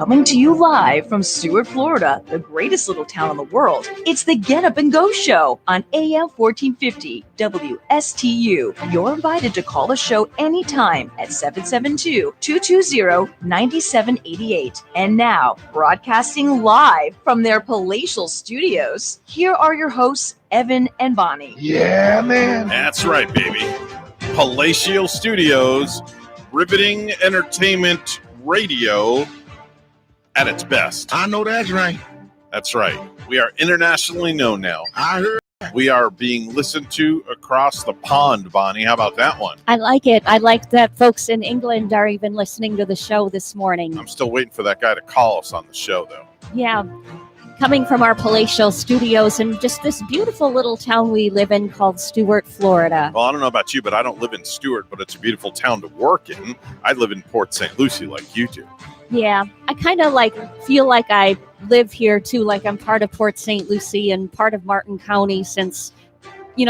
Coming to you live from Stuart, Florida, the greatest little town in the world, it's the Get Up and Go Show on AM 1450 WSTU. You're invited to call the show anytime at 772-220-9788. And now, broadcasting live from their palatial studios, here are your hosts, Evan and Bonnie. Yeah, man. That's right, baby. Palatial Studios, riveting entertainment radio at its best. I know that's right. That's right. We are internationally known now. I heard. We are being listened to across the pond, Bonnie. How about that one? I like it. I like that folks in England are even listening to the show this morning. I'm still waiting for that guy to call us on the show, though. Yeah. Coming from our palatial studios in just this beautiful little town we live in called Stuart, Florida. Well, I don't know about you, but I don't live in Stuart, but it's a beautiful town to work in. I live in Port St. Lucie like you do. Yeah. I kind of feel like I live here too, like I'm part of Port St. Lucie and part of Martin County since,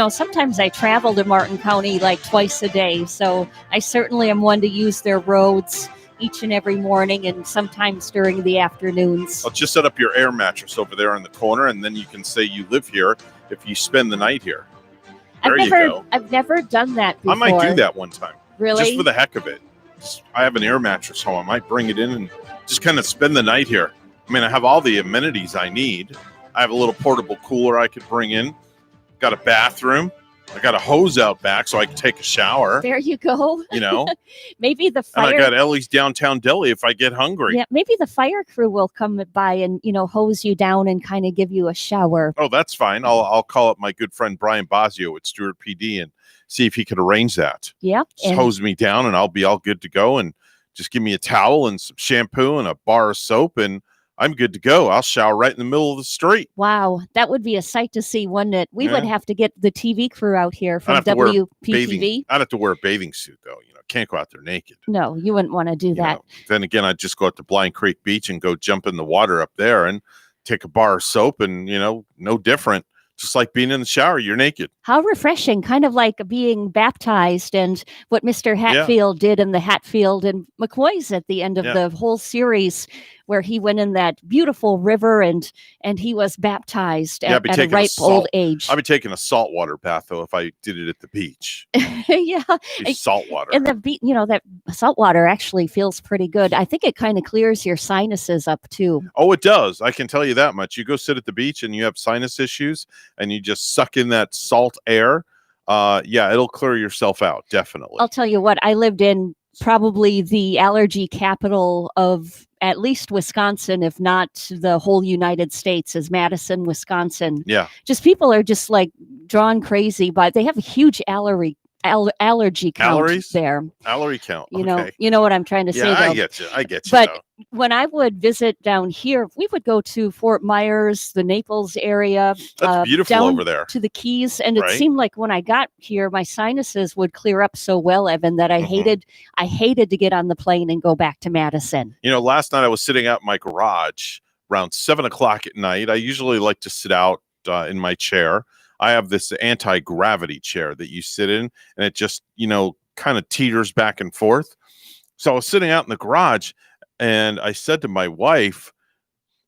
sometimes I travel to Martin County like twice a day. So I certainly am one to use their roads each and every morning and sometimes during the afternoons. I'll just set up your air mattress over there in the corner, and then you can say you live here if you spend the night here. You go. I've never done that before. I might do that one time. Really? Just for the heck of it. I have an air mattress home. I might bring it in and just kind of spend the night here. I mean, I have all the amenities I need. I have a little portable cooler I could bring in. Got a bathroom. I got a hose out back so I can take a shower. There you go. Maybe the fire. And I got Ellie's Downtown Deli if I get hungry. Yeah, maybe the fire crew will come by and, hose you down and kind of give you a shower. Oh, that's fine. I'll call up my good friend Brian Bosio at Stuart PD and see if he could arrange that. Yeah. Just hose me down and I'll be all good to go, and just give me a towel and some shampoo and a bar of soap and I'm good to go. I'll shower right in the middle of the street. Wow. That would be a sight to see, wouldn't it? We would have to get the TV crew out here from WPTV. I'd have to wear a bathing suit, though. Can't go out there naked. No, you wouldn't want to do that. Then again, I'd just go out to Blind Creek Beach and go jump in the water up there and take a bar of soap and, no different. Just like being in the shower, you're naked. How refreshing, kind of like being baptized and what Mr. Hatfield did in the Hatfield and McCoys at the end of the whole series, where he went in that beautiful river and he was baptized at a ripe old age. I'd be taking a saltwater bath, though, if I did it at the beach. Yeah. Salt water. And that salt water actually feels pretty good. I think it kind of clears your sinuses up, too. Oh, it does. I can tell you that much. You go sit at the beach and you have sinus issues and you just suck in that salt air. It'll clear yourself out. Definitely. I'll tell you what, I lived in probably the allergy capital of at least Wisconsin, if not the whole United States, is Madison, Wisconsin. Yeah. Just people are just drawn crazy by, they have a huge allergy count there. Allergy count. You know what I'm trying to say. Though. I get you. But when I would visit down here, we would go to Fort Myers, the Naples area. That's beautiful down over there. To the Keys, and it seemed like when I got here, my sinuses would clear up so well, Evan, that I hated to get on the plane and go back to Madison. Last night I was sitting out in my garage around 7:00 at night. I usually like to sit out in my chair. I have this anti-gravity chair that you sit in, and it just, kind of teeters back and forth. So I was sitting out in the garage, and I said to my wife,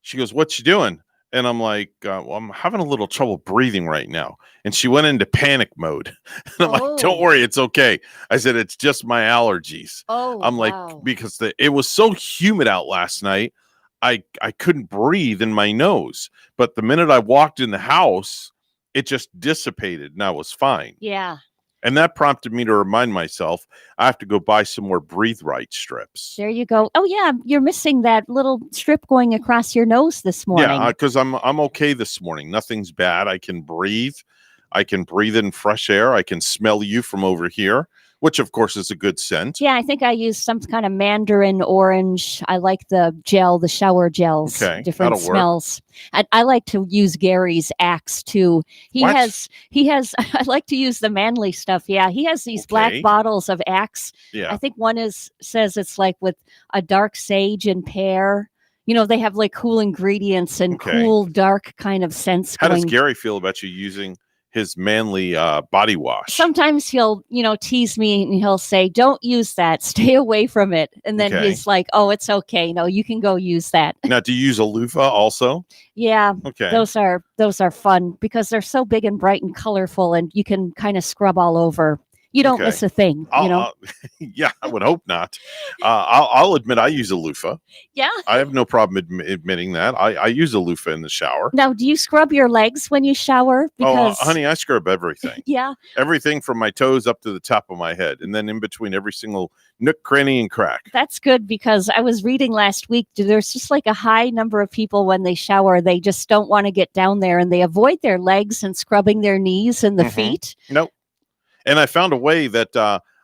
she goes, "What you doing?" And I'm like, well, I'm having a little trouble breathing right now. And she went into panic mode. And I'm like, don't worry, it's okay. I said, it's just my allergies. I'm like, because it was so humid out last night, I couldn't breathe in my nose. But the minute I walked in the house, it just dissipated and I was fine. Yeah. And that prompted me to remind myself I have to go buy some more Breathe Right strips. There you go. Oh yeah, you're missing that little strip going across your nose this morning. Yeah, because I'm okay this morning. Nothing's bad. I can breathe. I can breathe in fresh air. I can smell you from over here, which of course is a good scent. Yeah, I think I used some kind of mandarin orange. I like the shower gels, different smells. I like to use Gary's Axe too. He has, I like to use the manly stuff. Yeah, he has these black bottles of Axe. Yeah. I think one says it's like with a dark sage and pear. They have like cool ingredients and cool, dark kind of scents. How does Gary feel about you using his manly body wash. Sometimes he'll, tease me and he'll say, "Don't use that. Stay away from it." And then Okay. he's like, "Oh, it's okay. No, you can go use that." Now, do you use a loofah also? Yeah, Okay. those are fun because they're so big and bright and colorful, and you can kind of scrub all over. You don't Okay. miss a thing, Yeah, I would hope not. I'll admit I use a loofah. Yeah. I have no problem admitting that. I use a loofah in the shower. Now, do you scrub your legs when you shower? Because Honey, I scrub everything. yeah, Everything from my toes up to the top of my head, and then in between every single nook, cranny, and crack. that's good because I was reading last week. There's just like a high number of people when they shower, they just don't want to get down there and they avoid their legs and scrubbing their knees and the Mhm. feet. Nope. And I found a way that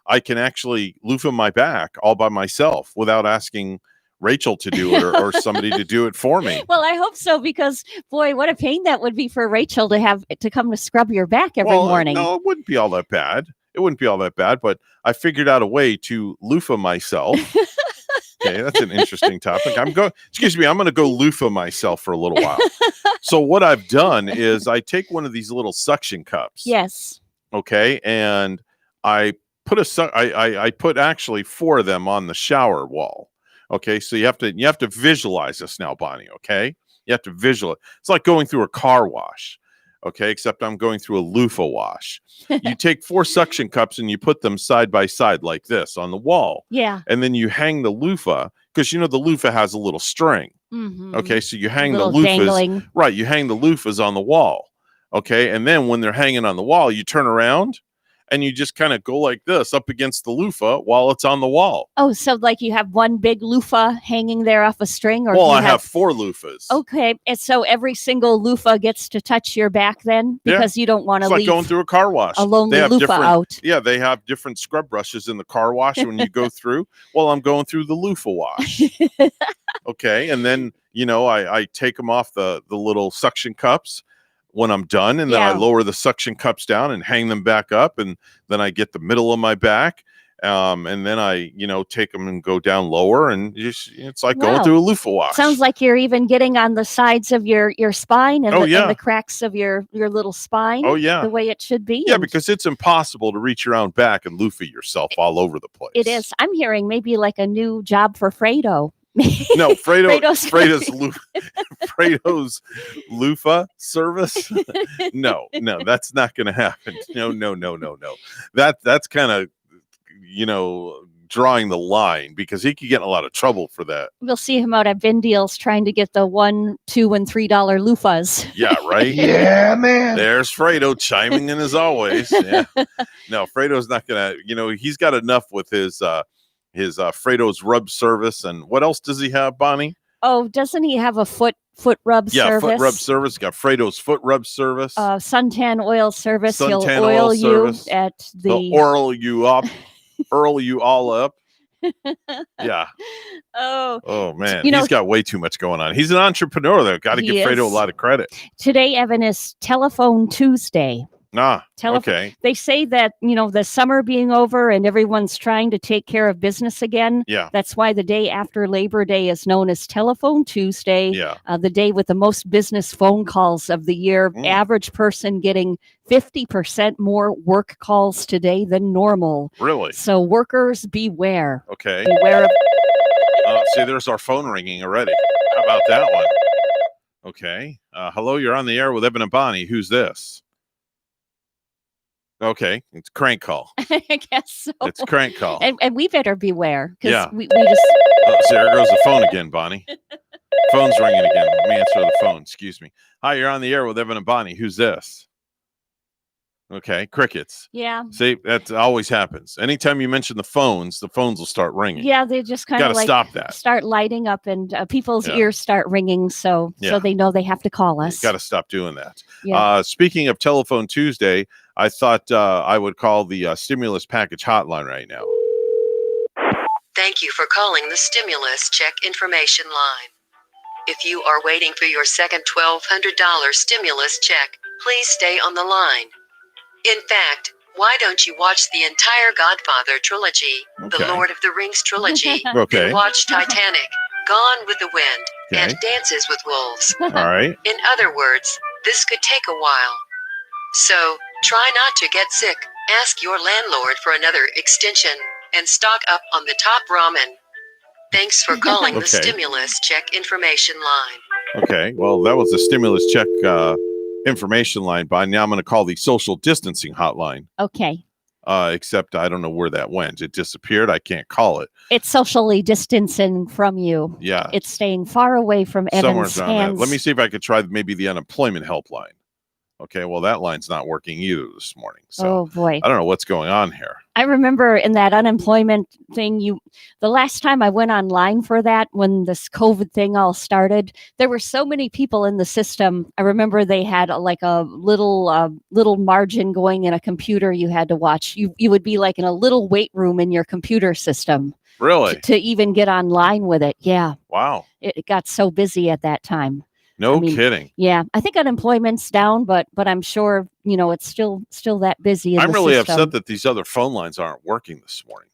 I can actually loofah my back all by myself without asking Rachel to do it or somebody to do it for me. Well, I hope so because boy, what a pain that would be for Rachel to have to come to scrub your back every morning. No, it wouldn't be all that bad. It wouldn't be all that bad, but I figured out a way to loofah myself. Okay, that's an interesting topic. I'm going to go loofah myself for a little while. So what I've done is I take one of these little suction cups. Yes. Okay, and I put I put actually 4 of them on the shower wall. Okay, so you have to visualize this now, Bonnie. Okay, you have to visualize. It's like going through a car wash. Okay, except I'm going through a loofah wash. You take 4 suction cups and you put them side by side like this on the wall, Yeah. and then you hang the loofah because the loofah has a little string. Mm-hmm. Okay, so you hang the Little loofahs. dangling. Right, you hang the loofahs on the wall. Okay, and then when they're hanging on the wall, you turn around and you just kind of go like this up against the loofah while it's on the wall. Oh, so like you have one big loofah hanging there off a string, or Well, do you I have 4 loofahs. Okay, and so every single loofah gets to touch your back then Yeah. because you don't want to It's like leave going through a car wash. a lonely They have loofah different- out. Yeah, they have different scrub brushes in the car wash when you go through. Well, I'm going through the loofah wash. Okay, and then I take them off the little suction cups when I'm done, and then I Yeah. lower the suction cups down and hang them back up, and then I get the middle of my back, and then I take them and go down lower, and it's like going Wow. through a loofah wash. Sounds like you're even getting on the sides of your spine and, Oh, and yeah. the cracks of your little spine. Oh yeah. The way it should be. Yeah, and because it's impossible to reach around back and loofah yourself all over the place. it is. I'm hearing maybe like a new job for Fredo. No, Fredo's- Fredo's loofah service. No, that's not going to happen. No. That's kind of drawing the line because he could get in a lot of trouble for that. We'll see him out at Vin Deals trying to get the $1, $2, and $3 loofahs. Yeah, right. Yeah, man. There's Fredo chiming in as always. Yeah. No, Fredo's not gonna. He's got enough with his Fredo's rub service, and what else does he have, Bonnie? Oh, doesn't he have a foot rub Yeah, service? foot rub service. Got Fredo's foot rub service. Suntan oil service. He'll Suntan oil oil you service. at They'll the. oral you up, earl you all up. Yeah. Oh, Oh man, You know- he's got way too much going on. He's an entrepreneur, though. Got to He give Fredo a is. lot of credit. today, Evan, is Telephone Tuesday. Okay. They say that, the summer being over and everyone's trying to take care of business again. Yeah. That's why the day after Labor Day is known as Telephone Tuesday. Yeah. The day with the most business phone calls of the year. Mm. Average person getting 50% more work calls today than normal. Really? So workers beware. Okay. Beware of See, there's our phone ringing already. How about that one? Okay. Hello, you're on the air with Evan and Bonnie. Who's this? Okay, it's crank call. I guess so. It's crank call. And we better beware because Yeah. we just Oh, so there goes the phone again, Bonnie. Phone's ringing again. Let me answer the phone. Excuse me. Hi, you're on the air with Evan and Bonnie. Who's this? Okay, crickets. yeah. See, that always happens. Anytime you mention the phones will start ringing. Yeah, they just kind Got of to like stop that. start lighting up and people's Yeah. ears start ringing so Yeah. they know they have to call us. Got to stop doing that. Yeah. Speaking of Telephone Tuesday, I thought I would call the stimulus package hotline right now. Thank you for calling the Stimulus Check Information Line. If you are waiting for your second $1,200 stimulus check, please stay on the line. In fact, why don't you watch the entire Godfather trilogy, Okay. the Lord of the Rings trilogy, Okay. then watch Titanic, Gone with the Wind, Okay. and Dances with Wolves? All right. In other words, this could take a while. So, try not to get sick. Ask your landlord for another extension and stock up on the top ramen. Thanks for calling the Okay. stimulus check information line. Okay, well, that was the stimulus check information line. By now, I'm going to call the social distancing hotline. Okay. Except I don't know where that went. It disappeared. I can't call it. It's socially distancing from you. Yeah, It's staying far away from Evan's somewhere around hands. that. Let me see if I could try maybe the unemployment helpline. Okay, well, that line's not working either this morning. So Oh boy. I don't know what's going on here. I remember in that unemployment thing, the last time I went online for that, when this COVID thing all started, there were so many people in the system. I remember they had a little margin going in a computer you had to watch. You would be like in a little wait room in your computer system Really? to even get online with it. Yeah, Wow. it got so busy at that time. No I mean, kidding. Yeah, I think unemployment's down, but I'm sure it's still that busy. In I'm the really system. upset that these other phone lines aren't working this morning.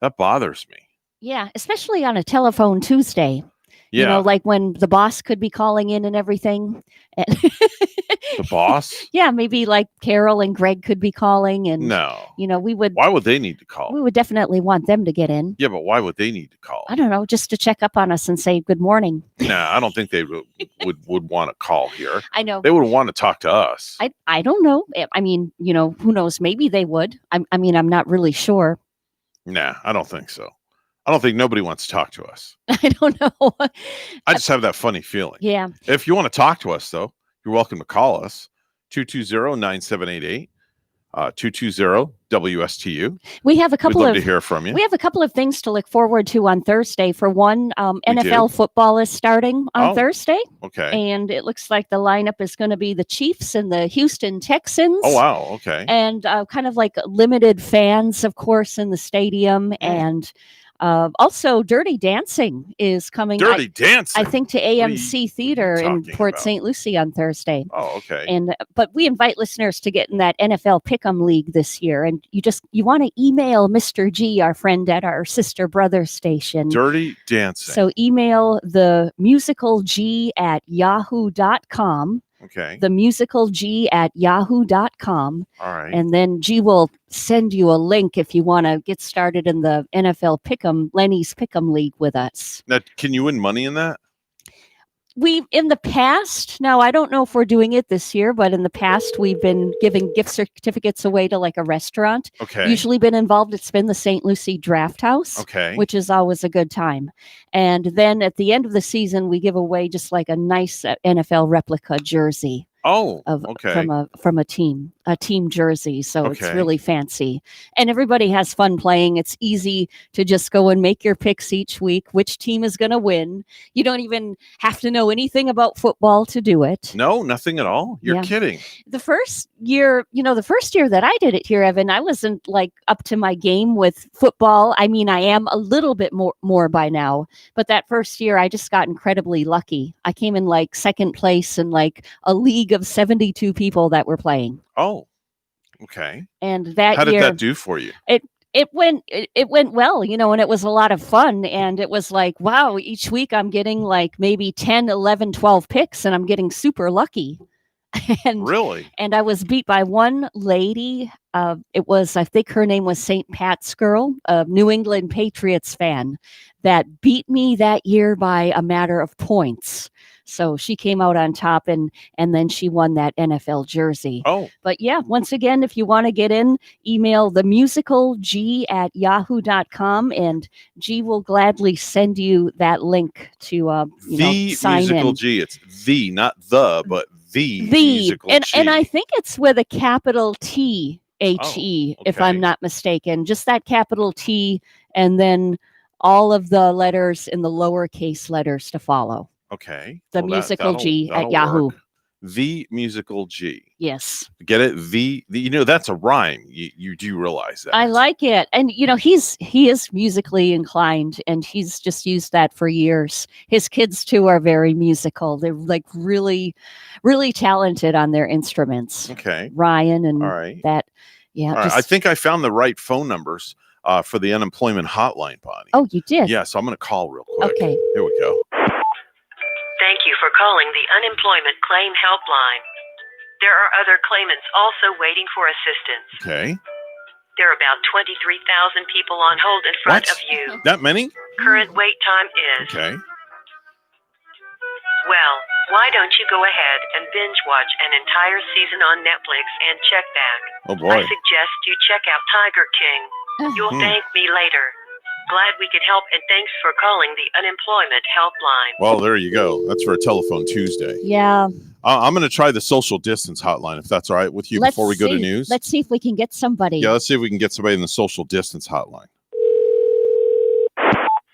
That bothers me. Yeah, especially on a telephone Tuesday. Yeah. Like when the boss could be calling in and everything. The boss? Yeah, maybe like Carol and Greg could be calling, and No. we would Why would they need to call? we would definitely want them to get in. Yeah, but why would they need to call? I don't know, just to check up on us and say good morning. Nah, I don't think they would want to call here. I know. They would want to talk to us. I don't know. I mean, who knows? Maybe they would. I mean, I'm not really sure. Nah, I don't think so. I don't think nobody wants to talk to us. I don't know. I just have that funny feeling. Yeah. If you want to talk to us, though, you're welcome to call us. 220-9788. 220-WSTU. We have a We'd couple love of to hear from you. We have a couple of things to look forward to on Thursday. For one, We NFL do? football is starting on Oh. Thursday, Okay. and it looks like the lineup is going to be the Chiefs and the Houston Texans. Oh, wow. Okay. And kind of like limited fans, of course, in the stadium. And also, Dirty Dancing is coming. Dirty Dancing. I think to AMC Theater in talking Port about? St. Lucie on Thursday. Oh, okay. But we invite listeners to get in that NFL Pick'em League this year, and you want to email Mr. G, our friend at our sister brother station. Dirty Dancing. So email the musicalg@yahoo.com. Okay. The musicalg@yahoo.com, All right. and then G will send you a link if you want to get started in the NFL Pick'em Lenny's Pick'em League with us. Now, can you win money in that? We in the past, now I don't know if we're doing it this year, but in the past we've been giving gift certificates away to like a restaurant. Okay. Usually been involved. It's been the St. Lucie Draft House, Okay. which is always a good time. And then at the end of the season, we give away just like a nice NFL replica jersey Oh, of okay. from a team jersey. So it's Okay. really fancy, and everybody has fun playing. It's easy to just go and make your picks each week, which team is going to win. You don't even have to know anything about football to do it. No, nothing at all. You're Yeah. kidding. The first year that I did it here, Evan, I wasn't like up to my game with football. I mean, I am a little bit more by now, but that first year I just got incredibly lucky. I came in like second place in like a league of 72 people that were playing. Oh, okay. And that How did year that do for you? it went well, and it was a lot of fun. And it was like, wow, each week I'm getting like maybe 10, 11, 12 picks, and I'm getting super lucky. And Really? and I was beat by one lady. It was, I think her name was St. Pat's Girl, a New England Patriots fan, that beat me that year by a matter of points. So she came out on top, and then she won that NFL jersey. Oh, But yeah, once again, if you want to get in, email the musicalg@yahoo.com, and G will gladly send you that link to the sign musical in. G. It's the, not the, but the The musical and G. I think it's with a capital T H-E, if okay. I'm not mistaken. Just that capital T, and then all of the letters in the lowercase letters to follow. Okay. The Well, musical G that'll at Yahoo. work. The musical G. Yes, Get it? The that's a rhyme. You do realize that? I like it. And he is musically inclined, and he's just used that for years. His kids too are very musical. They're like really, really talented on their instruments. Okay. Ryan and All right. that. Yeah. All right. I think I found the right phone numbers for the unemployment hotline, Bonnie. Oh, you did? Yeah, so I'm going to call real quick. Okay. Here we go. Thank you for calling the Unemployment Claim Helpline. There are other claimants also waiting for assistance. Okay. There are about 23,000 people on hold in front What? of you. That many? Current wait time is... Okay. Well, why don't you go ahead and binge watch an entire season on Netflix and check back? Oh boy. I suggest you check out Tiger King. You'll thank me later. Glad we could help, and thanks for calling the unemployment helpline. Well, there you go. That's for a telephone Tuesday. Yeah. I'm going to try the social distance hotline if that's all right with you before we go to news. Let's see if we can get somebody. Yeah, let's see if we can get somebody in the social distance hotline.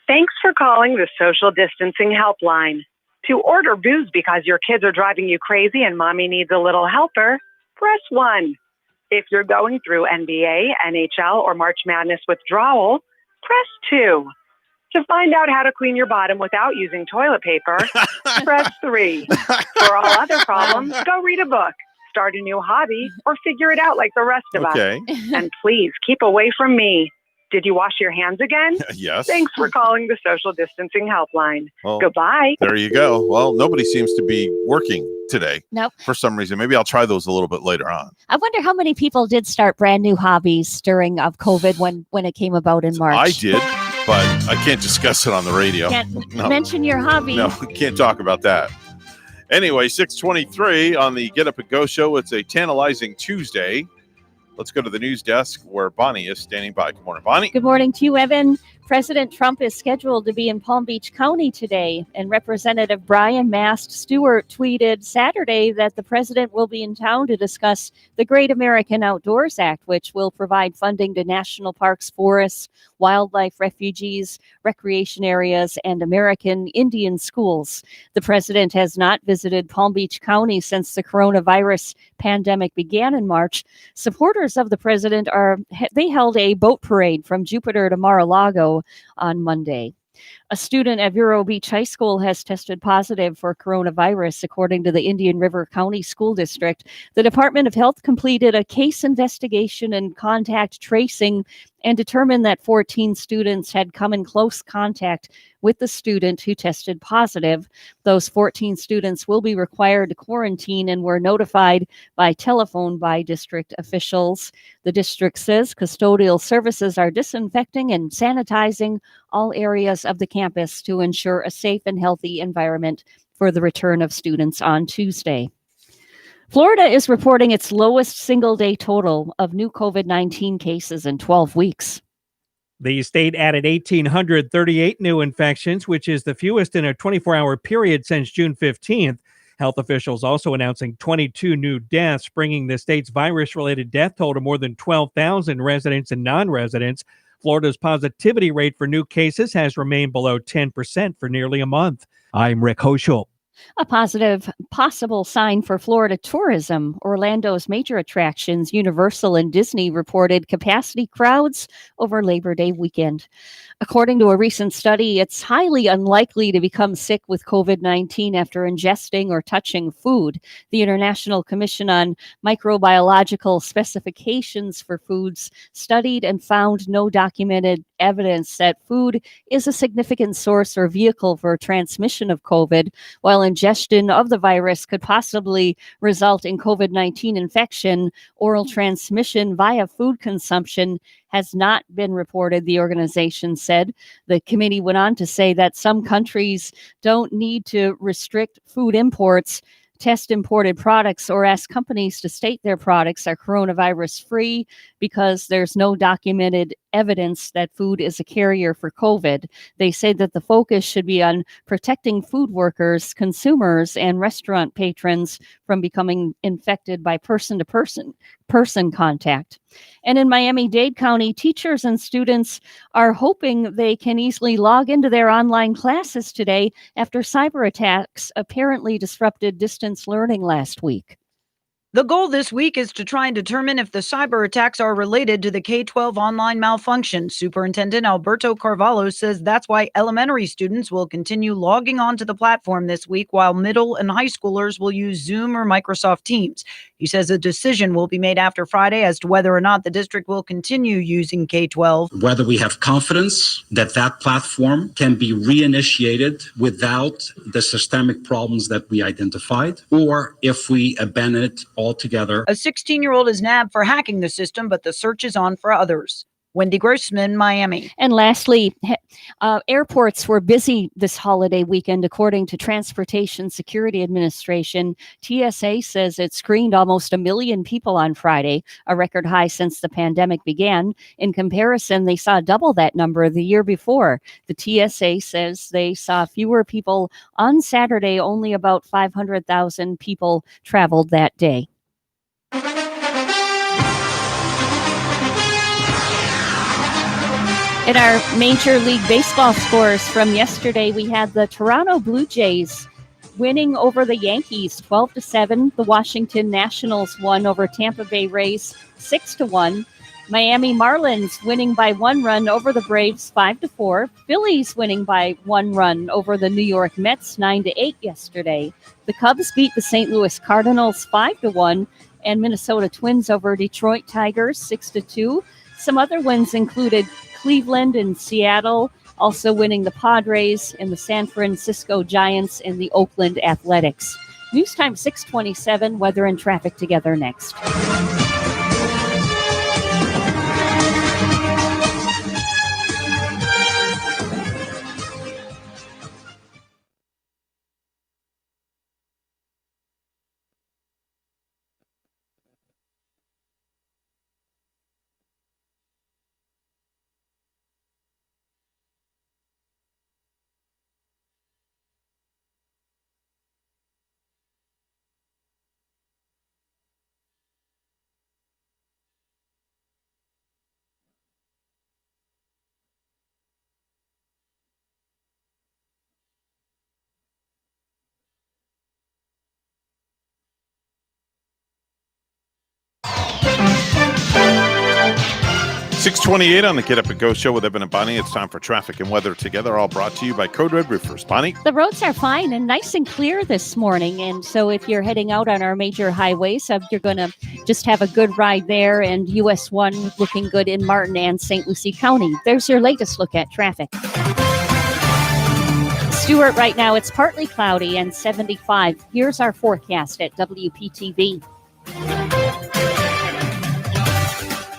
Thanks for calling the Social Distancing Helpline. To order booze because your kids are driving you crazy and mommy needs a little helper, press 1. If you're going through NBA, NHL, or March Madness withdrawal, press 2. To find out how to clean your bottom without using toilet paper, press 3. For all other problems, go read a book, start a new hobby, or figure it out like the rest of us. Okay. And please keep away from me. Did you wash your hands again? Yes. Thanks for calling the Social Distancing Helpline. Well, Goodbye. there you go. Well, nobody seems to be working today. Nope. For some reason. Maybe I'll try those a little bit later on. I wonder how many people did start brand new hobbies during of COVID when it came about in March. I did, but I can't discuss it on the radio. Can't No. mention your hobby. No, we can't talk about that. Anyway, 6:23 on the Get Up and Go show. It's a tantalizing Tuesday. Let's go to the news desk where Bonnie is standing by. Good morning, Bonnie. Good morning to you, Evan. President Trump is scheduled to be in Palm Beach County today, and Representative Brian Mast Stewart tweeted Saturday that the president will be in town to discuss the Great American Outdoors Act, which will provide funding to national parks, forests, wildlife refuges, recreation areas, and American Indian schools. The president has not visited Palm Beach County since the coronavirus pandemic began in March. Supporters of the president they held a boat parade from Jupiter to Mar-a-Lago on Monday. A student at Vero Beach High School has tested positive for coronavirus, according to the Indian River County School District. The Department of Health completed a case investigation and contact tracing and determined that 14 students had come in close contact with the student who tested positive. Those 14 students will be required to quarantine and were notified by telephone by district officials. The district says custodial services are disinfecting and sanitizing all areas of the campus to ensure a safe and healthy environment for the return of students on Tuesday. Florida is reporting its lowest single-day total of new COVID-19 cases in 12 weeks. The state added 1,838 new infections, which is the fewest in a 24-hour period since June 15th. Health officials also announcing 22 new deaths, bringing the state's virus-related death toll to more than 12,000 residents and non-residents. Florida's positivity rate for new cases has remained below 10% for nearly a month. I'm Rick Hoschel. A possible sign for Florida tourism. Orlando's major attractions, Universal and Disney, reported capacity crowds over Labor Day weekend. According to a recent study, it's highly unlikely to become sick with COVID-19 after ingesting or touching food. The International Commission on Microbiological Specifications for Foods studied and found no documented evidence that food is a significant source or vehicle for transmission of COVID, while ingestion of the virus could possibly result in COVID-19 infection. Oral transmission via food consumption has not been reported, the organization said. The committee went on to say that some countries don't need to restrict food imports, test imported products, or ask companies to state their products are coronavirus free because there's no documented evidence that food is a carrier for COVID. They say that the focus should be on protecting food workers, consumers, and restaurant patrons from becoming infected by person-to-person contact. And in Miami-Dade County, teachers and students are hoping they can easily log into their online classes today after cyber attacks apparently disrupted distance learning last week. The goal this week is to try and determine if the cyber attacks are related to the K-12 online malfunction. Superintendent Alberto Carvalho says that's why elementary students will continue logging onto the platform this week, while middle and high schoolers will use Zoom or Microsoft Teams. He says a decision will be made after Friday as to whether or not the district will continue using K-12. Whether we have confidence that that platform can be reinitiated without the systemic problems that we identified, or if we abandon it altogether. A 16-year-old is nabbed for hacking the system, but the search is on for others. Wendy Grossman, Miami. And lastly, airports were busy this holiday weekend, according to Transportation Security Administration. TSA says it screened almost 1 million people on Friday, a record high since the pandemic began. In comparison, they saw double that number the year before. The TSA says they saw fewer people on Saturday. Only about 500,000 people traveled that day. In our Major League Baseball scores from yesterday, we had the Toronto Blue Jays winning over the Yankees 12-7. The Washington Nationals won over Tampa Bay Rays 6-1. Miami Marlins winning by 1 run over the Braves 5-4. Phillies winning by 1 run over the New York Mets 9-8 yesterday. The Cubs beat the St. Louis Cardinals 5-1, and Minnesota Twins over Detroit Tigers 6-2. Some other wins included Cleveland and Seattle, also winning the Padres and the San Francisco Giants and the Oakland Athletics. News time 6:27. Weather and traffic together next. .628 on the Get Up and Go show with Evan and Bonnie. It's time for traffic and weather together, all brought to you by Code Red Roofers. Bonnie? The roads are fine and nice and clear this morning. And so if you're heading out on our major highways, you're going to just have a good ride there. And US 1 looking good in Martin and St. Lucie County. There's your latest look at traffic. Stuart, right now it's partly cloudy and 75. Here's our forecast at WPTV.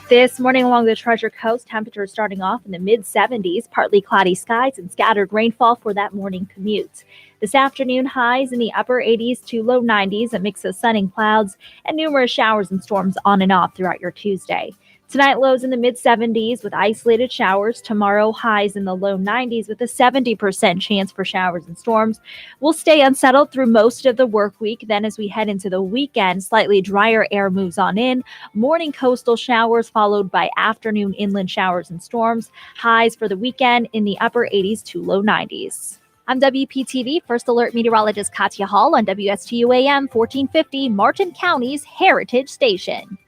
This morning along the Treasure Coast, temperatures starting off in the mid-70s, partly cloudy skies and scattered rainfall for that morning commute. This afternoon, highs in the upper 80s to low 90s, a mix of sun and clouds, and numerous showers and storms on and off throughout your Tuesday. Tonight, lows in the mid-70s with isolated showers. Tomorrow, highs in the low 90s with a 70% chance for showers and storms. We'll stay unsettled through most of the work week. Then as we head into the weekend, slightly drier air moves on in. Morning coastal showers followed by afternoon inland showers and storms. Highs for the weekend in the upper 80s to low 90s. I'm WPTV First Alert Meteorologist Katya Hall on WSTU AM 1450, Martin County's Heritage Station.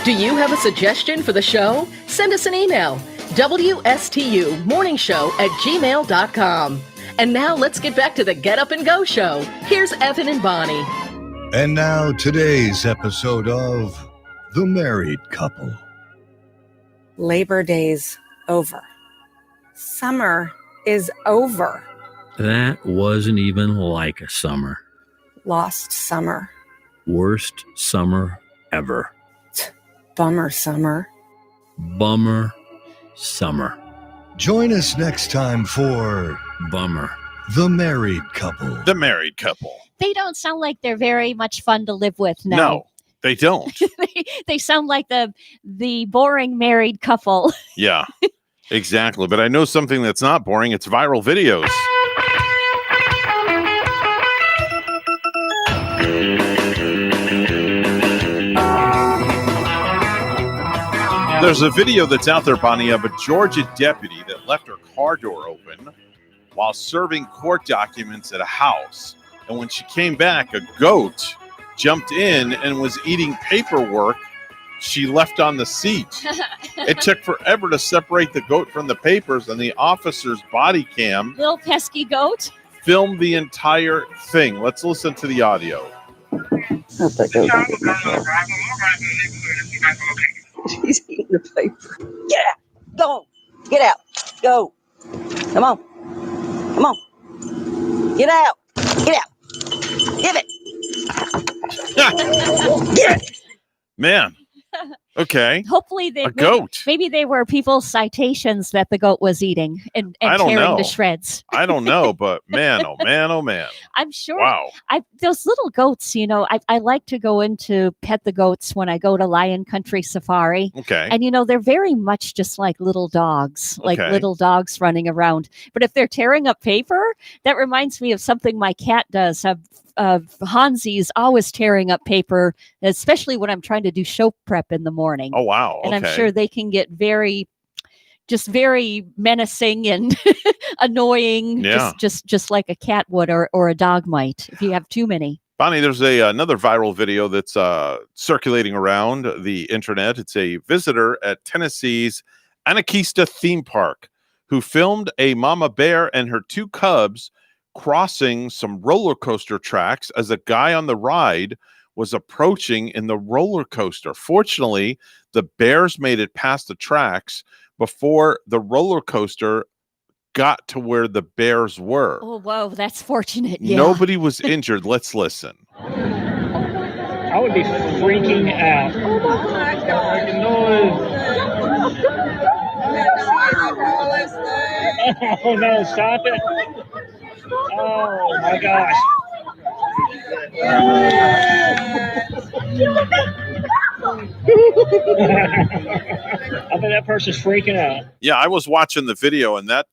Do you have a suggestion for the show? Send us an email, WSTUmorningshow@gmail.com. And now let's get back to the Get Up and Go show. Here's Evan and Bonnie. And now today's episode of The Married Couple. Labor Day's over. Summer is over. That wasn't even like a summer. Lost summer. Worst summer ever. Bummer summer. Bummer summer. Join us next time for Bummer. The Married Couple. The Married Couple. They don't sound like they're very much fun to live with now. No, they don't. They sound like the boring married couple. Yeah, exactly. But I know something that's not boring. It's viral videos. There's a video that's out there, Bonnie, of a Georgia deputy that left her car door open while serving court documents at a house. And when she came back, a goat jumped in and was eating paperwork she left on the seat. It took forever to separate the goat from the papers, and the officer's body cam, Little pesky goat. filmed the entire thing. Let's listen to the audio. She's eating the paper. Get out. Go. Get out. Go. Come on. Come on. Get out. Get out. Give it. Get it. Man. Okay. Hopefully they A goat. Maybe they were people's citations that the goat was eating and I don't tearing know. to shreds. I don't know, but man, oh man, oh man. I'm sure. Wow. Those little goats, I like to go in to pet the goats when I go to Lion Country Safari. Okay. And they're very much just like little dogs, like Okay. little dogs running around. But if they're tearing up paper, that reminds me of something my cat does. Hansi's always tearing up paper, especially when I'm trying to do show prep in the morning. Oh wow. And I'm Okay. sure they can get very menacing and annoying, Yeah. just like a cat would or a dog might if you have too many. Bonnie, there's another viral video that's circulating around the internet. It's a visitor at Tennessee's Anakeesta theme park who filmed a mama bear and her two cubs crossing some roller coaster tracks as a guy on the ride was approaching in the roller coaster. Fortunately, the bears made it past the tracks before the roller coaster got to where the bears were. Oh, whoa, that's fortunate. Yeah. Nobody was injured. Let's listen. I would be freaking out. Oh my God. Oh no, stop it. Oh my gosh. I bet that person's freaking out. Yeah, I was watching the video, and that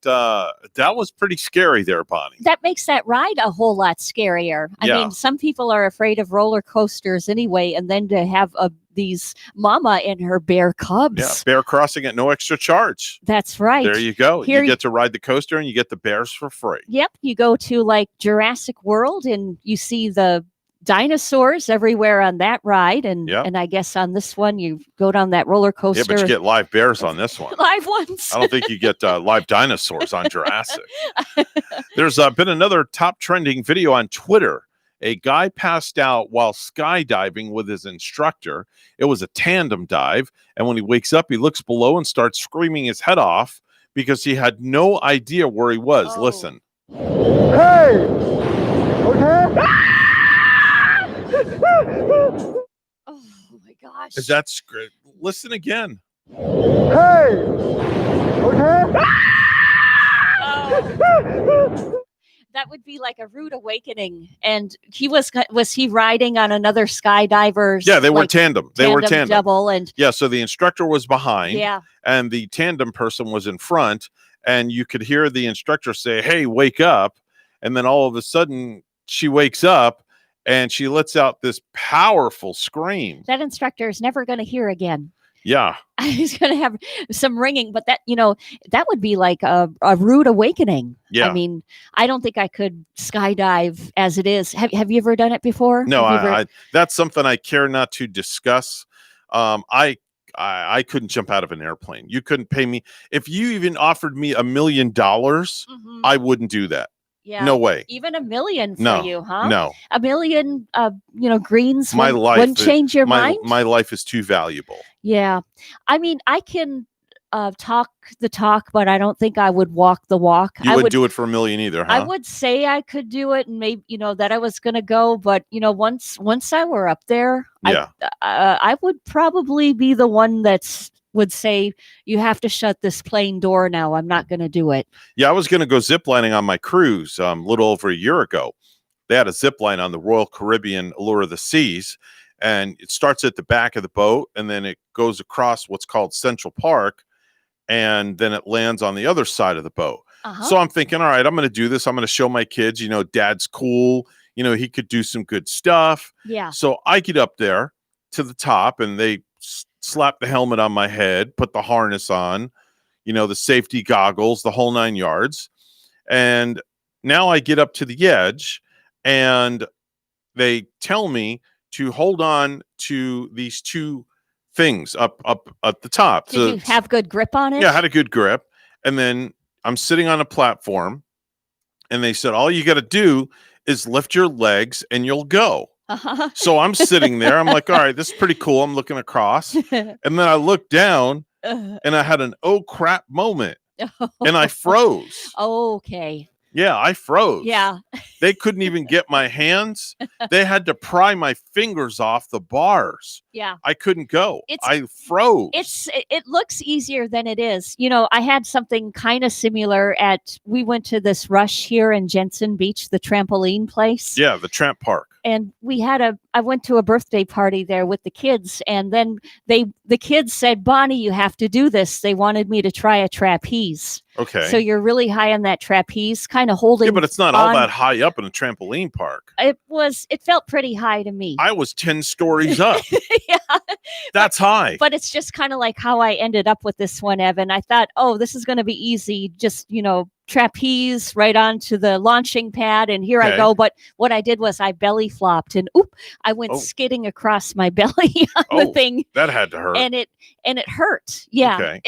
was pretty scary there, Bonnie. That makes that ride a whole lot scarier. I Yeah. mean, some people are afraid of roller coasters anyway, and then to have these mama and her bear cubs. Yeah, bear crossing at no extra charge. That's right. There you go. Here You get to ride the coaster, and you get the bears for free. Yep, you go to like Jurassic World and you see the dinosaurs everywhere on that ride, and Yep. and I guess on this one you go down that roller coaster. Yeah, but you get live bears on this one. live ones. I don't think you get live dinosaurs on Jurassic. There's been another top trending video on Twitter. A guy passed out while skydiving with his instructor. It was a tandem dive. And when he wakes up, he looks below and starts screaming his head off because he had no idea where he was. Oh. Listen. Hey! Okay? Oh my gosh. Is that listen again. Hey! Okay? That would be like a rude awakening. And he was he riding on another skydiver's? Yeah, they were like, tandem. They were tandem. double, and Yeah, so the instructor was behind, yeah. and the tandem person was in front, and you could hear the instructor say, "Hey, wake up!" And then all of a sudden, she wakes up, and she lets out this powerful scream. That instructor is never going to hear again. Yeah, He's going to have some ringing, but that that would be like a rude awakening. Yeah. I mean, I don't think I could skydive as it is. Have you ever done it before? no, Have you ever- I that's something I care not to discuss. I I couldn't jump out of an airplane. You couldn't pay me. If you even offered me $1 million, I wouldn't do that. Yeah. No way. Even $1 million for No, you, huh? no. $1 million, greens My life wouldn't change your my, mind? My life is too valuable. Yeah. I mean, I can talk the talk, but I don't think I would walk the walk. You wouldn't do it for $1 million either, huh? I would say I could do it, and maybe that I was going to go, but once I were up there, Yeah. I would probably be the one would say, you have to shut this plane door now. I'm not going to do it. Yeah, I was going to go ziplining on my cruise a little over a year ago. They had a zip line on the Royal Caribbean Allure of the Seas, and it starts at the back of the boat, and then it goes across what's called Central Park, and then it lands on the other side of the boat. So I'm thinking, all right, I'm going to do this. I'm going to show my kids, Dad's cool. He could do some good stuff. Yeah. So I get up there to the top, and they slap the helmet on my head, put the harness on, the safety goggles, the whole 9 yards. And now I get up to the edge, and they tell me to hold on to these two things up at the top. Did you have good grip on it? Yeah, I had a good grip. And then I'm sitting on a platform, and they said, all you got to do is lift your legs and you'll go. So I'm sitting there. I'm like, all right, this is pretty cool. I'm looking across. And then I looked down, and I had an oh crap moment, and I froze. Okay. Yeah, I froze. Yeah. They couldn't even get my hands. They had to pry my fingers off the bars. Yeah. I couldn't go. I froze. It looks easier than it is. I had something kind of similar we went to this Rush here in Jensen Beach, the trampoline place. Yeah, the tramp park. And I went to a birthday party there with the kids, and then the kids said, Bonnie, you have to do this. They wanted me to try a trapeze. Okay. So you're really high on that trapeze, kind of holding. Yeah, but it's not all that high up in a trampoline park. It felt pretty high to me. I was 10 stories up. Yeah. That's high. But it's just kind of like how I ended up with this one, Evan. I thought, this is going to be easy. Just, trapeze right onto the launching pad, and here I go. But what I did was I belly flopped, and I went skidding across my belly on the thing. That had to hurt. And it hurt. Yeah. Okay.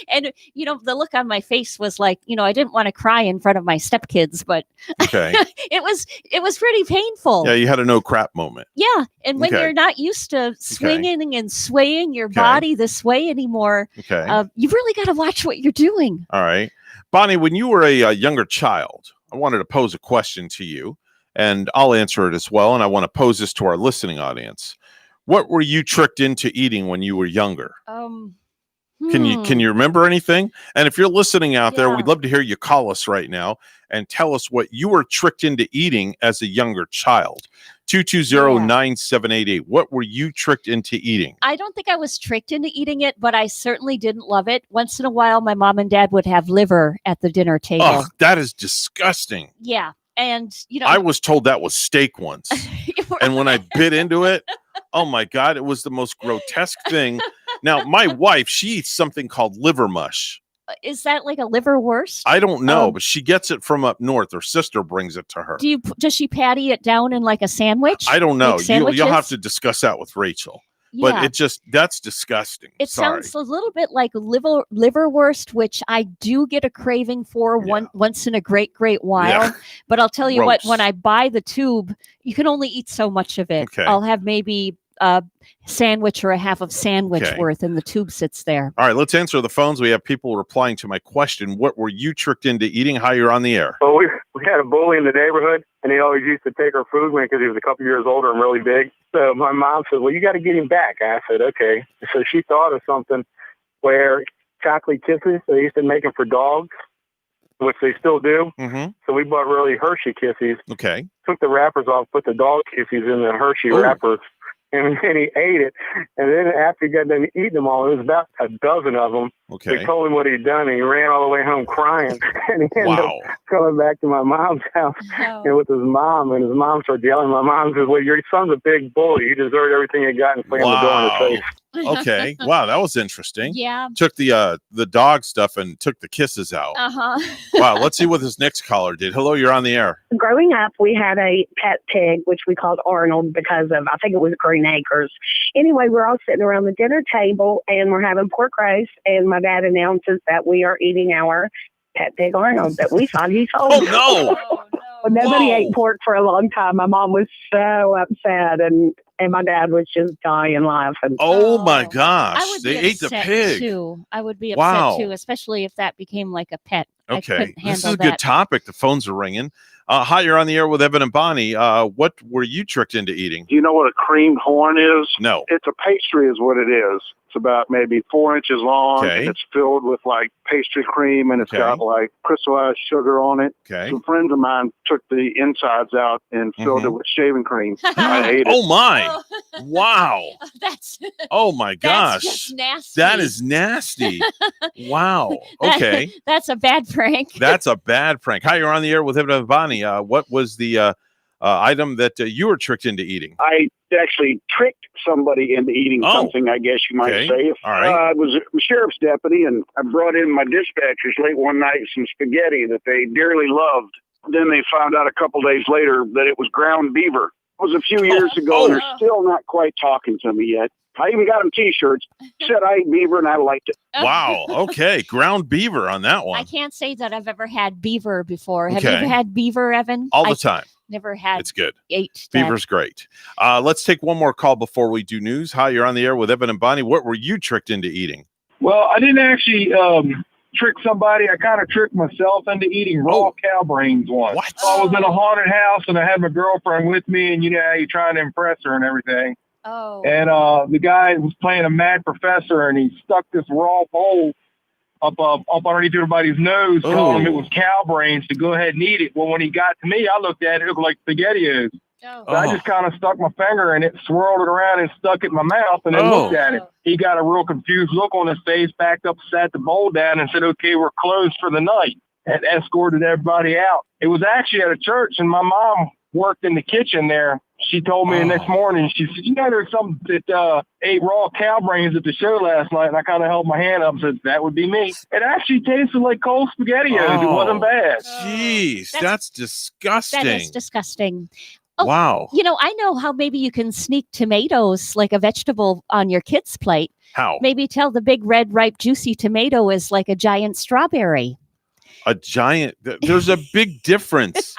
And the look on my face was like, I didn't want to cry in front of my stepkids, but okay. it was pretty painful. Yeah, you had a no crap moment. Yeah. And when you're not used to swinging and swaying your body this way anymore, you really got to watch what you're doing. All right. Bonnie, when you were a younger child, I wanted to pose a question to you, and I'll answer it as well. And I want to pose this to our listening audience. What were you tricked into eating when you were younger? Can you remember anything? And if you're listening out there, we'd love to hear you call us right now and tell us what you were tricked into eating as a younger child. 220-9788. What were you tricked into eating? I don't think I was tricked into eating it, but I certainly didn't love it. Once in a while, my mom and dad would have liver at the dinner table. Oh, that is disgusting. Yeah. And, I was told that was steak once. And when I bit into it, oh my God, it was the most grotesque thing. Now, my wife, she eats something called liver mush. Is that like a liverwurst? I don't know, but she gets it from up north. Her sister brings it to her. Does she patty it down in like a sandwich? I don't know. Like you'll have to discuss that with Rachel. Yeah. But that's disgusting. It sounds a little bit like liverwurst, which I do get a craving for once in a great while. Yeah. But I'll tell you what, when I buy the tube, you can only eat so much of it. Okay. I'll have maybe a sandwich or a half of sandwich Okay. worth, and the tube sits there. All right, let's answer the phones. We have people replying to my question. What were you tricked into eating? How you're on the air? Well, we had a bully in the neighborhood, and he always used to take our food because he was a couple years older and really big. So my mom said, well, you got to get him back. I said, okay. So she thought of something where chocolate kisses, they used to make them for dogs, which they still do. Mm-hmm. So we bought really Hershey Kisses. Okay. Took the wrappers off, put the dog Kisses in the Hershey Ooh. wrappers, and then he ate it. And then after he got done eating them all, there was about a dozen of them. Okay. We told him what he'd done, and he ran all the way home crying. And he ended up coming back to my mom's house and with his mom, and his mom started yelling. My mom says, "Well, your son's a big bully. He deserved everything he got," and slammed the door in his face. Okay. Wow, that was interesting. Yeah. Took the dog stuff and took the kisses out. Wow, let's see what this next caller did. Hello, you're on the air. Growing up, we had a pet pig, which we called Arnold because of, I think it was Green Acres. Anyway, we're all sitting around the dinner table and we're having pork roast, and my dad announces that we are eating our pet pig Arnold that we thought he sold. Oh, no. Well, nobody ate pork for a long time. My mom was so upset, and my dad was just dying laughing. Oh my gosh. I would They be ate the upset pig. Too. I would be upset Wow. too, especially if that became like a pet. I Okay. couldn't This is handle a good that. topic. The phones are ringing. Hi, you're on the air with Evan and Bonnie. What were you tricked into eating? Do you know what a creamed horn is? No. It's a pastry is what it is. It's about maybe 4 inches long. Okay. And it's filled with like pastry cream, and it's got like crystallized sugar on it. Okay. Some friends of mine took the insides out and filled it with shaving cream. I ate it. Oh my. Wow. That's Oh my gosh. that's just nasty. That is nasty. Wow. Okay. That's a bad prank. That's a bad prank. Hi, you're on the air with Evan and Bonnie. What was the item that you were tricked into eating? I actually tricked somebody into eating something, I guess you might say. All right. I was a sheriff's deputy, and I brought in my dispatchers late one night some spaghetti that they dearly loved. Then they found out a couple days later that it was ground beaver. It was a few years ago, and they're still not quite talking to me yet. I even got them T-shirts. Said I ate beaver, and I liked it. Wow. Okay. Ground beaver on that one. I can't say that I've ever had beaver before. Have you Okay. ever had beaver, Evan? All the time. Never had. It's good. Ate that. Beaver's great. Let's take one more call before we do news. Hi, you're on the air with Evan and Bonnie. What were you tricked into eating? Well, I didn't actually trick somebody. I kind of tricked myself into eating raw cow brains once. What? So I was in a haunted house, and I had my girlfriend with me, and you know how you're trying to impress her and everything. Oh. And the guy was playing a mad professor, and he stuck this raw bowl up underneath everybody's nose, telling them it was cow brains to go ahead and eat it. Well, when he got to me, I looked at it, it looked like SpaghettiOs. So I just kind of stuck my finger in it, swirled it around, and stuck it in my mouth, and then looked at it. He got a real confused look on his face, backed up, sat the bowl down, and said, "Okay, we're closed for the night," and escorted everybody out. It was actually at a church, and my mom worked in the kitchen there. She told me the next morning, she said, "You know, there's some that ate raw cow brains at the show last night," and I kind of held my hand up and said, "That would be me." It actually tasted like cold SpaghettiOs. It wasn't bad. Jeez, that's disgusting. That is disgusting. Oh, Wow. You know, I know how maybe you can sneak tomatoes like a vegetable on your kid's plate. How? Maybe tell the big red, ripe, juicy tomato is like a giant strawberry. A giant. There's a big difference.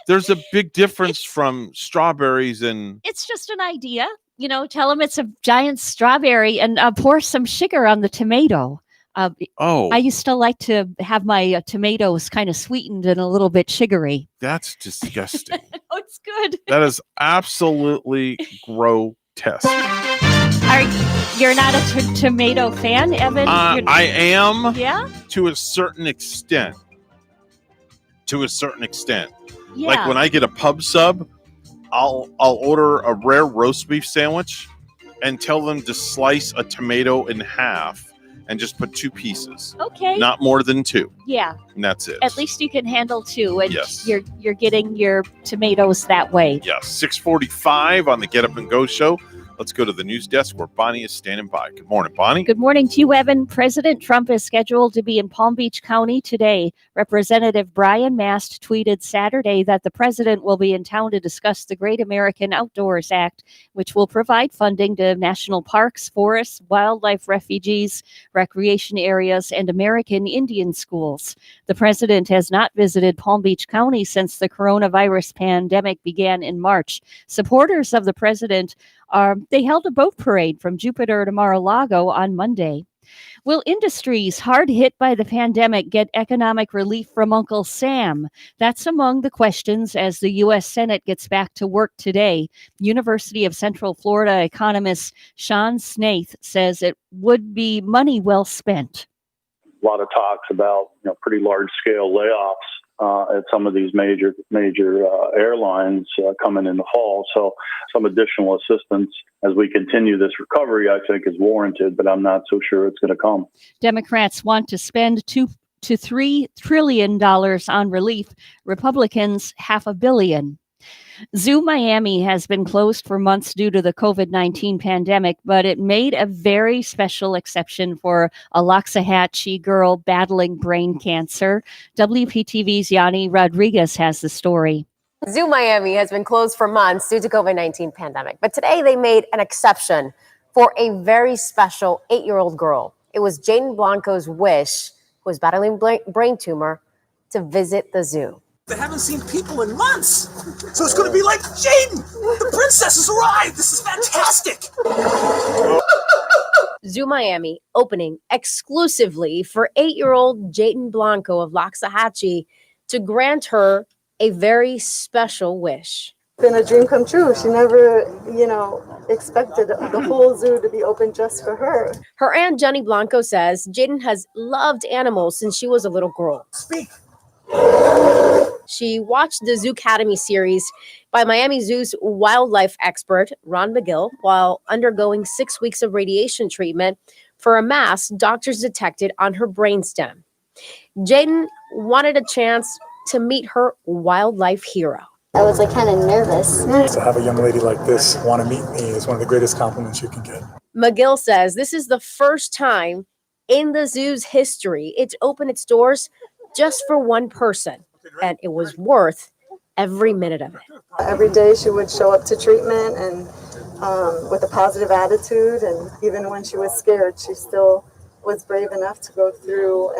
There's a big difference from strawberries and. It's just an idea. You know, tell them it's a giant strawberry and pour some sugar on the tomato. I used to like to have my tomatoes kind of sweetened and a little bit sugary. That's disgusting. Oh, it's good. That is absolutely grotesque. You're not a tomato fan, Evan? I am. Yeah? To a certain extent. Yeah. Like when I get a pub sub, I'll order a rare roast beef sandwich and tell them to slice a tomato in half and just put 2 pieces. Okay. Not more than 2. Yeah. And that's it. At least you can handle 2, and Yes. you're getting your tomatoes that way. Yes. 6:45 on the Get Up and Go show. Let's go to the news desk where Bonnie is standing by. Good morning, Bonnie. Good morning to you, Evan. President Trump is scheduled to be in Palm Beach County today. Representative Brian Mast tweeted Saturday that the president will be in town to discuss the Great American Outdoors Act, which will provide funding to national parks, forests, wildlife refuges, recreation areas, and American Indian schools. The president has not visited Palm Beach County since the coronavirus pandemic began in March. Supporters of the president they held a boat parade from Jupiter to Mar-a-Lago on Monday. Will industries hard hit by the pandemic get economic relief from Uncle Sam? That's among the questions as the U.S. Senate gets back to work today. University of Central Florida economist Sean Snaith says it would be money well spent. A lot of talks about pretty large scale layoffs at some of these major airlines coming in the fall. So some additional assistance as we continue this recovery, I think, is warranted, but I'm not so sure it's going to come. Democrats want to spend $2 to $3 trillion on relief. Republicans, $500 million. Zoo Miami has been closed for months due to the COVID-19 pandemic, but it made a very special exception for a Loxahatchee girl battling brain cancer. WPTV's Yanni Rodriguez has the story. Zoo Miami has been closed for months due to COVID-19 pandemic, but today they made an exception for a very special 8-year-old girl. It was Jaden Blanco's wish, who was battling brain tumor, to visit the zoo. They haven't seen people in months. So it's going to be like, Jaden, the princess has arrived. This is fantastic. Zoo Miami opening exclusively for 8-year-old Jaden Blanco of Loxahatchee to grant her a very special wish. Been a dream come true. She never, expected the whole zoo to be open just for her. Her aunt Jenny Blanco says Jaden has loved animals since she was a little girl. Speak. She watched the Zoo Academy series by Miami Zoo's wildlife expert, Ron McGill, while undergoing 6 weeks of radiation treatment for a mass doctors detected on her brainstem. Jaden wanted a chance to meet her wildlife hero. I was kind of nervous. To have a young lady like this want to meet me is one of the greatest compliments you can get. McGill says this is the first time in the zoo's history it's opened its doors just for one person, and it was worth every minute of it. Every day she would show up to treatment and with a positive attitude, and even when she was scared, she still was brave enough to go through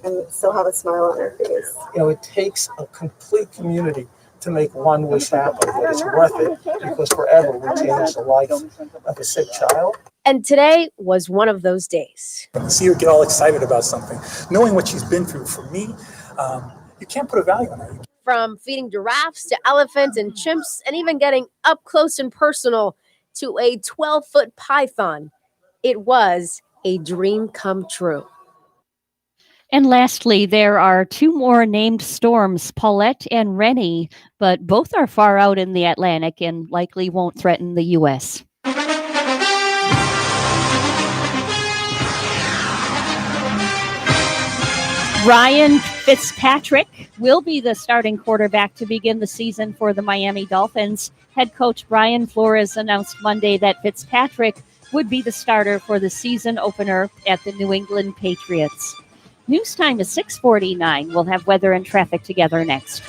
and still have a smile on her face. It takes a complete community to make one wish happen, but it's worth it because forever we change the life of a sick child. And today was one of those days. To see her get all excited about something, knowing what she's been through, for me, you can't put a value on it. From feeding giraffes to elephants and chimps, and even getting up close and personal to a 12-foot python, it was a dream come true. And lastly, there are 2 more named storms, Paulette and Rennie, but both are far out in the Atlantic and likely won't threaten the U.S. Ryan Fitzpatrick will be the starting quarterback to begin the season for the Miami Dolphins. Head coach Brian Flores announced Monday that Fitzpatrick would be the starter for the season opener at the New England Patriots. News time is 6:49. We'll have weather and traffic together next.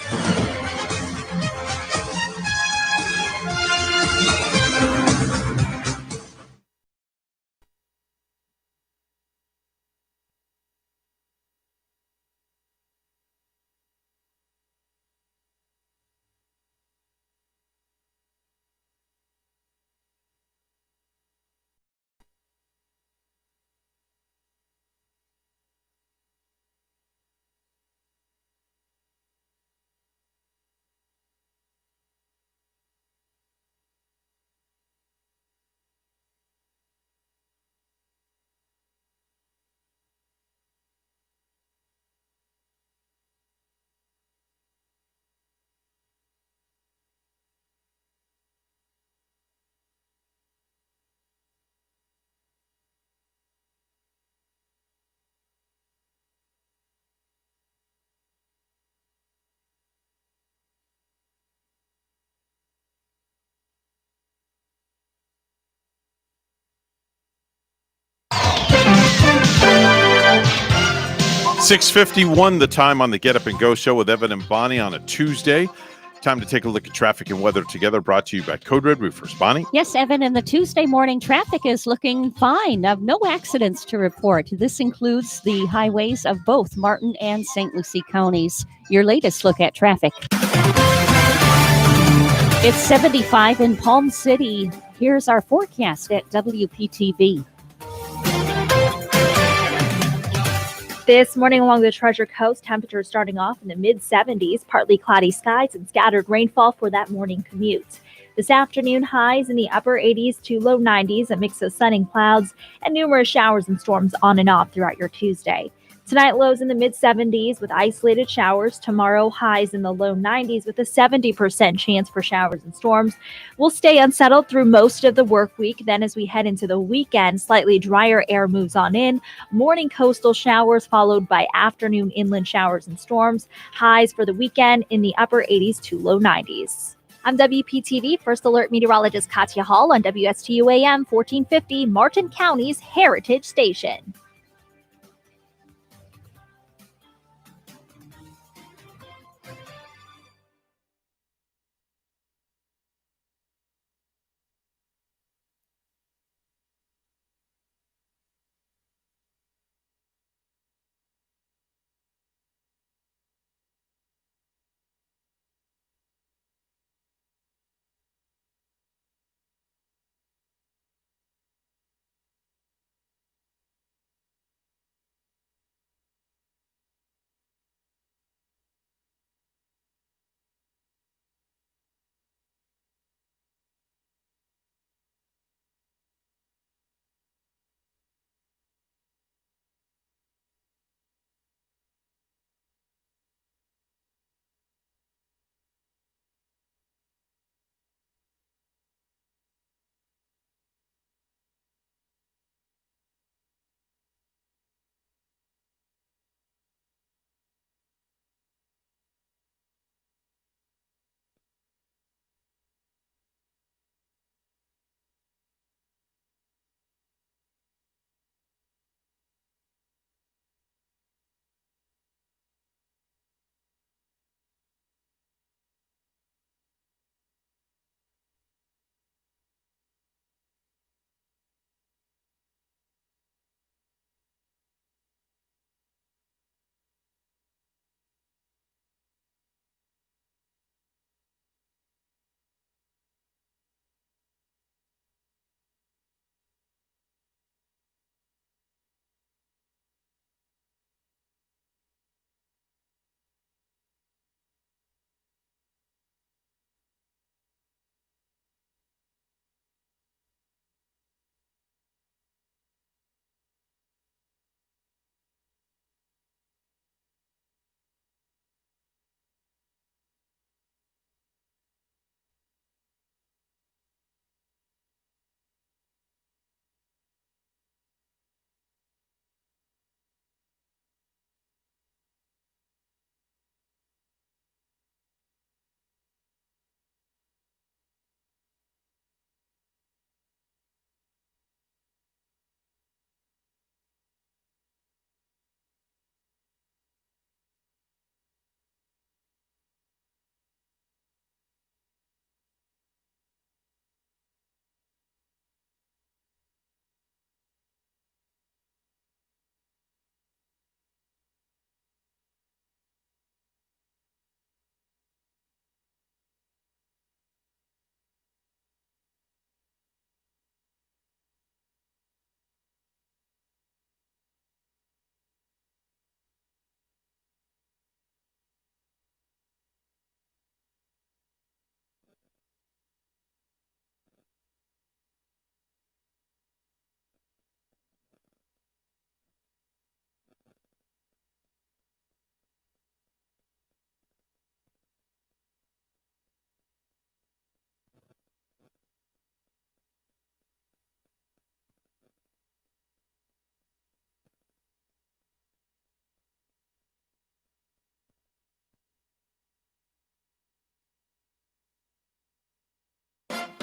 $6:51, the time on the Get Up and Go show with Evan and Bonnie on a Tuesday. Time to take a look at traffic and weather together, brought to you by Code Red Roofers. Bonnie? Yes, Evan, and the Tuesday morning traffic is looking fine. No accidents to report. This includes the highways of both Martin and St. Lucie counties. Your latest look at traffic. It's 75 in Palm City. Here's our forecast at WPTV. This morning along the Treasure Coast, temperatures starting off in the mid-70s, partly cloudy skies and scattered rainfall for that morning commute. This afternoon, highs in the upper 80s to low 90s, a mix of sun and clouds, and numerous showers and storms on and off throughout your Tuesday. Tonight, lows in the mid-70s with isolated showers. Tomorrow, highs in the low 90s with a 70% chance for showers and storms. We'll stay unsettled through most of the work week. Then as we head into the weekend, slightly drier air moves on in. Morning coastal showers followed by afternoon inland showers and storms. Highs for the weekend in the upper 80s to low 90s. I'm WPTV First Alert meteorologist Katya Hall on WSTU AM 1450, Martin County's Heritage Station.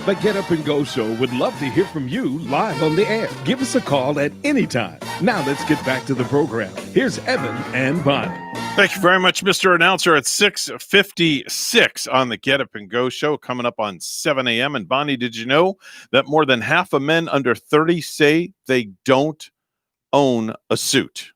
The Get Up and Go Show would love to hear from you live on the air. Give us a call at any time. Now let's get back to the program. Here's Evan and Bonnie. Thank you very much, Mr. Announcer. At 6:56 on the Get Up and Go Show, coming up on 7 a.m. And Bonnie, did you know that more than half of men under 30 say they don't own a suit?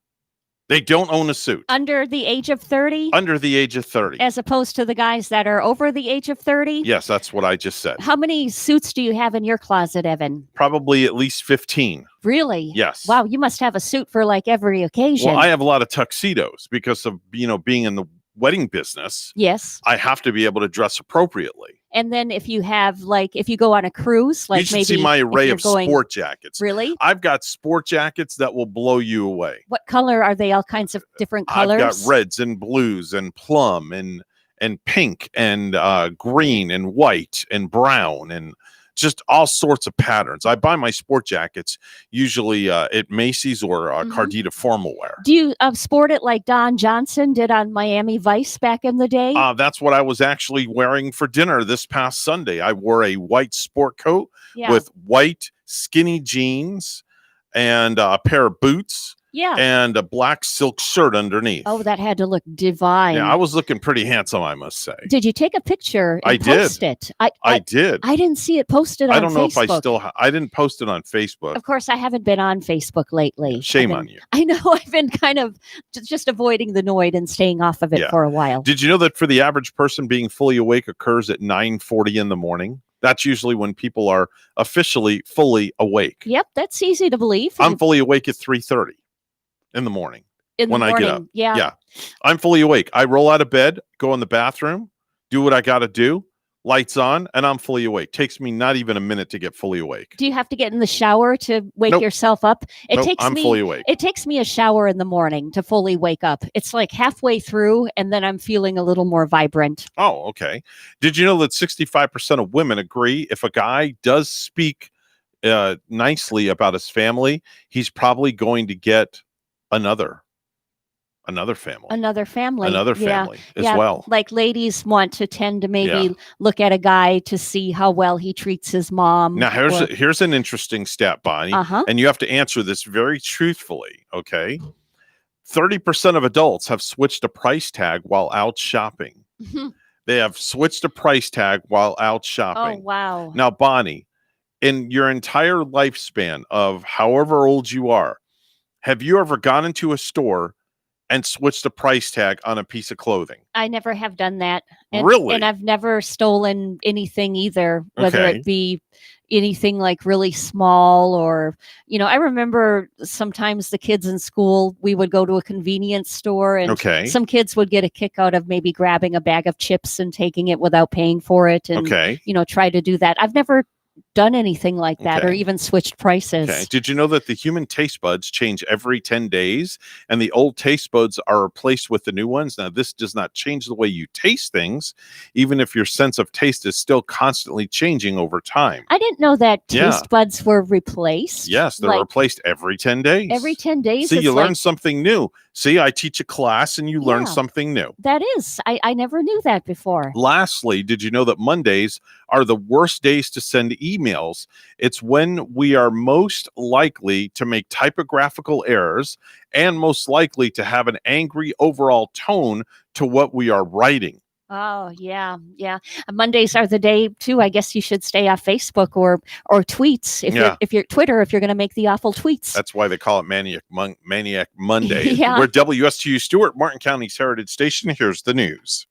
They don't own a suit. Under the age of 30? Under the age of 30. As opposed to the guys that are over the age of 30? Yes, that's what I just said. How many suits do you have in your closet, Evan? Probably at least 15. Really? Yes. Wow, you must have a suit for like every occasion. Well, I have a lot of tuxedos because of, being in the wedding business. Yes. I have to be able to dress appropriately. And then if you have if you go on a cruise, you should see my array of sport jackets. Really? I've got sport jackets that will blow you away. What color are they? All kinds of different colors? I've got reds and blues and plum and pink and green and white and brown and just all sorts of patterns. I buy my sport jackets usually at Macy's or Cardita Formal Wear. Do you sport it like Don Johnson did on Miami Vice back in the day? That's what I was actually wearing for dinner this past Sunday. I wore a white sport coat with white skinny jeans and a pair of boots. Yeah. And a black silk shirt underneath. Oh, that had to look divine. Yeah, I was looking pretty handsome, I must say. Did you take a picture and I post did. it? I did. I didn't see it posted on Facebook. I don't know if I still I didn't post it on Facebook. Of course, I haven't been on Facebook lately. Shame on you. I know. I've been kind of just avoiding the noise and staying off of it for a while. Did you know that for the average person, being fully awake occurs at 9:40 in the morning? That's usually when people are officially fully awake. Yep, that's easy to believe. I'm fully awake at 3:30 in the morning. I get up. Yeah. I'm fully awake. I roll out of bed, go in the bathroom, do what I got to do, lights on, and I'm fully awake. Takes me not even a minute to get fully awake. Do you have to get in the shower to wake Nope. yourself up? I'm fully awake. It takes me a shower in the morning to fully wake up. It's like halfway through, and then I'm feeling a little more vibrant. Oh, okay. Did you know that 65% of women agree if a guy does speak nicely about his family, he's probably going to get another family. Another family as well. Like ladies want to tend to maybe look at a guy to see how well he treats his mom. Now here's an interesting stat, Bonnie, and you have to answer this very truthfully. Okay, 30% of adults have switched a price tag while out shopping. They have switched a price tag while out shopping. Oh wow! Now, Bonnie, in your entire lifespan of however old you are, have you ever gone into a store and switched a price tag on a piece of clothing? I never have done that. Really? And I've never stolen anything either, whether it be anything like really small or, I remember sometimes the kids in school, we would go to a convenience store and some kids would get a kick out of maybe grabbing a bag of chips and taking it without paying for it and, try to do that. I've never done anything like that or even switched prices. Okay. Did you know that the human taste buds change every 10 days and the old taste buds are replaced with the new ones? Now, this does not change the way you taste things, even if your sense of taste is still constantly changing over time. I didn't know that taste buds were replaced. Yes, they're replaced every 10 days. Every 10 days. See, you learn something new. See, I teach a class and you learn something new. That is. I never knew that before. Lastly, did you know that Mondays are the worst days to send emails? It's when we are most likely to make typographical errors and most likely to have an angry overall tone to what we are writing. Oh, yeah. Mondays are the day too. I guess you should stay off Facebook or tweets if you're Twitter, if you're going to make the awful tweets. That's why they call it Maniac Monday. Yeah. We're WSTU Stewart, Martin County's Heritage Station. Here's the news.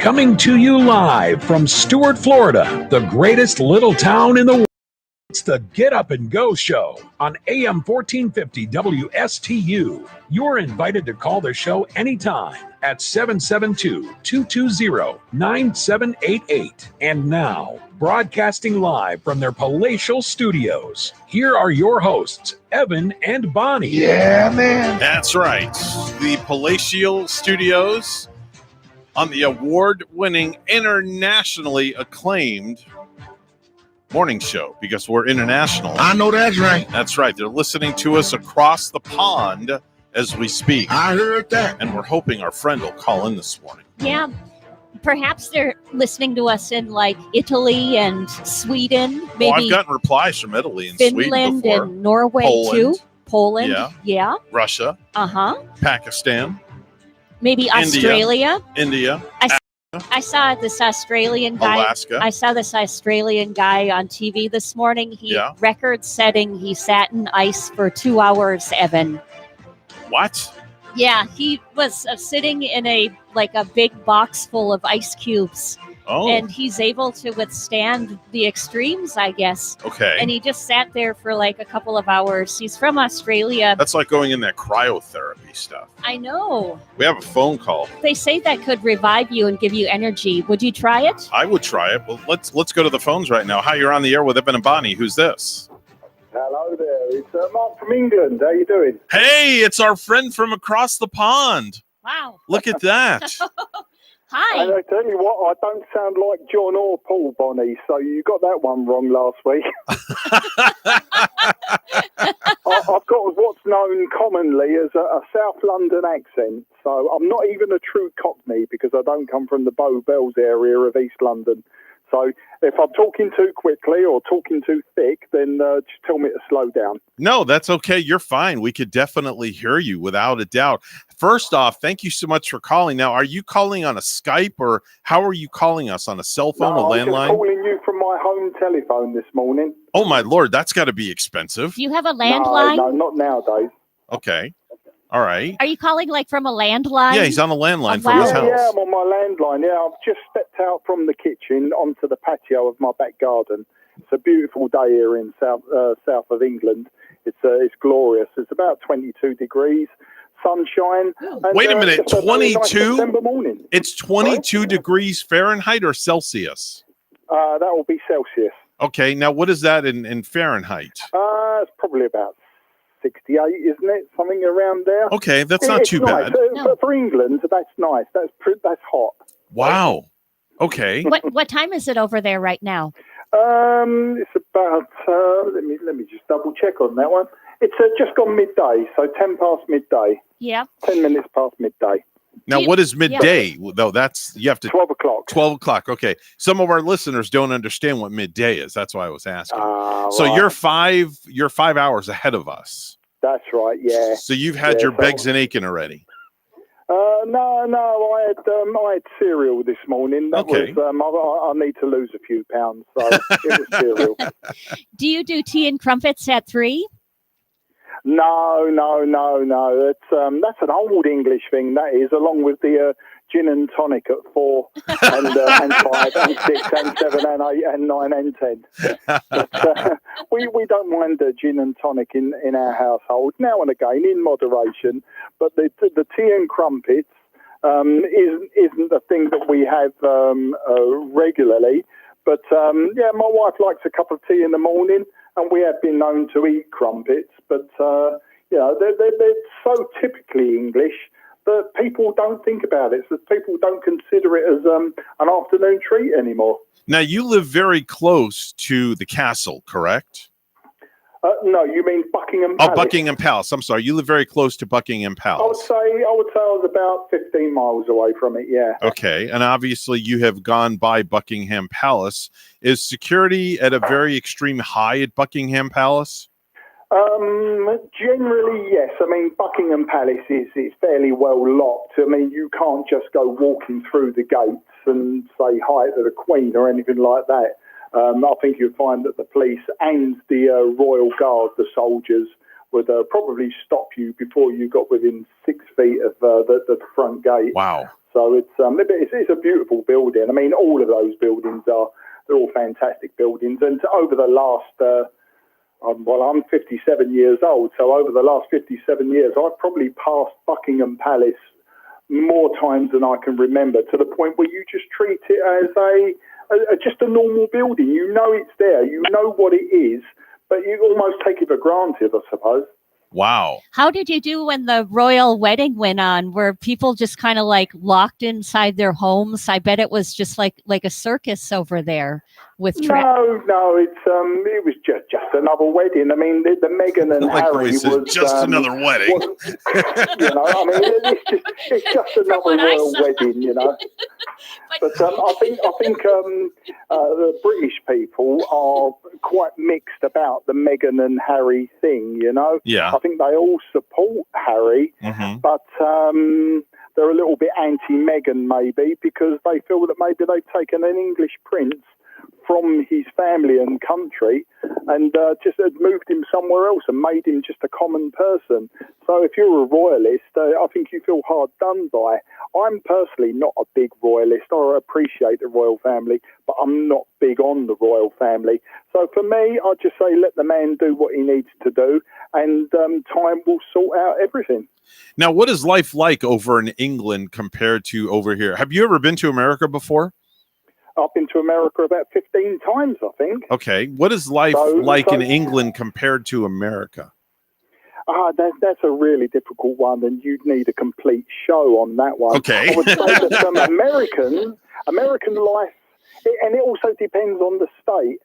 Coming to you live from Stuart, Florida, the greatest little town in the world. It's the Get Up and Go show on AM 1450 WSTU. You're invited to call the show anytime at 772-220-9788. And now, broadcasting live from their palatial studios, here are your hosts, Evan and Bonnie. Yeah, man. That's right. The Palatial Studios on the award-winning, internationally acclaimed morning show, because we're international. I know that's right. That's right. They're listening to us across the pond as we speak. I heard that. And we're hoping our friend will call in this morning. Yeah. Perhaps they're listening to us in like Italy and Sweden, maybe I've gotten replies from Italy and Finland Sweden before. and Norway Poland. too. Poland, Yeah. Russia, Uh-huh. Pakistan, Maybe Australia. India, I saw this Australian guy. Alaska. I saw this Australian guy on TV this morning. He Yeah. record-setting. He sat in ice for 2 hours, Evan. What? Yeah, he was sitting in a big box full of ice cubes. Oh. And he's able to withstand the extremes, I guess. Okay. And he just sat there for like a couple of hours. He's from Australia. That's like going in that cryotherapy stuff. I know. We have a phone call. They say that could revive you and give you energy. Would you try it? I would try it. Well, let's go to the phones right now. Hi, you're on the air with Evan and Bonnie. Who's this? Hello there. It's Mark from England. How you doing? Hey, it's our friend from across the pond. Wow. Look at that. Hi. And I tell you what, I don't sound like John or Paul, Bonnie, so you got that one wrong last week. I've got what's known commonly as a South London accent, so I'm not even a true Cockney because I don't come from the Bow Bells area of East London. So if I'm talking too quickly or talking too thick, then just tell me to slow down. No, that's okay. You're fine. We could definitely hear you without a doubt. First off, thank you so much for calling. Now, are you calling on a Skype or how are you calling us? On a cell phone, No, a I'm just landline? calling you from my home telephone this morning. Oh, my Lord, that's got to be expensive. Do you have a landline? No, not nowadays. Okay. All right. Are you calling like from a landline? Yeah, he's on the landline Oh, from his wow. house. Yeah, I'm on my landline. Yeah, I've just stepped out from the kitchen onto the patio of my back garden. It's a beautiful day here in south of England. It's glorious. It's about 22 degrees, sunshine. And, Wait a minute, it's a very nice 22? September morning. It's 22 degrees Fahrenheit or Celsius? That will be Celsius. Okay, now what is that in Fahrenheit? It's probably about 68, isn't it? Something around there. Okay, that's not It's too nice. bad. For England, that's nice. That's hot. Wow. Okay. What time is it over there right now? It's about. Let me just double check on that one. It's just gone midday, so 10 past midday. Yeah. 10 minutes past midday. Now, what is midday? Though that's you have to 12 o'clock. 12 o'clock. Okay. Some of our listeners don't understand what midday is. That's why I was asking. So right. you're 5 hours ahead of us. That's right. Yeah. So you've had your Beggs and Aiken already. No. I had cereal this morning. That Okay. was. I need to lose a few pounds, so it was cereal. Do you do tea and crumpets at 3? No. That's an old English thing. That is, along with the gin and tonic at 4 and 5 and 6 and 7 and 8 and 9 and 10. But, we don't mind the gin and tonic in our household now and again in moderation. But the tea and crumpets isn't a thing that we have regularly. But my wife likes a cup of tea in the morning. And we have been known to eat crumpets, but they're so typically English that people don't think about it. So people don't consider it as an afternoon treat anymore. Now, you live very close to the castle, correct? No, you mean Buckingham Palace? Oh, Buckingham Palace. I'm sorry. You live very close to Buckingham I would Palace. say I was about 15 miles away from it, yeah. Okay. And obviously you have gone by Buckingham Palace. Is security at a very extreme high at Buckingham Palace? Generally, yes. I mean, Buckingham Palace is fairly well locked. I mean, you can't just go walking through the gates and say hi to the Queen or anything like that. I think you'd find that the police and the Royal Guard, the soldiers, would probably stop you before you got within 6 feet of the front gate. Wow. So it's a beautiful building. I mean, all of those buildings they're all fantastic buildings. And over the last, I'm 57 years old, so over the last 57 years, I've probably passed Buckingham Palace more times than I can remember, to the point where you just treat it as just a normal building. You know it's there, you know what it is, but you almost take it for granted, I suppose. Wow. How did you do when the royal wedding went on? Were people just kind of like locked inside their homes? I bet it was just like a circus over there with No, it was just another wedding. I mean, the Meghan and Like Harry Roy said, was just another wedding. I mean, it's just another royal wedding, you know. But I think the British people are quite mixed about the Meghan and Harry thing, you know. Yeah. I think they all support Harry, but they're a little bit anti-Meghan maybe, because they feel that maybe they've taken an English prince from his family and country and just had moved him somewhere else and made him just a common person. So if you're a royalist, I think you feel hard done by. I'm personally not a big royalist. I appreciate the royal family, but I'm not big on the royal family. So for me, I just say let the man do what he needs to do, and time will sort out everything. Now, what is life like over in England compared to over here? Have you ever been to America before? I've been to America about 15 times, I think. Okay. What is life like in England compared to America? That's a really difficult one, and you'd need a complete show on that one. Okay. I would say that American life, and it also depends on the state.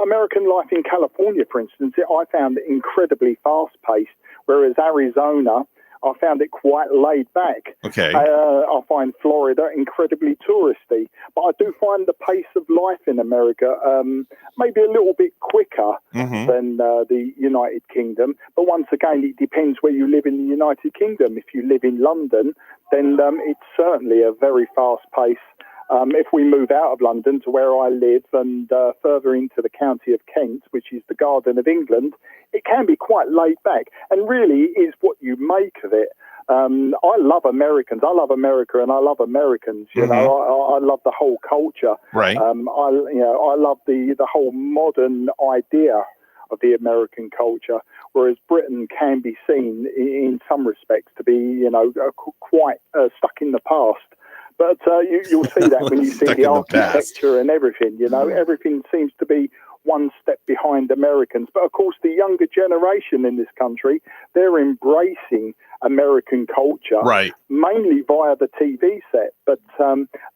American life in California, for instance, I found it incredibly fast-paced, whereas Arizona, I found it quite laid back. Okay. I find Florida incredibly touristy, but I do find the pace of life in America maybe a little bit quicker than the United Kingdom. But once again, it depends where you live in the United Kingdom. If you live in London, then it's certainly a very fast pace. If we move out of London to where I live and further into the county of Kent, which is the Garden of England, it can be quite laid back, and really is what you make of it. I love Americans. I love America, and I love Americans. You know, I love the whole culture. Right. I love the whole modern idea of the American culture, whereas Britain can be seen in some respects to be, quite stuck in the past. But you'll see that when you see the architecture and everything. Everything seems to be one step behind Americans. But of course, the younger generation in this country, they're embracing American culture, right? Mainly via the TV set. But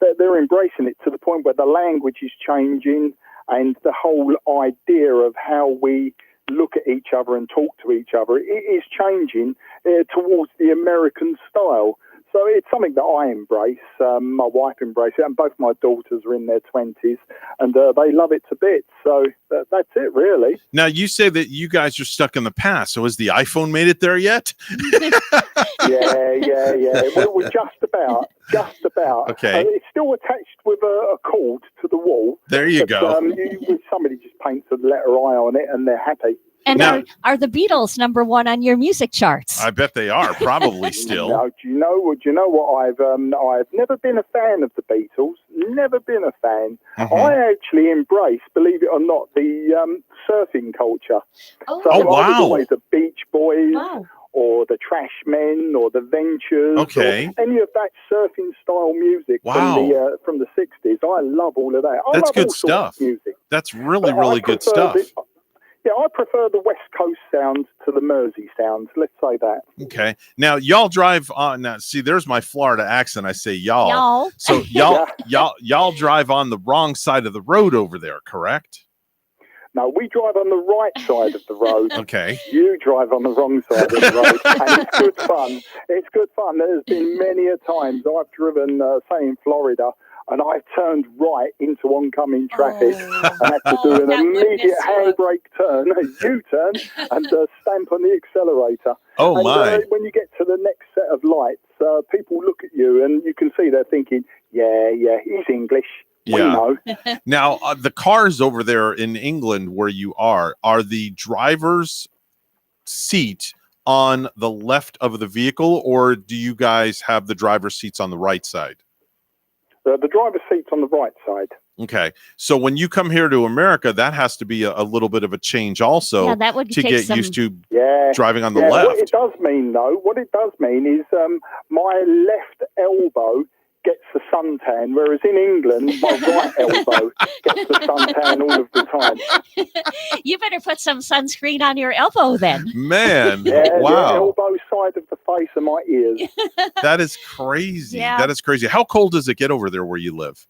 they're embracing it to the point where the language is changing, and the whole idea of how we look at each other and talk to each other, it is changing towards the American style. So it's something that I embrace. My wife embraces it, and both my daughters are in their 20s, and they love it to bits. So that's it, really. Now, you say that you guys are stuck in the past. So has the iPhone made it there yet? Yeah. We're just about. Okay. It's still attached with a cord to the wall. There you go. Somebody just paints a letter I on it, and they're happy. And are the Beatles #1 on your music charts? I bet they are, probably still. No, do you know what? I've never been a fan of the Beatles. Never been a fan. I actually embrace, believe it or not, the surfing culture. Oh, so I was wow. always the Beach Boys. Wow. Or the Trashmen, or the Ventures, okay, or any of that surfing style music from the 60s. I love all of that. That's good stuff. Music. That's really good stuff. I prefer the West Coast sounds to the Mersey sounds. Let's say that. Okay. Now, y'all drive on. Now, see, there's my Florida accent. I say y'all. Y'all. So y'all drive on the wrong side of the road over there, correct? No, we drive on the right side of the road. Okay. You drive on the wrong side of the road. And it's good fun. It's good fun. There's been many a times I've driven, say, in Florida, and I turned right into oncoming traffic and had to do an immediate handbrake turn, a U-turn, and stamp on the accelerator. Oh, and, my. When you get to the next set of lights, people look at you, and you can see they're thinking, yeah, he's English. Yeah. Now, the cars over there in England where you are the driver's seat on the left of the vehicle, or do you guys have the driver's seats on the right side? The driver's seat's on the right side. Okay. So when you come here to America, that has to be a little bit of a change also Yeah, that would to take get some- used to Yeah. driving on the What left. it does mean, though, is my left elbow gets the suntan, whereas in England, my right elbow gets the suntan all of the time. You better put some sunscreen on your elbow then. Man, Yeah, wow. elbow side of the face and my ears. That is crazy. Yeah. That is crazy. How cold does it get over there where you live?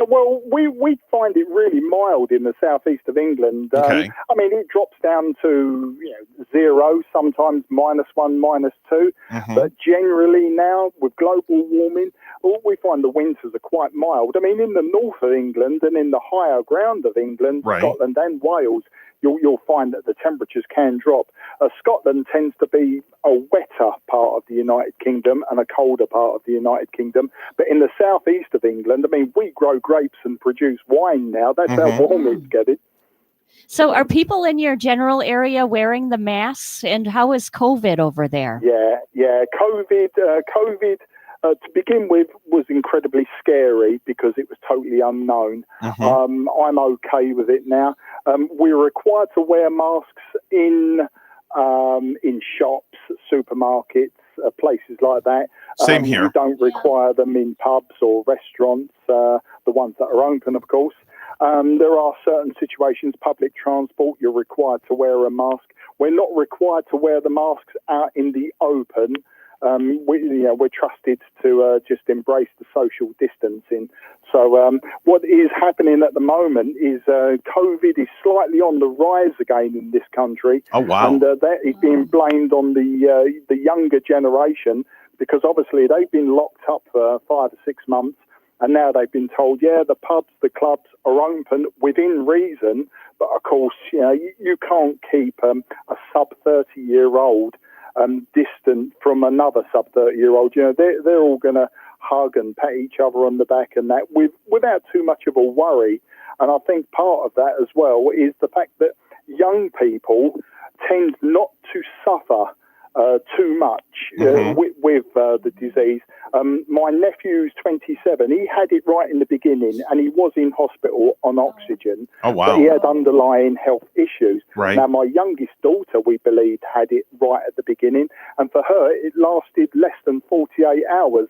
Well, we find it really mild in the southeast of England. Okay. I mean, it drops down to 0, sometimes -1, -2. Mhm. But generally now, with global warming, we find the winters are quite mild. I mean, in the north of England and in the higher ground of England, Right. Scotland and Wales, you'll find that the temperatures can drop. Scotland tends to be a wetter part of the United Kingdom and a colder part of the United Kingdom. But in the southeast of England, I mean, we grow grapes and produce wine now. That's how warm it's getting. So are people in your general area wearing the masks, and how is COVID over there? Yeah. COVID, to begin with, was incredibly scary because it was totally unknown. I'm okay with it now. We're required to wear masks in shops, supermarkets, places like that. Same here. We don't require them in pubs or restaurants, the ones that are open, of course. There are certain situations, public transport, you're required to wear a mask. We're not required to wear the masks out in the open. We're trusted to just embrace the social distancing. So what is happening at the moment is COVID is slightly on the rise again in this country. Oh, wow. And that is being blamed on the younger generation because obviously they've been locked up for 5 or 6 months. And now they've been told, the pubs, the clubs are open within reason. But of course, you can't keep a sub-30-year-old distant from another sub-30-year-old. They're all going to hug and pat each other on the back and that without too much of a worry. And I think part of that as well is the fact that young people tend not to suffer too much with the disease. My nephew's 27. He had it right in the beginning, and he was in hospital on oxygen. Oh, wow. But he had underlying health issues. Right. Now, my youngest daughter, we believed, had it right at the beginning, and for her, it lasted less than 48 hours.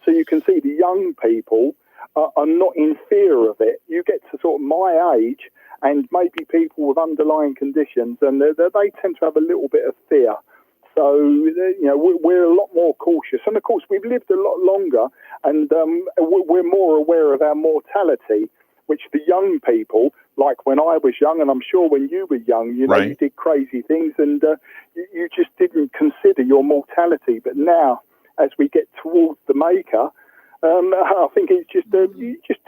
So you can see the young people are not in fear of it. You get to sort of my age, and maybe people with underlying conditions, and they tend to have a little bit of fear. So, we're a lot more cautious. And, of course, we've lived a lot longer, and we're more aware of our mortality, which the young people, like when I was young, and I'm sure when you were young, Right. you did crazy things, and you just didn't consider your mortality. But now, as we get towards the maker, I think it's just you just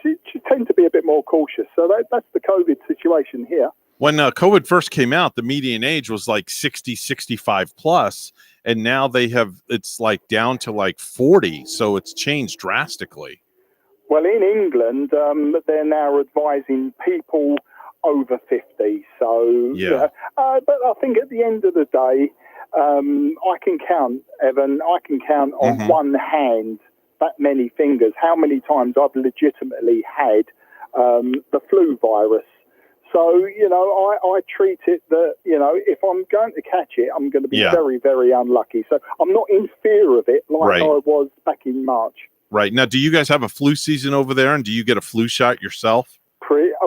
tend to be a bit more cautious. So that's the COVID situation here. When COVID first came out, the median age was like 60, 65 plus, and now it's like down to like 40. So it's changed drastically. Well, in England, they're now advising people over 50. So, Yeah. but I think at the end of the day, I can count, Evan, on one hand that many fingers how many times I've legitimately had the flu virus. So, I treat it that, if I'm going to catch it, I'm going to be very, very unlucky. So I'm not in fear of it like Right. I was back in March. Right. Now, do you guys have a flu season over there, and do you get a flu shot yourself?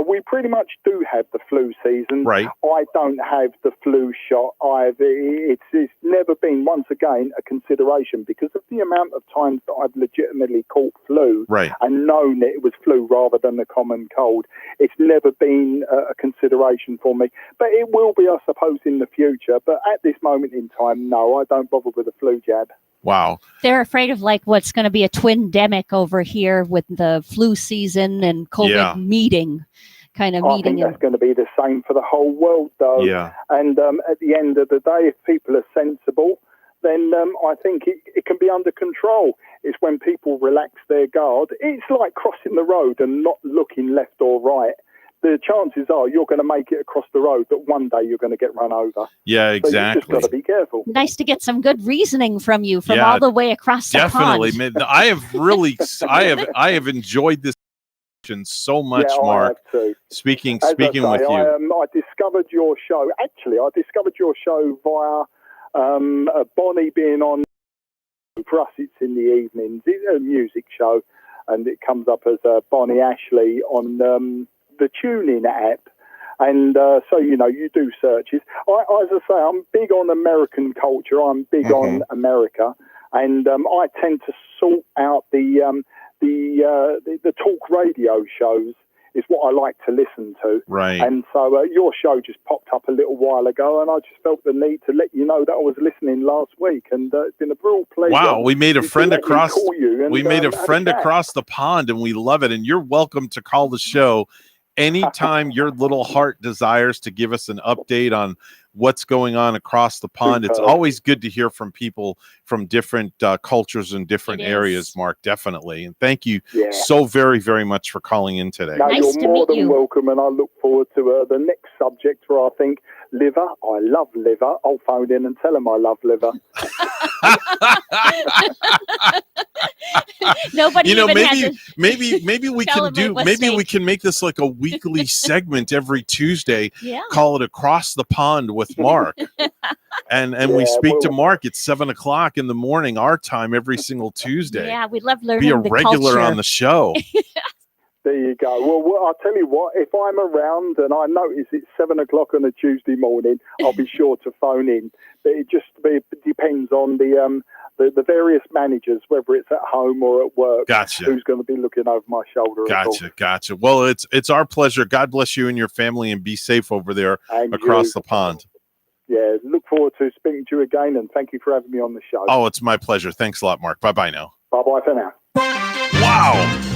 We pretty much do have the flu season. Right. I don't have the flu shot. It's never been, once again, a consideration because of the amount of times that I've legitimately caught flu Right. and known that it was flu rather than the common cold. It's never been a consideration for me. But it will be, I suppose, in the future. But at this moment in time, no, I don't bother with a flu jab. Wow. They're afraid of like what's going to be a twin-demic over here with the flu season and COVID meeting. I think that's going to be the same for the whole world, though. Yeah. And at the end of the day, if people are sensible, then I think it can be under control. It's when people relax their guard. It's like crossing the road and not looking left or right. the chances are you're going to make it across the road, but one day you're going to get run over. Yeah, So you exactly. just got to be careful. Nice to get some good reasoning from you from Yeah, all the way across the Definitely. pond. Man, I have really, I have enjoyed this so much, Yeah, I Mark. have too. Speaking As I with say, you. I discovered your show. Actually, I discovered your show via Bonnie being on. For us, it's in the evenings. It's a music show, and it comes up as Bonnie Ashley on the TuneIn app. And so, you know, you do searches. As I say, I'm big on American culture. I'm big on America. And I tend to sort out the talk radio shows is what I like to listen to. Right. And so your show just popped up a little while ago, and I just felt the need to let you know that I was listening last week, and it's been a real pleasure. Wow, we made a to friend let me across. call you and, We made a have friend chat. across the pond, and we love it. And you're welcome to call the show anytime your little heart desires to give us an update on what's going on across the pond. It's Superb. always good to hear from people from different cultures and different It is. areas, Mark, definitely. And thank you Yeah. so very, very much for calling in today. No, Nice you're to more meet than you. welcome, and I look forward to the next subject where I think liver. I love liver. I'll phone in and tell them I love liver. Nobody You know, even had maybe we tell can them do at what maybe we stage. can make this like a weekly segment every Tuesday. Yeah. Call it Across the Pond with Mark. And we Yeah, speak to well- Mark at 7:00 in the morning, our time, every single Tuesday. Yeah, we love learning Be a the regular culture. on the show. There you go. Well, I'll tell you what. If I'm around and I notice it's 7:00 on a Tuesday morning, I'll be sure to phone in. But it depends on the various managers, whether it's at home or at work. Gotcha. Who's going to be looking over my shoulder? of course. Gotcha. Well, it's our pleasure. God bless you and your family, and be safe over there And across you. the pond. Yeah, look forward to speaking to you again, and thank you for having me on the show. Oh, it's my pleasure. Thanks a lot, Mark. Bye-bye now. Bye-bye for now. Wow.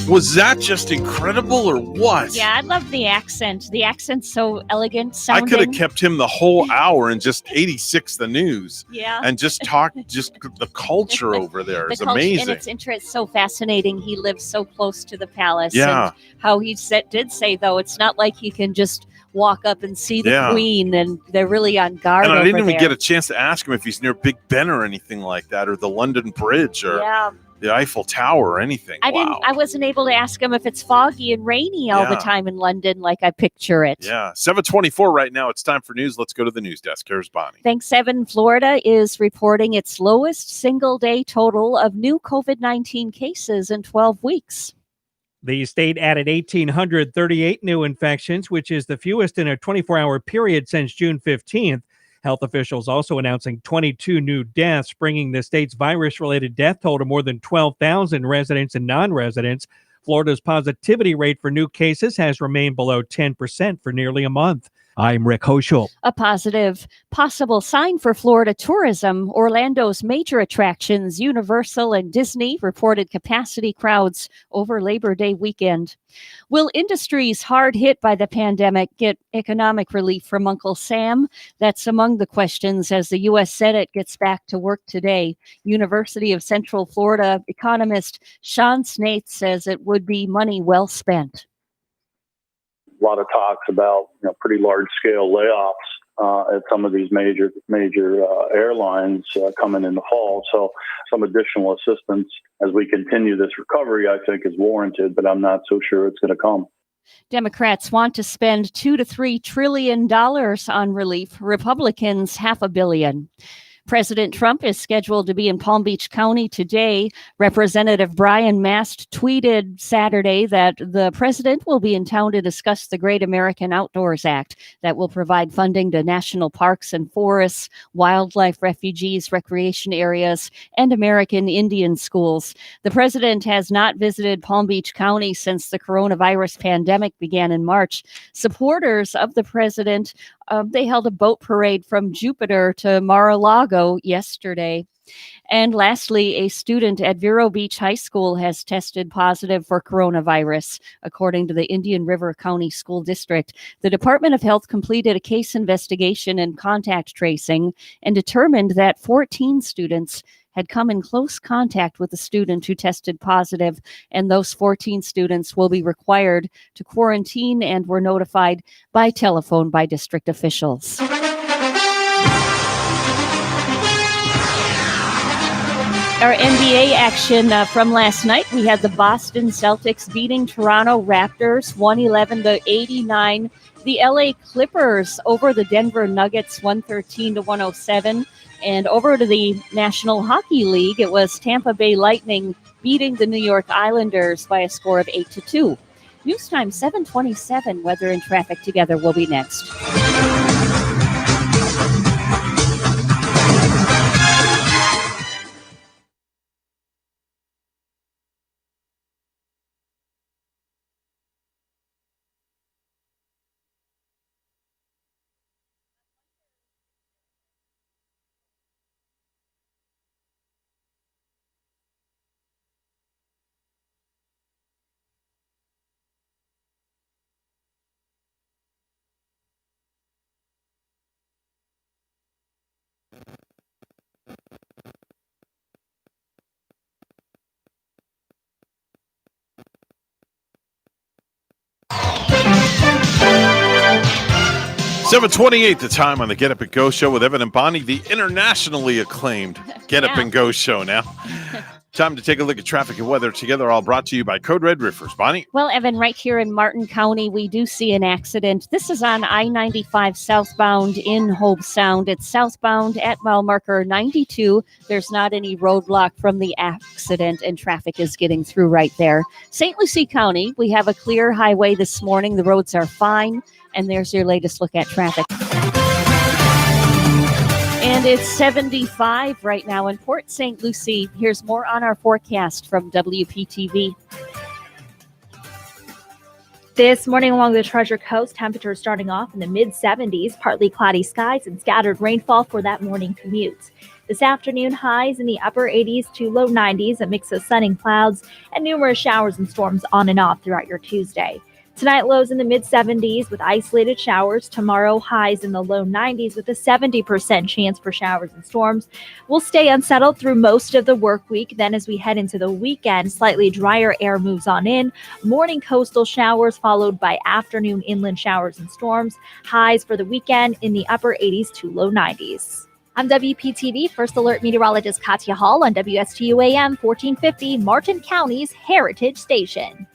Was that just incredible or what? Yeah, I love the accent. The accent's so elegant I sounding. could have kept him the whole hour and just 86 the news. Yeah. And just talk just the culture over there The is culture- amazing. And it's so fascinating. He lives so close to the palace. Yeah. And how he did say, though, it's not like he can just walk up and see the Yeah. queen, and they're really on guard And I over didn't even there. get a chance to ask him if he's near Big Ben or anything like that, or the London Bridge or Yeah. the Eiffel Tower or anything. I wasn't able to ask him if it's foggy and rainy all the Yeah. time in London like I picture it. Yeah. 7:24 right now. It's time for news. Let's go to the news desk. Here's Bonnie. Thanks, Evan. Florida is reporting its lowest single day total of new COVID-19 cases in 12 weeks. The state added 1,838 new infections, which is the fewest in a 24-hour period since June 15th. Health officials also announcing 22 new deaths, bringing the state's virus-related death toll to more than 12,000 residents and non-residents. Florida's positivity rate for new cases has remained below 10% for nearly a month. I'm Rick Hoschel. A possible sign for Florida tourism. Orlando's major attractions, Universal and Disney, reported capacity crowds over Labor Day weekend. Will industries hard hit by the pandemic get economic relief from Uncle Sam? That's among the questions as the U.S. Senate gets back to work today. University of Central Florida economist Sean Snaith says it would be money well spent. A lot of talks about pretty large scale layoffs at some of these major airlines coming in the fall. So some additional assistance as we continue this recovery, I think, is warranted, but I'm not so sure it's going to come. Democrats want to spend $2 to $3 trillion on relief. Republicans, $500 million. President Trump is scheduled to be in Palm Beach County today. Representative Brian Mast tweeted Saturday that the president will be in town to discuss the Great American Outdoors Act that will provide funding to national parks and forests, wildlife refuges, recreation areas, and American Indian schools. The president has not visited Palm Beach County since the coronavirus pandemic began in March. Supporters of the president they held a boat parade from Jupiter to Mar-a-Lago yesterday. And lastly, a student at Vero Beach High School has tested positive for coronavirus, according to the Indian River County School District. The Department of Health completed a case investigation and contact tracing and determined that 14 students had come in close contact with a student who tested positive, and those 14 students will be required to quarantine and were notified by telephone by district officials. Our NBA action from last night, we had the Boston Celtics beating Toronto Raptors 111-89. The LA Clippers over the Denver Nuggets 113-107. And over to the National Hockey League, it was Tampa Bay Lightning beating the New York Islanders by a score of 8-2. News time 7:27. Weather and traffic together will be next. $7:28 the time on the Get Up and Go show with Evan and Bonnie, the internationally acclaimed Get Up and Go show now. Time to take a look at traffic and weather together, all brought to you by Code Red Riffers. Bonnie? Well, Evan, right here in Martin County, we do see an accident. This is on I-95 southbound in Hobe Sound. It's southbound at mile marker 92. There's not any roadblock from the accident, and traffic is getting through right there. St. Lucie County, we have a clear highway this morning. The roads are fine. And there's your latest look at traffic. And it's 75 right now in Port St. Lucie. Here's more on our forecast from WPTV. This morning along the Treasure Coast, temperatures starting off in the mid-70s, partly cloudy skies and scattered rainfall for that morning commute. This afternoon, highs in the upper 80s to low 90s, a mix of sun and clouds, and numerous showers and storms on and off throughout your Tuesday. Tonight, lows in the mid-70s with isolated showers. Tomorrow, highs in the low 90s with a 70% chance for showers and storms. We'll stay unsettled through most of the work week. Then as we head into the weekend, slightly drier air moves on in. Morning coastal showers followed by afternoon inland showers and storms. Highs for the weekend in the upper 80s to low 90s. I'm WPTV First Alert Meteorologist Katya Hall on WSTU AM 1450, Martin County's Heritage Station.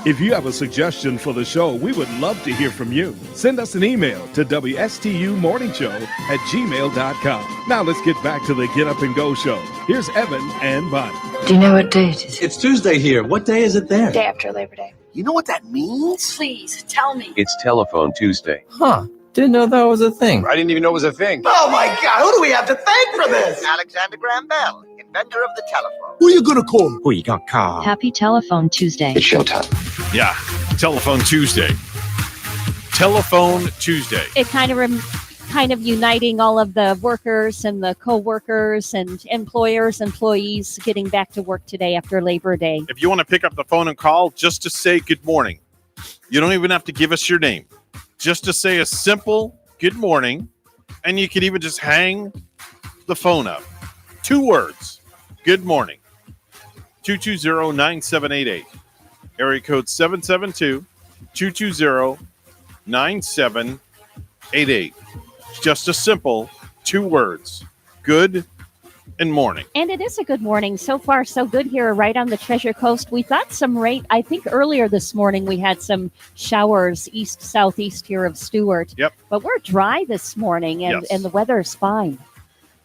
If you have a suggestion for the show, we would love to hear from you. Send us an email to WSTUmorningshow@gmail.com. Now let's get back to the Get Up and Go show. Here's Evan and Bonnie. Do you know what day it is? It's Tuesday here. What day is it there? Day after Labor Day. You know what that means? Please, tell me. It's Telephone Tuesday. Huh. Didn't know that was a thing. I didn't even know it was a thing. Oh my God, who do we have to thank for this? Alexander Graham Bell, inventor of the telephone. Who are you going to call? Who you going to call? Happy Telephone Tuesday. It's showtime. Yeah, Telephone Tuesday. Telephone Tuesday. It kind of uniting all of the workers and the co-workers and employees getting back to work today after Labor Day. If you want to pick up the phone and call just to say good morning, you don't even have to give us your name. Just to say a simple good morning, and you could even just hang the phone up. 2 words. Good morning. 220-9788. Area code 772-220-9788. Just a simple 2 words. Good and morning. And it is a good morning. So far, so good here right on the Treasure Coast. We got some rain. I think earlier this morning we had some showers east, southeast here of Stewart. Yep. But we're dry this morning, and the weather is fine.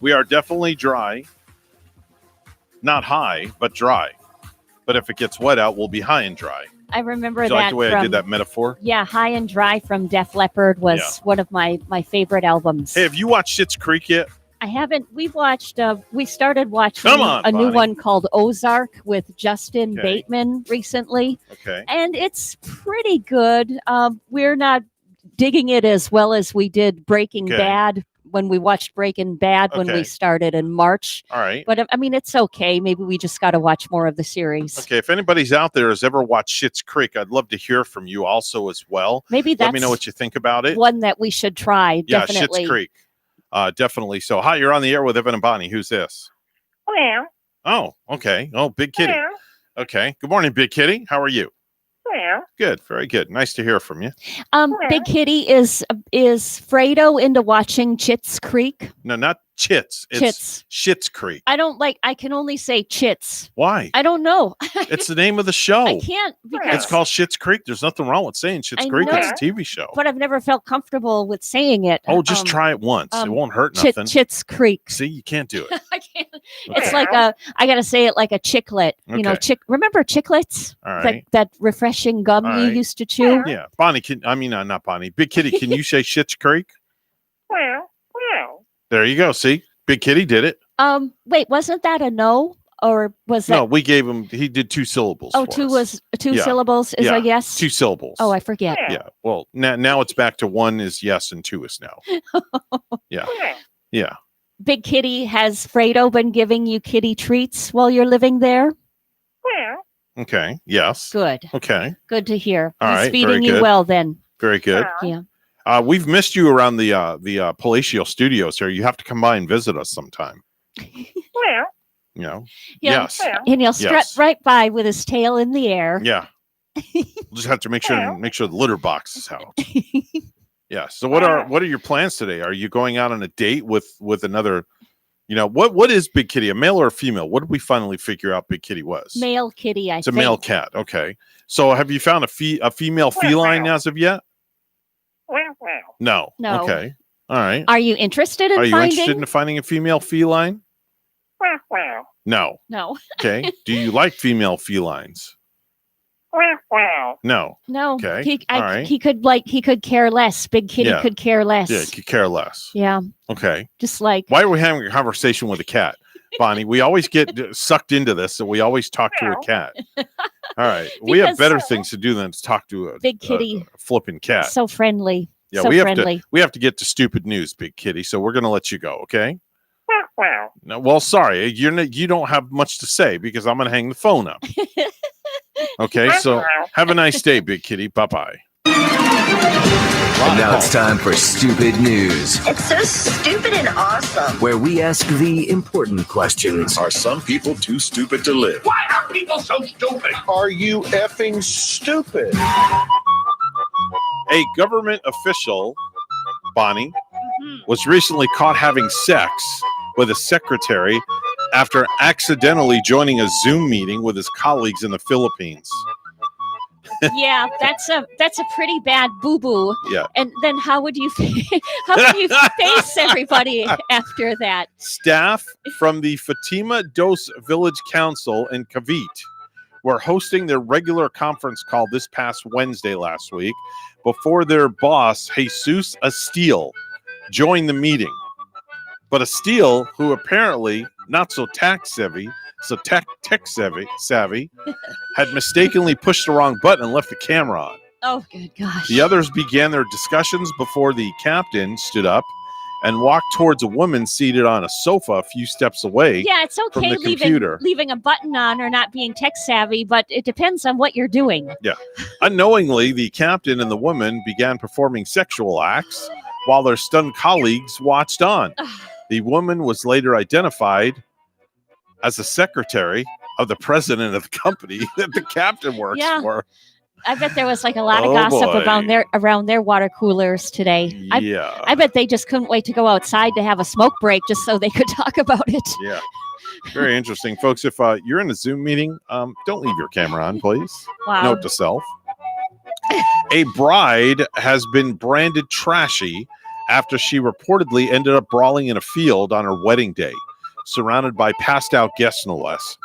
We are definitely dry. Not high, but dry. But if it gets wet out, we'll be high and dry. I remember Do you that. like the way I did that metaphor? Yeah, High and Dry from Def Leppard was one of my favorite albums. Hey, have you watched Schitt's Creek yet? I haven't. We started watching Come on, a new Bonnie. one called Ozark with Justin Okay. Bateman recently. Okay. And it's pretty good. We're not digging it as well as we did Breaking Okay. Bad when we watched Breaking Bad when Okay. we started in March. All right. But I mean, it's okay. Maybe we just got to watch more of the series. Okay, if anybody's out there has ever watched Schitt's Creek, I'd love to hear from you also as well. Maybe Let me that's know what you think about it. one that we should try. Yeah, Definitely. Schitt's Creek. Definitely. So, hi, you're on the air with Evan and Bonnie. Who's this? Well, Oh, okay. Oh, Big Kitty. Okay. Good morning, Big Kitty. How are you? well, Good. Very good. Nice to hear from you. Big Kitty, is Fredo into watching Schitt's Creek? No, not Chits. It's Schitt's Creek. I can only say Chits. Why? I don't know. It's the name of the show. I can't because It's called Schitt's Creek. There's nothing wrong with saying Schitt's I Creek. know. It's a TV show. but I've never felt comfortable with saying it. Oh, just try it once. It won't hurt nothing. Chits Creek. See, you can't do it. I can't. It's like I gotta say it like a chiclet. You know, Okay. remember chiclets? All right. That refreshing gum All you right. used to chew? Yeah. Bonnie, not Bonnie. Big Kitty, can you say Schitt's Creek? well. There you go. See? Big Kitty did it. Wait, wasn't that a no? Or was that No, we gave him, he did 2 syllables. Oh, for two us. was two Yeah. syllables is Yeah. a yes? 2 syllables. Oh, I forget. Yeah. Well, now it's back to 1 is yes and 2 is no. Yeah. Yeah. Big Kitty, has Fredo been giving you kitty treats while you're living there? Well, Okay. Yes. Good. Okay. Good to hear. All He's right, very feeding you good. well then. Very good. Yeah. We've missed you around the Palatial Studios here. You have to come by and visit us sometime. well. You know. Yeah. Yes. And he'll strut Yes. right by with his tail in the air. Yeah. We'll just have to make sure the litter box is out. Yeah. So what are your plans today? Are you going out on a date with another? You know, what is Big Kitty? A male or a female? What did we finally figure out Big Kitty was? Male kitty, I It's a think. male cat. Okay. So have you found a female feline as of yet? No. No. Okay. All right. Are you interested in Are you finding? interested in finding a female feline? No. No. Okay. Do you like female felines? No. No. Okay. All right. He could care less. Big Kitty Yeah. could care less. Yeah, could care less. Yeah. Okay. Just like Why are we having a conversation with a cat, Bonnie? We always get sucked into this, so we always talk to a cat. All right. We have Because- better things to do than to talk to a Big Kitty. a flipping cat. so friendly. Yeah, so we have friendly. to get to stupid news, Big Kitty. So we're gonna let you go, okay? No, well, sorry, you don't have much to say because I'm gonna hang the phone up. Okay, so have a nice day, Big Kitty. Bye bye. And now it's time for Stupid News, It's so stupid and awesome. where we ask the important questions. Are some people too stupid to live? Why are people so stupid? Are you effing stupid? A government official, Bonnie, was recently caught having sex with a secretary after accidentally joining a Zoom meeting with his colleagues in the Philippines. Yeah, that's a pretty bad boo-boo. Yeah. And then how would you face everybody after that? Staff from the Fatima Dos Village Council in Cavite were hosting their regular conference call this past Wednesday last week before their boss, Jesus Estil, joined the meeting. But Estil, who apparently not so tech savvy, had mistakenly pushed the wrong button and left the camera on. Oh, good gosh. The others began their discussions before the captain stood up and walked towards a woman seated on a sofa a few steps away. Yeah, it's from okay the computer. leaving a button on or not being tech savvy, but it depends on what you're doing. Yeah. Unknowingly, the captain and the woman began performing sexual acts while their stunned colleagues watched on. The woman was later identified as the secretary of the president of the company that the captain works for. I bet there was like a lot of gossip around their water coolers today. Yeah. I bet they just couldn't wait to go outside to have a smoke break just so they could talk about it. Yeah. Very interesting. Folks, if you're in a Zoom meeting, don't leave your camera on, please. Wow. Note to self. A bride has been branded trashy after she reportedly ended up brawling in a field on her wedding day, surrounded by passed out guests, no less.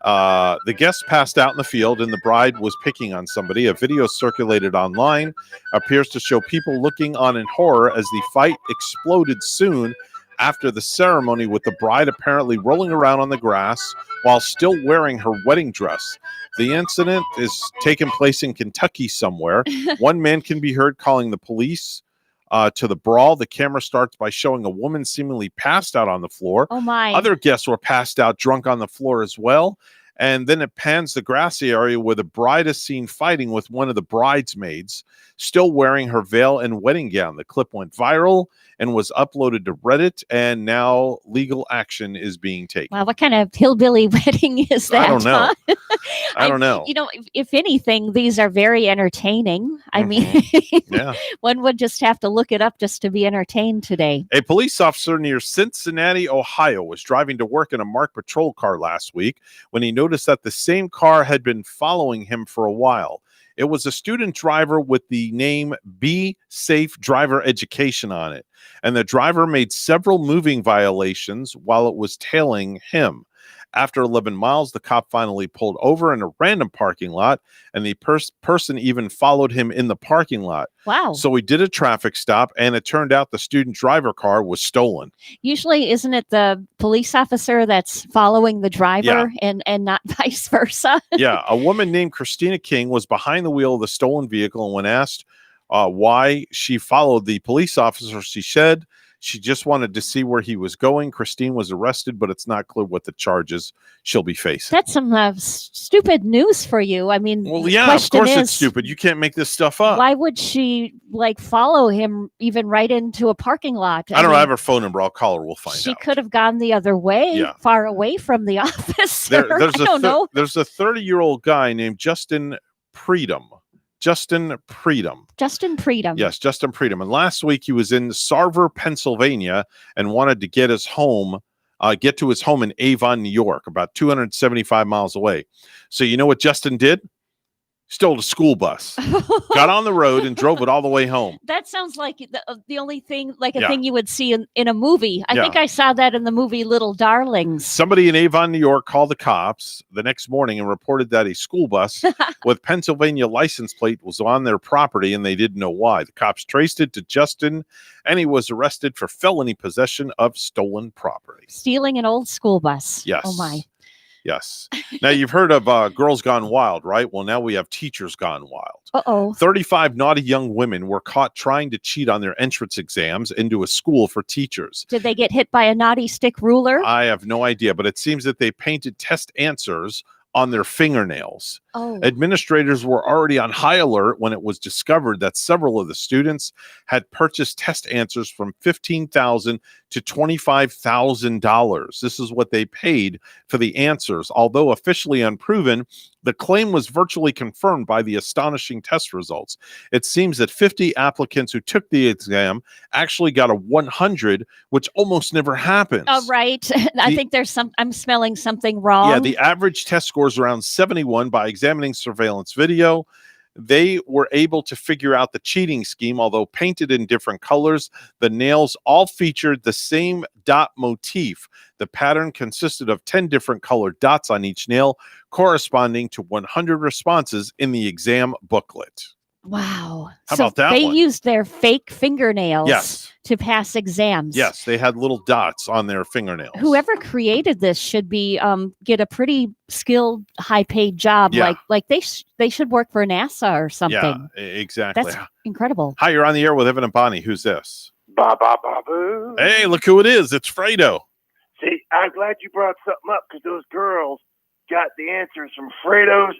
The guests passed out in the field and the bride was picking on somebody. A video circulated online appears to show people looking on in horror as the fight exploded soon after the ceremony, with the bride apparently rolling around on the grass while still wearing her wedding dress. The incident is taking place in Kentucky somewhere. One man can be heard calling the police to the brawl. The camera starts by showing a woman seemingly passed out on the floor. Oh my. Other guests were passed out drunk on the floor as well. And then it pans the grassy area where the bride is seen fighting with one of the bridesmaids, still wearing her veil and wedding gown. The clip went viral and was uploaded to Reddit, and now legal action is being taken. Wow, what kind of hillbilly wedding is that? I don't know. Huh? I don't know. You know, if anything, these are very entertaining. I mean, Yeah. one would just have to look it up just to be entertained today. A police officer near Cincinnati, Ohio, was driving to work in a marked patrol car last week when he noticed that the same car had been following him for a while. It was a student driver with the name Be Safe Driver Education on it, and the driver made several moving violations while it was tailing him. After 11 miles, the cop finally pulled over in a random parking lot, and the person even followed him in the parking lot. Wow. So he did a traffic stop, and it turned out the student driver car was stolen. Usually, isn't it the police officer that's following the driver and not vice versa? Yeah, a woman named Christina King was behind the wheel of the stolen vehicle, and when asked why she followed the police officer, she said she just wanted to see where he was going. Christine was arrested, but it's not clear what the charges she'll be facing. That's some stupid news for you. I mean, Well, the yeah, of question course is, it's stupid. You can't make this stuff up. why would she like follow him even right into a parking lot? I don't know. mean, I have her phone number. I'll call her. We'll find she out. could have gone the other way, Yeah. far away from the office. I There's don't know. There's a 30-year-old guy named Justin Predum. Justin Predum. Yes, Justin Predum. And last week he was in Sarver, Pennsylvania, and wanted to get to his home in Avon, New York, about 275 miles away. So you know what Justin did? Stole a school bus, got on the road, and drove it all the way home. That sounds like the only thing, like a Yeah. thing you would see in a movie. I Yeah. think I saw that in the movie Little Darlings. Somebody in Avon, New York called the cops the next morning and reported that a school bus with Pennsylvania license plate was on their property, and they didn't know why. The cops traced it to Justin, and he was arrested for felony possession of stolen property. Stealing an old school bus. Yes. Oh my. Yes. Now, you've heard of Girls Gone Wild, right? Well, now we have Teachers Gone Wild. Uh-oh. 35 naughty young women were caught trying to cheat on their entrance exams into a school for teachers. Did they get hit by a naughty stick ruler? I have no idea, but it seems that they painted test answers on their fingernails. Oh. Administrators were already on high alert when it was discovered that several of the students had purchased test answers from $15,000 to $25,000. This is what they paid for the answers. Although officially unproven, the claim was virtually confirmed by the astonishing test results. It seems that 50 applicants who took the exam actually got a 100, which almost never happens. Oh, right. I think I'm smelling something wrong. Yeah, the average test score is around 71 by examining surveillance video. They were able to figure out the cheating scheme. Although painted in different colors, the nails all featured the same dot motif. The pattern consisted of 10 different colored dots on each nail, corresponding to 100 responses in the exam booklet. Wow. How about that They one? used their fake fingernails Yes. to pass exams. Yes, they had little dots on their fingernails. Whoever created this should be get a pretty skilled, high-paid job. Yeah. Like they should work for NASA or something. Yeah, exactly. That's incredible. Hi, you're on the air with Evan and Bonnie. Who's this? Ba ba ba boo. Hey, look who it is. It's Fredo. See, I'm glad you brought something up because those girls got the answers from Fredo's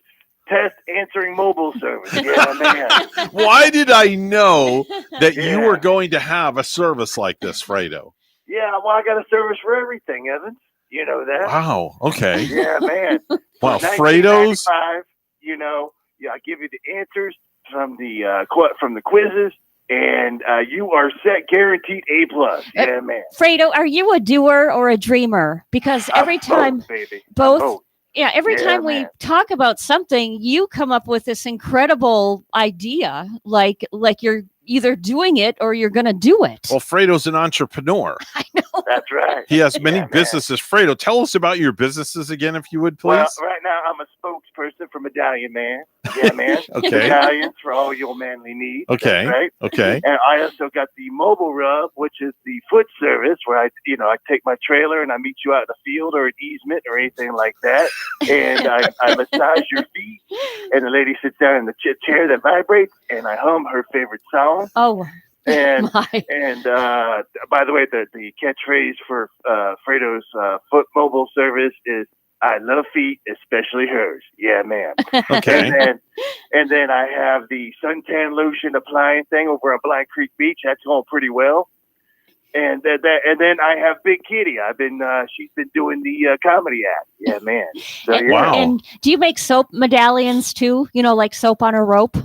test answering mobile service. Yeah, man. Why did I know that you were going to have a service like this, Fredo? Yeah, well, I got a service for everything, Evan. You know that. Wow. Okay. Yeah, man. Wow, From Fredo's. 1995, you know, yeah, I give you the answers from the quizzes, and you are set, guaranteed A+. Yeah, man. Fredo, are you a doer or a dreamer? Because every time, both, baby. both. Yeah, every Yeah, time we man. talk about something, you come up with this incredible idea, like you're either doing it or you're going to do it. Well, Fredo's an entrepreneur. That's right. He has many Yeah, man. businesses. Fredo, tell us about your businesses again, if you would, please. Well, right now I'm a spokesperson for Medallion Man. Yeah, man. Okay. Medallions for all your manly needs. Okay. That's right. Okay. And I also got the mobile rub, which is the foot service where I take my trailer and I meet you out in the field or an easement or anything like that. And I massage your feet and the lady sits down in the chair that vibrates and I hum her favorite song. Oh, And by the way, the catchphrase for Fredo's foot mobile service is "I love feet, especially hers." Yeah, man. Okay. And then I have the suntan lotion applying thing over on Black Creek Beach. That's going pretty well. And then I have Big Kitty. She's been doing the comedy act. Yeah, man. So yeah. Wow. And do you make soap medallions too? You know, like soap on a rope?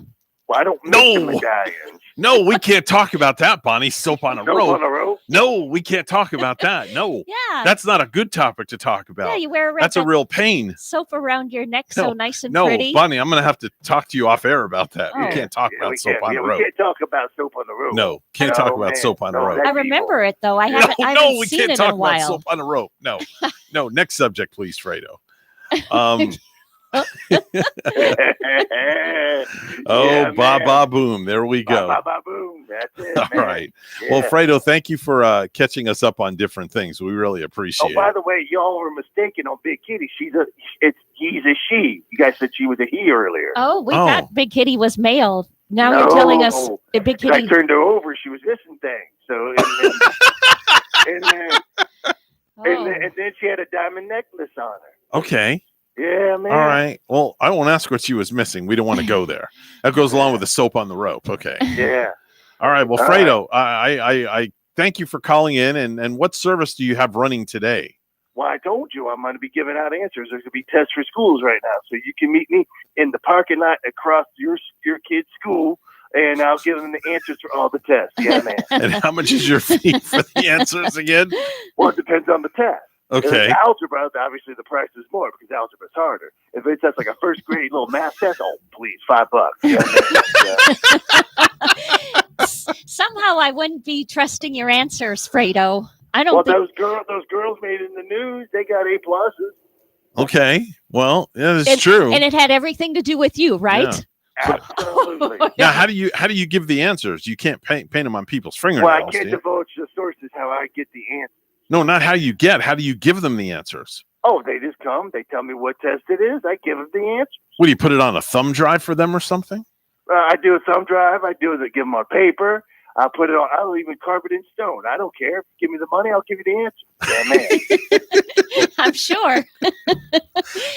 Well, I don't make the medallions. No, we can't talk about that, Bonnie. Soap on a Soap rope. on a rope? No, we can't talk about that. No. Yeah. That's not a good topic to talk about. Yeah, you wear That's a real pain. soap around your neck so nice and No, pretty. Bonnie, I'm going to have to talk to you off air about that. We Oh. can't talk about soap on a We rope. can't talk about soap on the rope. No, can't talk about man. soap on a No, rope. I remember it though. I haven't we seen can't it talk in a about while. soap on a rope. No, no. Next subject, please, Fredo. Yeah, ba ba boom. There we go. Ba ba boom. That's it. All man. right. Well, Yeah. Fredo, thank you for catching us up on different things. We really Oh, appreciate by it. the way, y'all were mistaken on Big Kitty. He's a she. You guys said she was a he earlier. Oh, we thought Big Kitty was male. Now you're No. telling us a Big I Kitty. turned her over. She was missing things. So and then she had a diamond necklace on her. Okay. Yeah, man. All right. Well, I won't ask what she was missing. We don't want to go there. That goes along with the soap on the rope. Okay. Yeah. All right. Well, All Fredo, I thank you for calling in. And what service do you have running today? Well, I told you I'm going to be giving out answers. There's going to be tests for schools right now, so you can meet me in the parking lot across your kid's school, and I'll give them the answers for all the tests. Yeah, man. And how much is your fee for the answers again? Well, it depends on the test. If Okay. it's algebra, obviously the price is more because algebra's harder. If it's just like a first grade little math test, oh, please, $5. Yeah, man. Somehow I wouldn't be trusting your answers, Fredo. I don't Well, think those girls made it in the news. They got A+. Okay. Well, yeah, that's and, true. And it had everything to do with you, right? Absolutely. Now, how do you give the answers? You can't paint them on people's Well, fingernails. I can't do you? divulge the sources how I get the answer. No, not how you get. How do you give them the answers? Oh, they just come. They tell me what test it is. I give them the answer. What do you put it on a thumb drive for them or something? I do a thumb drive. I do it. Give them on paper. I put it on. I'll even carve it in stone. I don't care. Give me the money. I'll give you the answer. Yeah, man. I'm sure.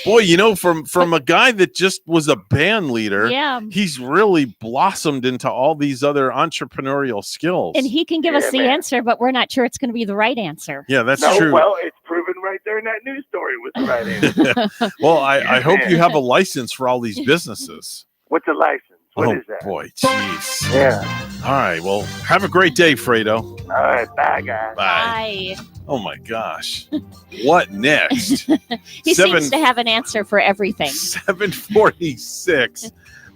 Boy, you know, from a guy that just was a band leader, Yeah. he's really blossomed into all these other entrepreneurial skills. And he can give us the man. answer, but we're not sure it's going to be the right answer. Yeah, that's No, true. well, it's proven right there in that news story was the right answer. Well, I hope you have a license for all these businesses. What's a license? What is Oh, that? boy, jeez. Yeah. All right, well, have a great day, Fredo. All right. Bye, guys. Bye. Bye. Oh, my gosh. What next? He seems to have an answer for everything. 7:46.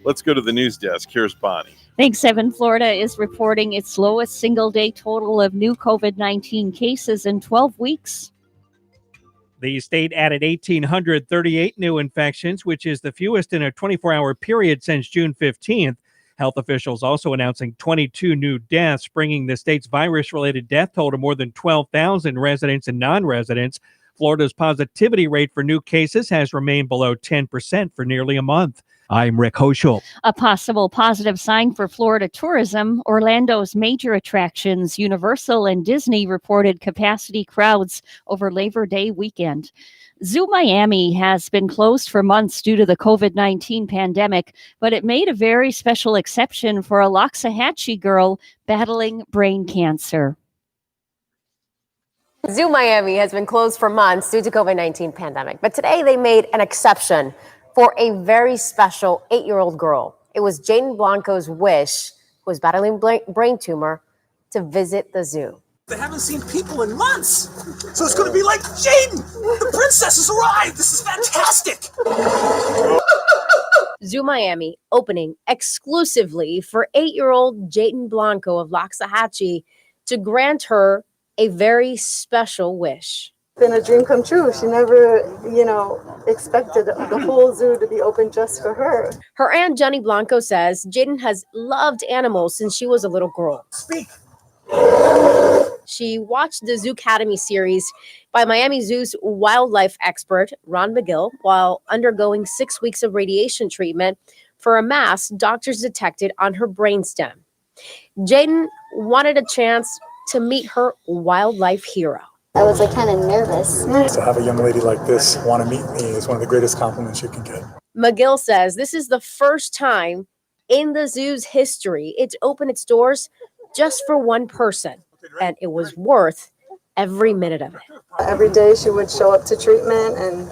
Let's go to the news desk. Here's Bonnie. Thanks, Evan. Florida is reporting its lowest single-day total of new COVID-19 cases in 12 weeks. The state added 1,838 new infections, which is the fewest in a 24-hour period since June 15th. Health officials also announcing 22 new deaths, bringing the state's virus-related death toll to more than 12,000 residents and non-residents. Florida's positivity rate for new cases has remained below 10% for nearly a month. I'm Rick Hoschel. A possible positive sign for Florida tourism, Orlando's major attractions, Universal and Disney, reported capacity crowds over Labor Day weekend. Zoo Miami has been closed for months due to the COVID-19 pandemic, but it made a very special exception for a Loxahatchee girl battling brain cancer. Zoo Miami has been closed for months due to COVID-19 pandemic, but today they made an exception for a very special 8-year-old girl. It was Jaden Blanco's wish, who was battling brain tumor, to visit the zoo. They haven't seen people in months. So it's going to be like, Jaden, the princess has arrived. This is fantastic. Zoo Miami opening exclusively for 8-year-old Jaden Blanco of Loxahatchee to grant her a very special wish. Been a dream come true. She never, expected the whole zoo to be open just for her. Her aunt Jenny Blanco says Jaden has loved animals since she was a little girl. Speak. She watched the Zoocademy series by Miami Zoo's wildlife expert, Ron McGill, while undergoing 6 weeks of radiation treatment for a mass doctors detected on her brainstem. Jaden wanted a chance to meet her wildlife hero. I was kind of nervous. To have a young lady like this want to meet me is one of the greatest compliments you can get. McGill says this is the first time in the zoo's history it's opened its doors just for one person, and it was worth every minute of it. Every day she would show up to treatment and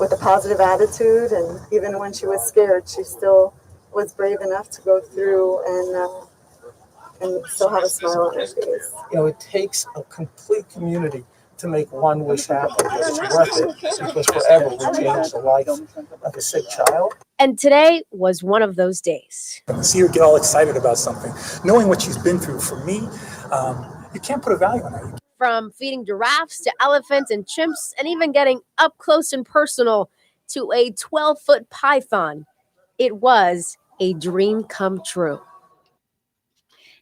with a positive attitude, and even when she was scared, she still was brave enough to go through and still have a smile on her face. It takes a complete community to make one wish happen. It's worth it because forever we change the life of a sick child. And today was one of those days. To see her get all excited about something, knowing what she's been through, for me, you can't put a value on that. From feeding giraffes to elephants and chimps, and even getting up close and personal to a 12-foot python, it was a dream come true.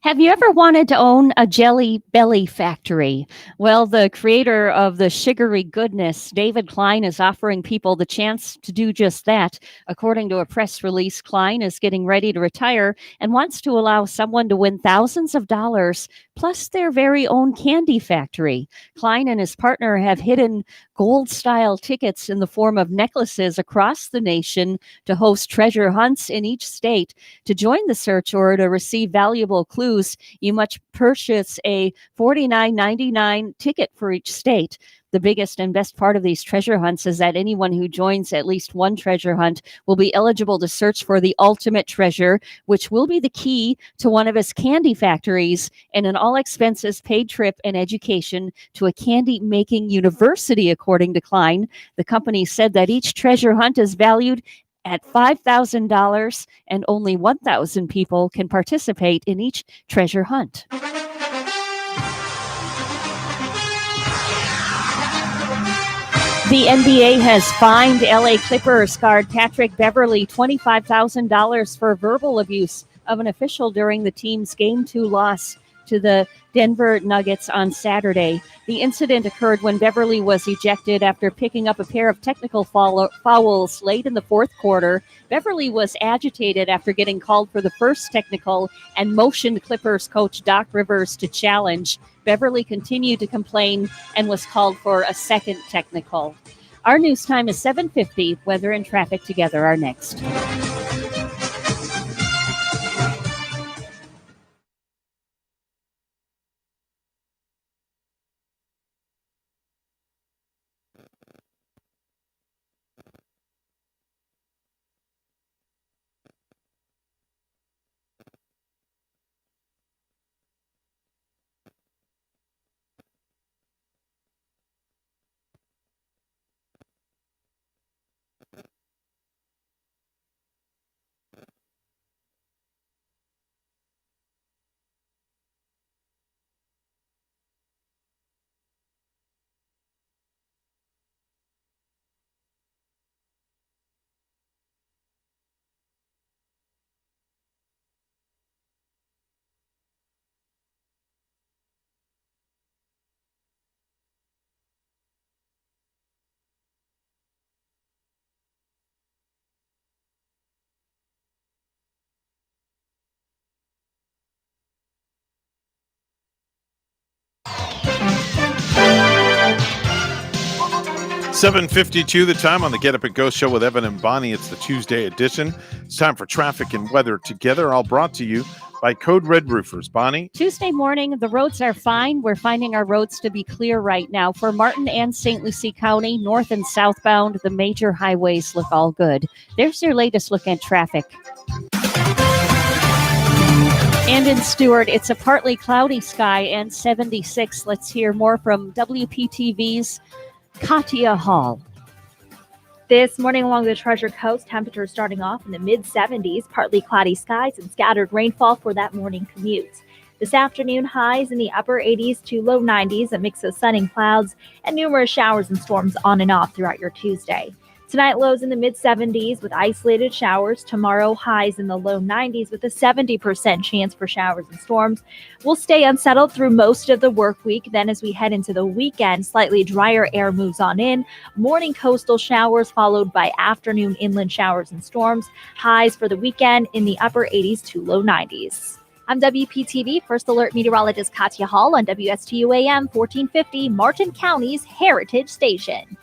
Have you ever wanted to own a Jelly Belly factory? Well, the creator of the sugary goodness, David Klein, is offering people the chance to do just that. According to a press release, Klein is getting ready to retire and wants to allow someone to win thousands of dollars plus their very own candy factory. Klein and his partner have hidden gold-style tickets in the form of necklaces across the nation to host treasure hunts in each state. To join the search or to receive valuable clues, you must purchase a $49.99 ticket for each state. The biggest and best part of these treasure hunts is that anyone who joins at least one treasure hunt will be eligible to search for the ultimate treasure, which will be the key to one of his candy factories and an all-expenses paid trip and education to a candy-making university, according to Klein. The company said that each treasure hunt is valued at $5,000 and only 1,000 people can participate in each treasure hunt. The NBA has fined LA Clippers guard Patrick Beverley $25,000 for verbal abuse of an official during the team's Game 2 loss to the Denver Nuggets on Saturday. The incident occurred when Beverley was ejected after picking up a pair of technical fouls late in the fourth quarter. Beverley was agitated after getting called for the first technical and motioned Clippers coach Doc Rivers to challenge. Beverley continued to complain and was called for a second technical. Our news time is 7:50. Weather and traffic together are next. 7:52 the time on the Get Up and Go show with Evan and Bonnie. It's the Tuesday edition. It's time for traffic and weather together, all brought to you by Code Red Roofers. Bonnie? Tuesday morning, the roads are fine. We're finding our roads to be clear right now. For Martin and St. Lucie County, north and southbound, the major highways look all good. There's your latest look at traffic. And in Stewart, it's a partly cloudy sky and 76. Let's hear more from WPTV's Katya Hall. This morning along the Treasure Coast, temperatures starting off in the mid-70s, partly cloudy skies and scattered rainfall for that morning commute. This afternoon, highs in the upper 80s to low 90s, a mix of sun and clouds, and numerous showers and storms on and off throughout your Tuesday. Tonight, lows in the mid-70s with isolated showers. Tomorrow, highs in the low 90s with a 70% chance for showers and storms. We'll stay unsettled through most of the work week. Then as we head into the weekend, slightly drier air moves on in. Morning coastal showers followed by afternoon inland showers and storms. Highs for the weekend in the upper 80s to low 90s. I'm WPTV First Alert Meteorologist Katya Hall on WSTU AM 1450, Martin County's Heritage Station.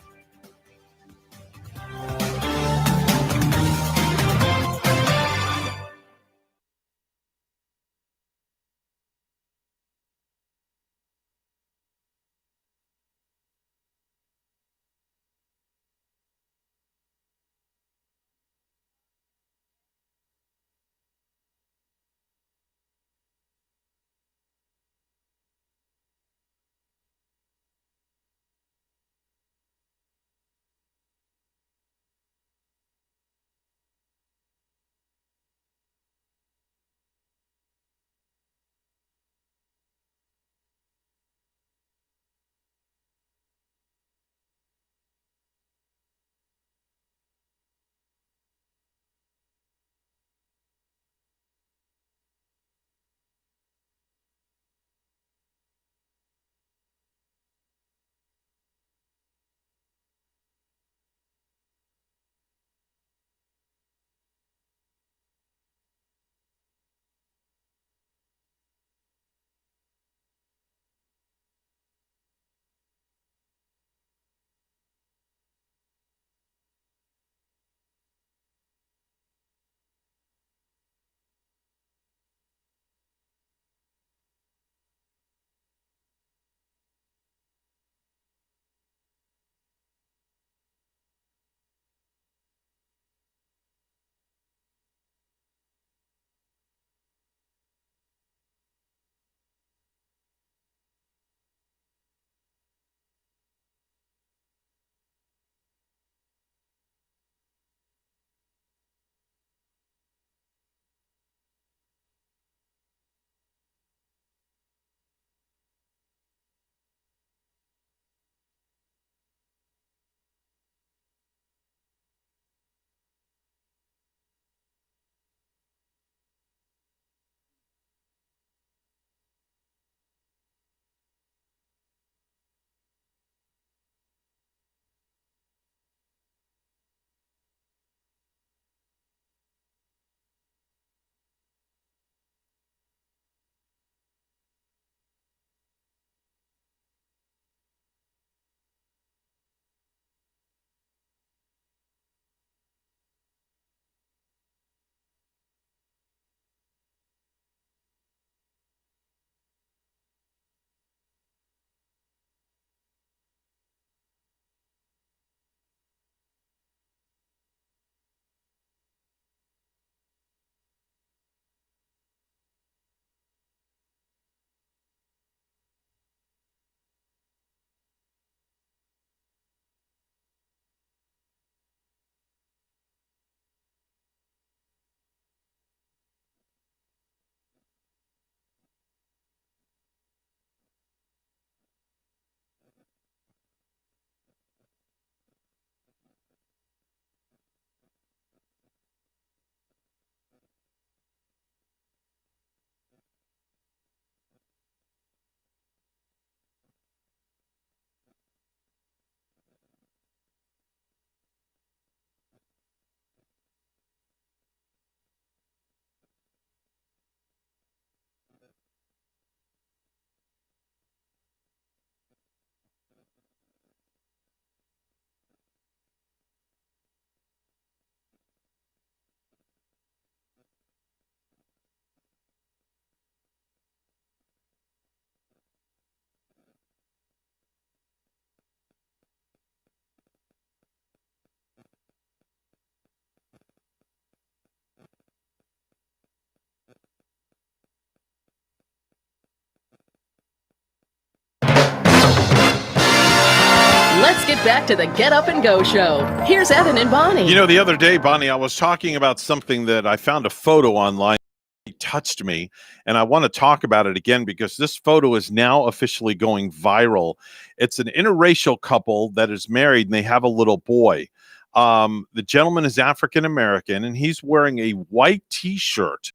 get back to the Get Up and Go show. Here's Evan and Bonnie. You know, the other day, Bonnie, I was talking about something that I found a photo online. It touched me, and I want to talk about it again because this photo is now officially going viral. It's an interracial couple that is married, and they have a little boy. The gentleman is African American, and he's wearing a white T-shirt,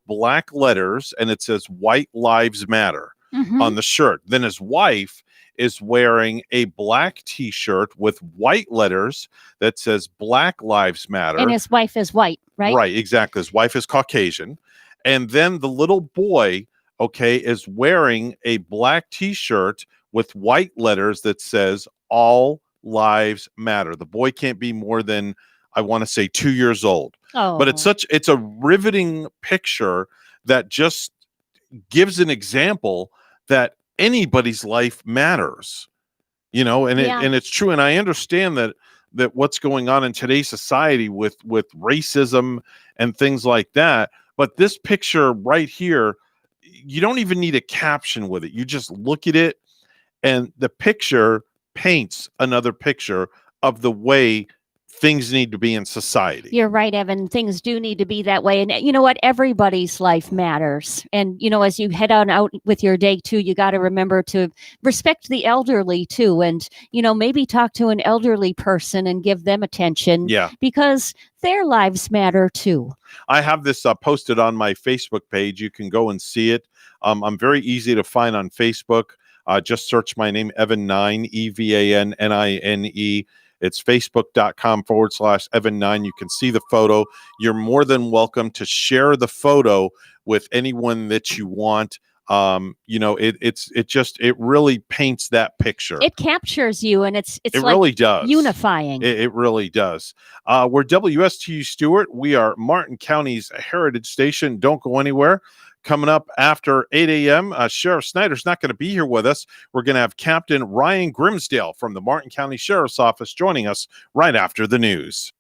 black letters, and it says "White Lives Matter" on the shirt. Then his wife is wearing a black T-shirt with white letters that says "Black Lives Matter." And his wife is white, right? Right, exactly. His wife is Caucasian. And then the little boy, okay, is wearing a black T-shirt with white letters that says "All Lives Matter." The boy can't be more than, I want to say, 2 years old. Oh. But it's a riveting picture that just gives an example that anybody's life matters, you know, and it's true. And I understand that what's going on in today's society with racism and things like that. But this picture right here, you don't even need a caption with it. You just look at it, and the picture paints another picture of the way things need to be in society. You're right, Evan. Things do need to be that way. And you know what? Everybody's life matters. And, you know, as you head on out with your day too, you got to remember to respect the elderly too. And, you know, maybe talk to an elderly person and give them attention. Yeah. Because their lives matter too. I have this posted on my Facebook page. You can go and see it. I'm very easy to find on Facebook. Just search my name, Evan9, EVANNINE. It's facebook.com/Evan9. You can see the photo. You're more than welcome to share the photo with anyone that you want. You know, it really paints that picture. It captures you, and it's it like really does unifying. It really does. We're WSTU Stewart. We are Martin County's heritage station. Don't go anywhere. Coming up after 8 a.m., Sheriff Snyder's not going to be here with us. We're going to have Captain Ryan Grimsdale from the Martin County Sheriff's Office joining us right after the news.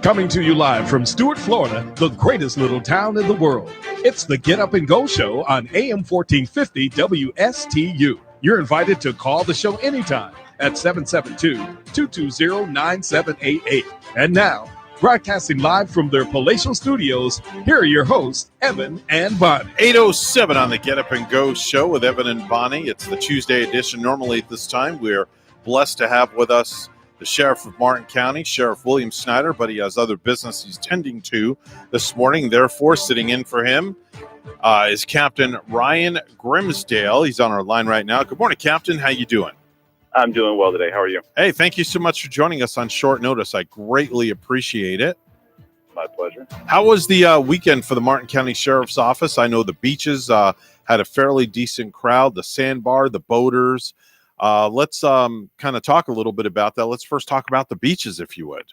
Coming to you live from Stuart, Florida, the greatest little town in the world. It's the Get Up and Go show on AM 1450 WSTU. You're invited to call the show anytime at 772-220-9788. And now, broadcasting live from their palatial studios, here are your hosts, Evan and Bonnie. 8:07 on the Get Up and Go show with Evan and Bonnie. It's the Tuesday edition. Normally at this time, we're blessed to have with us the Sheriff of Martin County, Sheriff William Snyder, but he has other business he's tending to this morning. Therefore, sitting in for him is Captain Ryan Grimsdale. He's on our line right now. Good morning, Captain. How you doing? I'm doing well today. How are you? Hey, thank you so much for joining us on short notice. I greatly appreciate it. My pleasure. How was the weekend for the Martin County Sheriff's Office? I know the beaches had a fairly decent crowd, the sandbar, the boaters. Let's kind of talk a little bit about that. Let's first talk about the beaches, if you would.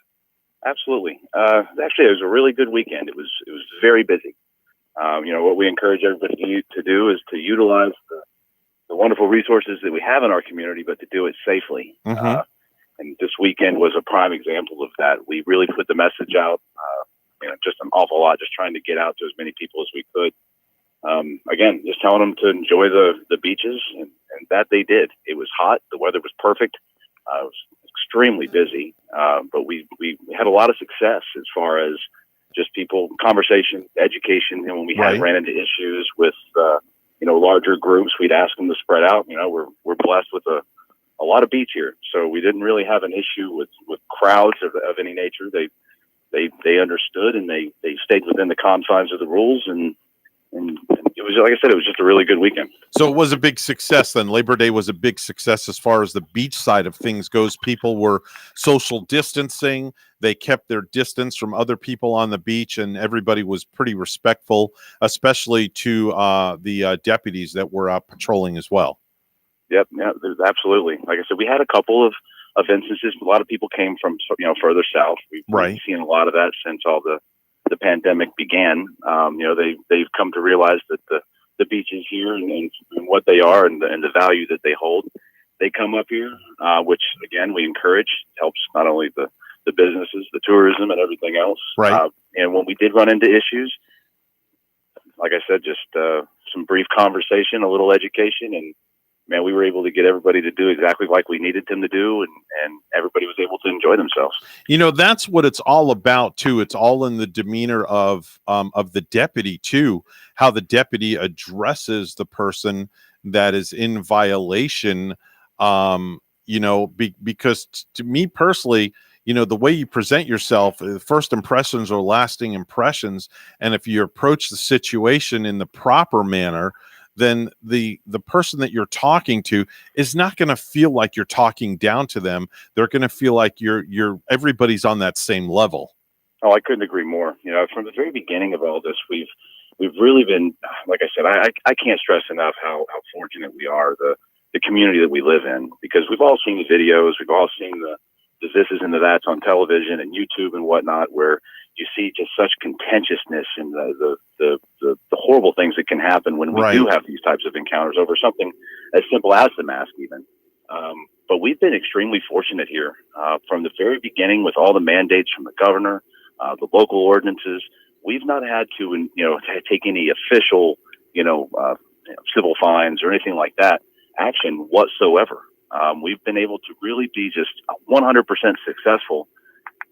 Absolutely. Actually, it was a really good weekend. It was very busy. What we encourage everybody to do is to utilize the wonderful resources that we have in our community, but to do it safely. Mm-hmm. And this weekend was a prime example of that. We really put the message out, just an awful lot, just trying to get out to as many people as we could. Again, just telling them to enjoy the beaches, and that they did. It was hot. The weather was perfect. It was extremely busy, but we had a lot of success as far as just people, conversation, education. And when we ran into issues with, larger groups, we'd ask them to spread out. We're blessed with a lot of beach here, so we didn't really have an issue with crowds of any nature. They understood, and they stayed within the confines of the rules, and it was, like I said, it was just a really good weekend. So it was a big success then. Labor Day was a big success as far as the beach side of things goes. People were social distancing. They kept their distance from other people on the beach, and everybody was pretty respectful, especially to the deputies that were patrolling as well. Yep, yeah, absolutely. Like I said, we had a couple of instances. A lot of people came from further south. We've seen a lot of that since all the pandemic began. They've come to realize that the beaches here and what they are and the value that they hold. They come up here, which again we encourage. Helps not only the businesses, the tourism, and everything else. Right. And when we did run into issues, like I said, just some brief conversation, a little education, and man, we were able to get everybody to do exactly like we needed them to do, and everybody was able to enjoy themselves. That's what it's all about too. It's all in the demeanor of the deputy too, how the deputy addresses the person that is in violation. Because to me personally, the way you present yourself, first impressions are lasting impressions, and if you approach the situation in the proper manner, then the person that you're talking to is not going to feel like you're talking down to them. They're going to feel like everybody's on that same level. Oh, I couldn't agree more. From the very beginning of all this, we've really been, like I said, I can't stress enough how fortunate we are, the community that we live in, because we've all seen the videos, we've all seen the thises and the that's on television and YouTube and whatnot, where you see just such contentiousness and the horrible things that can happen when we do have these types of encounters over something as simple as the mask even. But we've been extremely fortunate here from the very beginning with all the mandates from the governor, the local ordinances. We've not had to, take any official, civil fines or anything like that action whatsoever. We've been able to really be just 100% successful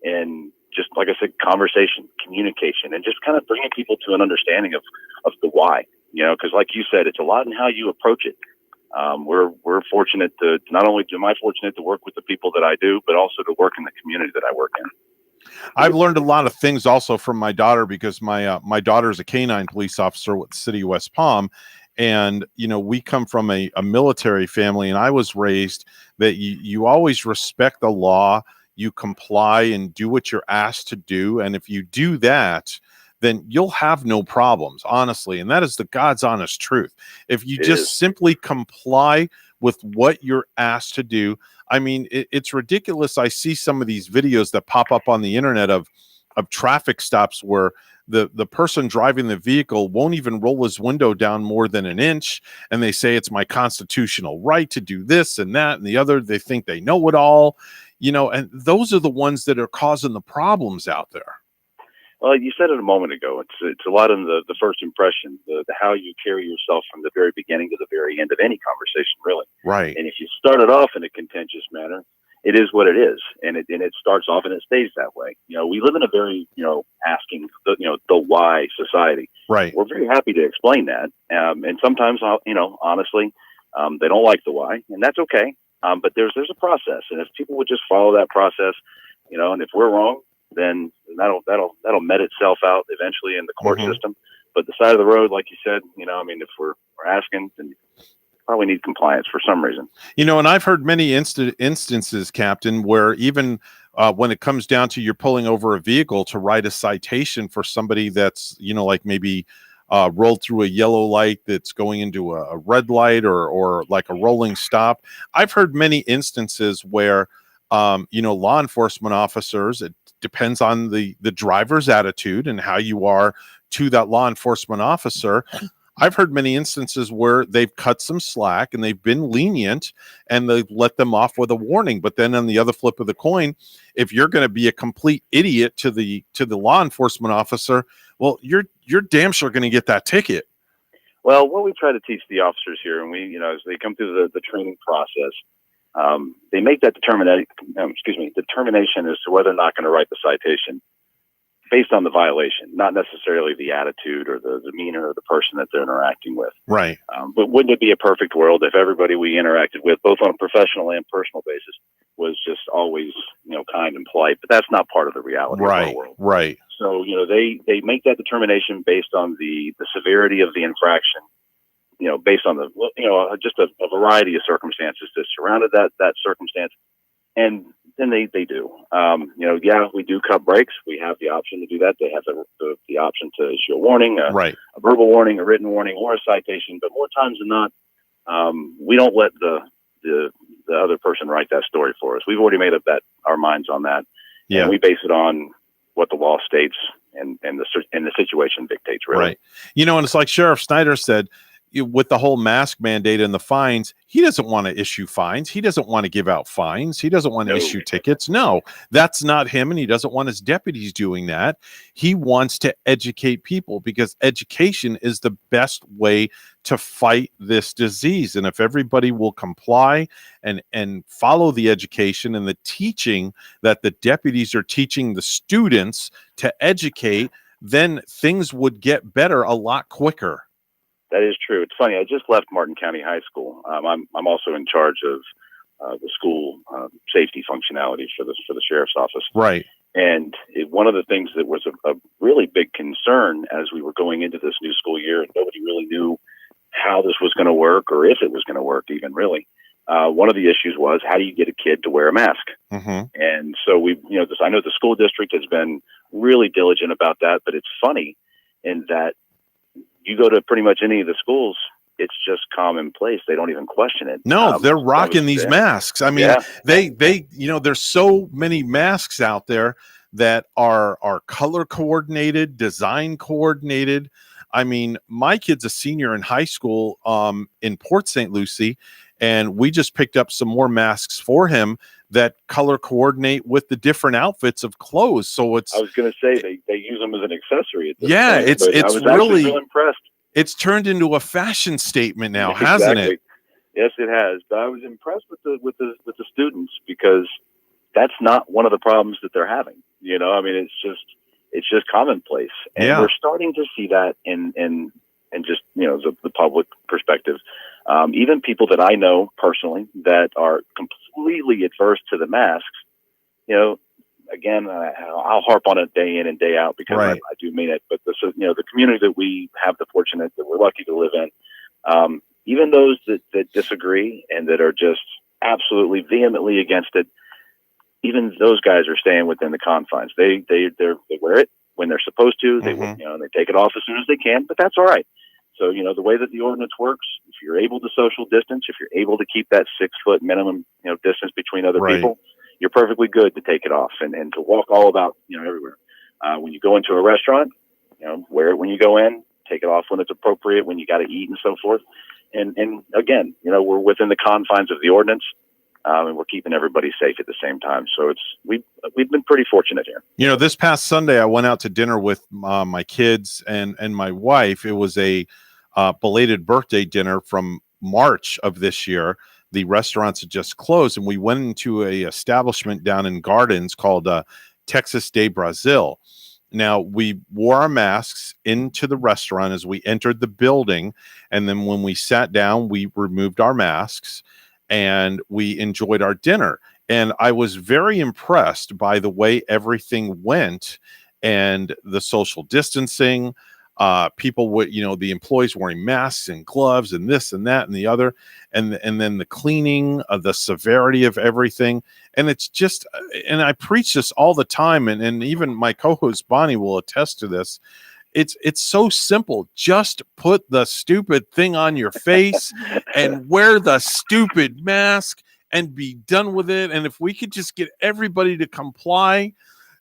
in just, like I said, conversation, communication, and just kind of bringing people to an understanding of the why, because like you said, it's a lot in how you approach it. We're fortunate to, not only am I fortunate to work with the people that I do, but also to work in the community that I work in. I've learned a lot of things also from my daughter, because my daughter is a canine police officer with the city of West Palm. And, we come from a military family, and I was raised that you always respect the law, you comply and do what you're asked to do. And if you do that, then you'll have no problems, honestly. And that is the God's honest truth. If you simply comply with what you're asked to do, it's ridiculous. I see some of these videos that pop up on the internet of traffic stops where the person driving the vehicle won't even roll his window down more than an inch, and they say it's my constitutional right to do this and that and the other. They think they know it all. and those are the ones that are causing the problems out there. Well, you said it a moment ago. It's a lot of the first impression, the how you carry yourself from the very beginning to the very end of any conversation, really. Right. And if you start it off in a contentious manner, it is what it is, and it starts off and it stays that way. We live in a very asking the why society. Right. We're very happy to explain that, and sometimes honestly, they don't like the why, and that's okay. But there's a process, and if people would just follow that process, and if we're wrong, then that'll met itself out eventually in the court system. But the side of the road, like you said, if we're asking, then probably need compliance for some reason. And I've heard many instances, Captain, where even when it comes down to you're pulling over a vehicle to write a citation for somebody that's, like maybe rolled through a yellow light that's going into a red light or like a rolling stop. I've heard many instances where, law enforcement officers, it depends on the driver's attitude and how you are to that law enforcement officer. I've heard many instances where they've cut some slack and they've been lenient and they've let them off with a warning. But then on the other flip of the coin, if you're going to be a complete idiot to the law enforcement officer, well, you're damn sure going to get that ticket. Well, what we try to teach the officers here, and we, as they come through the training process, they make that determination as to whether or not going to write the citation based on the violation, not necessarily the attitude or the demeanor of the person that they're interacting with. Right. But wouldn't it be a perfect world if everybody we interacted with, both on a professional and personal basis, was just always, kind and polite? But that's not part of the reality of our world. Right. So, they make that determination based on the severity of the infraction, based on just a variety of circumstances that surrounded that circumstance. And then they do. We do cut breaks. We have the option to do that. They have the option to issue a warning, a verbal warning, a written warning, or a citation. But more times than not, we don't let the other person write that story for us. We've already made up our minds on that. Yeah. And we base it on what the law states and the situation dictates, really. Right. And it's like Sheriff Snyder said, with the whole mask mandate and the fines, he doesn't want to issue fines. He doesn't want to give out fines. He doesn't want to issue tickets. No, that's not him. And he doesn't want his deputies doing that. He wants to educate people because education is the best way to fight this disease. And if everybody will comply and follow the education and the teaching that the deputies are teaching the students to educate, then things would get better a lot quicker. That is true. It's funny. I just left Martin County High School. I'm also in charge of the school safety functionality for the sheriff's office. Right. And one of the things that was a really big concern as we were going into this new school year, and nobody really knew how this was going to work or if it was going to work even really. One of the issues was, how do you get a kid to wear a mask? Mm-hmm. And so I know the school district has been really diligent about that, but it's funny in that you go to pretty much any of the schools, it's just commonplace. They don't even question it. No, they're rocking these masks. I mean, they there's so many masks out there that are color coordinated, design coordinated. I mean, my kid's a senior in high school in Port St. Lucie, and we just picked up some more masks for him that color coordinate with the different outfits of clothes. So I was going to say they use them as an accessory. At this point, it's I was really real impressed. It's turned into a fashion statement now, hasn't it? Yes, it has. But I was impressed with the students because that's not one of the problems that they're having. I mean, it's just commonplace, and we're starting to see that in just the public perspective. Even people that I know personally that are completely adverse to the masks, again, I'll harp on it day in and day out because I do mean it. But the community that we have the fortunate that we're lucky to live in, even those that disagree and that are just absolutely vehemently against it, even those guys are staying within the confines. They wear it when they're supposed to. They they take it off as soon as they can, but that's all right. So, the way that the ordinance works, if you're able to social distance, if you're able to keep that 6 foot minimum, distance between other people, you're perfectly good to take it off and to walk all about, everywhere. When you go into a restaurant, wear it when you go in, take it off when it's appropriate, when you got to eat and so forth. And again, we're within the confines of the ordinance. and we're keeping everybody safe at the same time. So we've been pretty fortunate here. You know, this past Sunday, I went out to dinner with my kids and my wife. It was a belated birthday dinner from March of this year. The restaurants had just closed, and we went into a establishment down in Gardens called Texas de Brazil. Now, we wore our masks into the restaurant as we entered the building, and then when we sat down, we removed our masks, and we enjoyed our dinner. And I was very impressed by the way everything went and the social distancing. People would, the employees wearing masks and gloves and this and that and the other, and then the cleaning, the severity of everything. And it's just, and I preach this all the time, and even my co-host Bonnie will attest to this. It's so simple. Just put the stupid thing on your face and wear the stupid mask and be done with it. And if we could just get everybody to comply,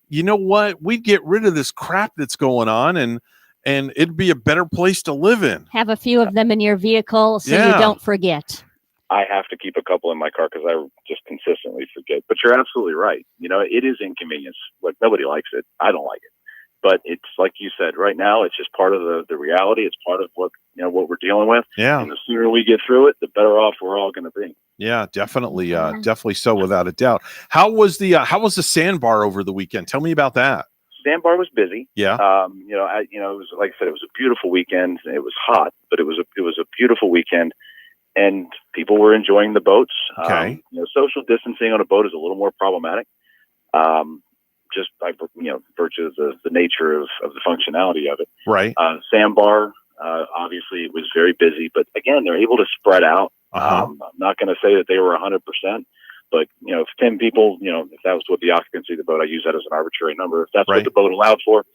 you know what? We'd get rid of this crap that's going on, and it'd be a better place to live in. Have a few of them in your vehicle so you don't forget. I have to keep a couple in my car because I just consistently forget. But you're absolutely right. It is inconvenience. Like, nobody likes it. I don't like it. But it's like you said, right now, it's just part of the reality. It's part of what we're dealing with. Yeah. And the sooner we get through it, the better off we're all going to be. Yeah, definitely. Definitely so, without a doubt. How was the sandbar over the weekend? Tell me about that. Sandbar was busy. Yeah. It was, like I said, it was a beautiful weekend. It was hot, but it was a beautiful weekend, and people were enjoying the boats. Okay. Social distancing on a boat is a little more problematic. Just by virtue of the nature of the functionality of it. Right. Sandbar, obviously, it was very busy, but again, they're able to spread out. I'm not going to say that they were 100%, but if 10 people, if that was what the occupancy of the boat, I use that as an arbitrary number. If that's what the boat allowed for,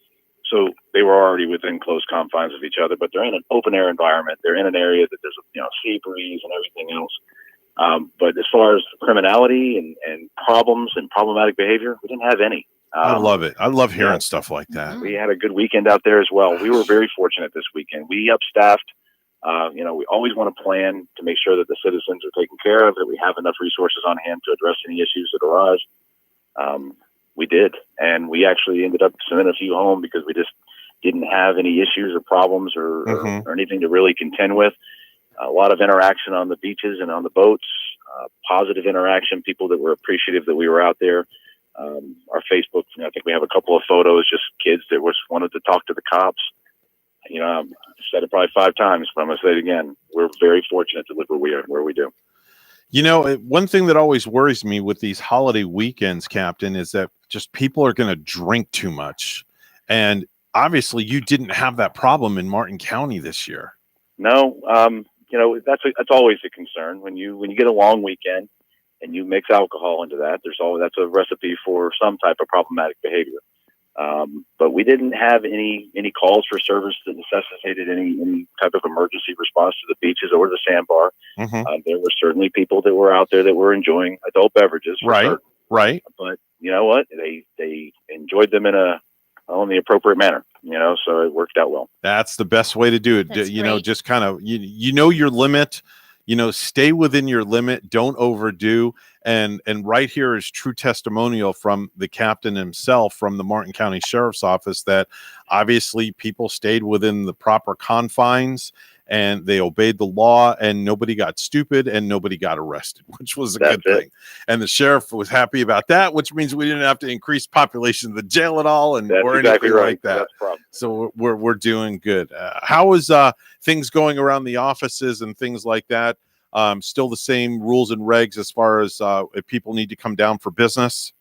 so they were already within close confines of each other. But they're in an open air environment. They're in an area that there's sea breeze and everything else. But as far as criminality and problems and problematic behavior, we didn't have any. I love it. I love hearing stuff like that. We had a good weekend out there as well. We were very fortunate this weekend. We upstaffed. We always want to plan to make sure that the citizens are taken care of, that we have enough resources on hand to address any issues that arise. We did. And we actually ended up sending a few home because we just didn't have any issues or problems or anything to really contend with. A lot of interaction on the beaches and on the boats, positive interaction, people that were appreciative that we were out there. Our Facebook, I think we have a couple of photos, just kids that wanted to talk to the cops. I've said it probably 5 times, but I'm going to say it again. We're very fortunate to live where we do. One thing that always worries me with these holiday weekends, Captain, is that just people are going to drink too much. And obviously you didn't have that problem in Martin County this year. No, that's always a concern when you get a long weekend and you mix alcohol into that. That's a recipe for some type of problematic behavior. But we didn't have any calls for service that necessitated any type of emergency response to the beaches or the sandbar. There were certainly people that were out there that were enjoying adult beverages. Right. But you know what? They enjoyed them in the appropriate manner. So it worked out well. That's the best way to do it. That's great. Just kind of your limit. Stay within your limit. Don't overdo. And right here is true testimonial from the captain himself from the Martin County Sheriff's Office that obviously people stayed within the proper confines and they obeyed the law and nobody got stupid and nobody got arrested, which was a good thing. And the sheriff was happy about that, which means we didn't have to increase population of the jail at all or anything like that. So we're doing good. How is things going around the offices and things like that? Still the same rules and regs as far as if people need to come down for business?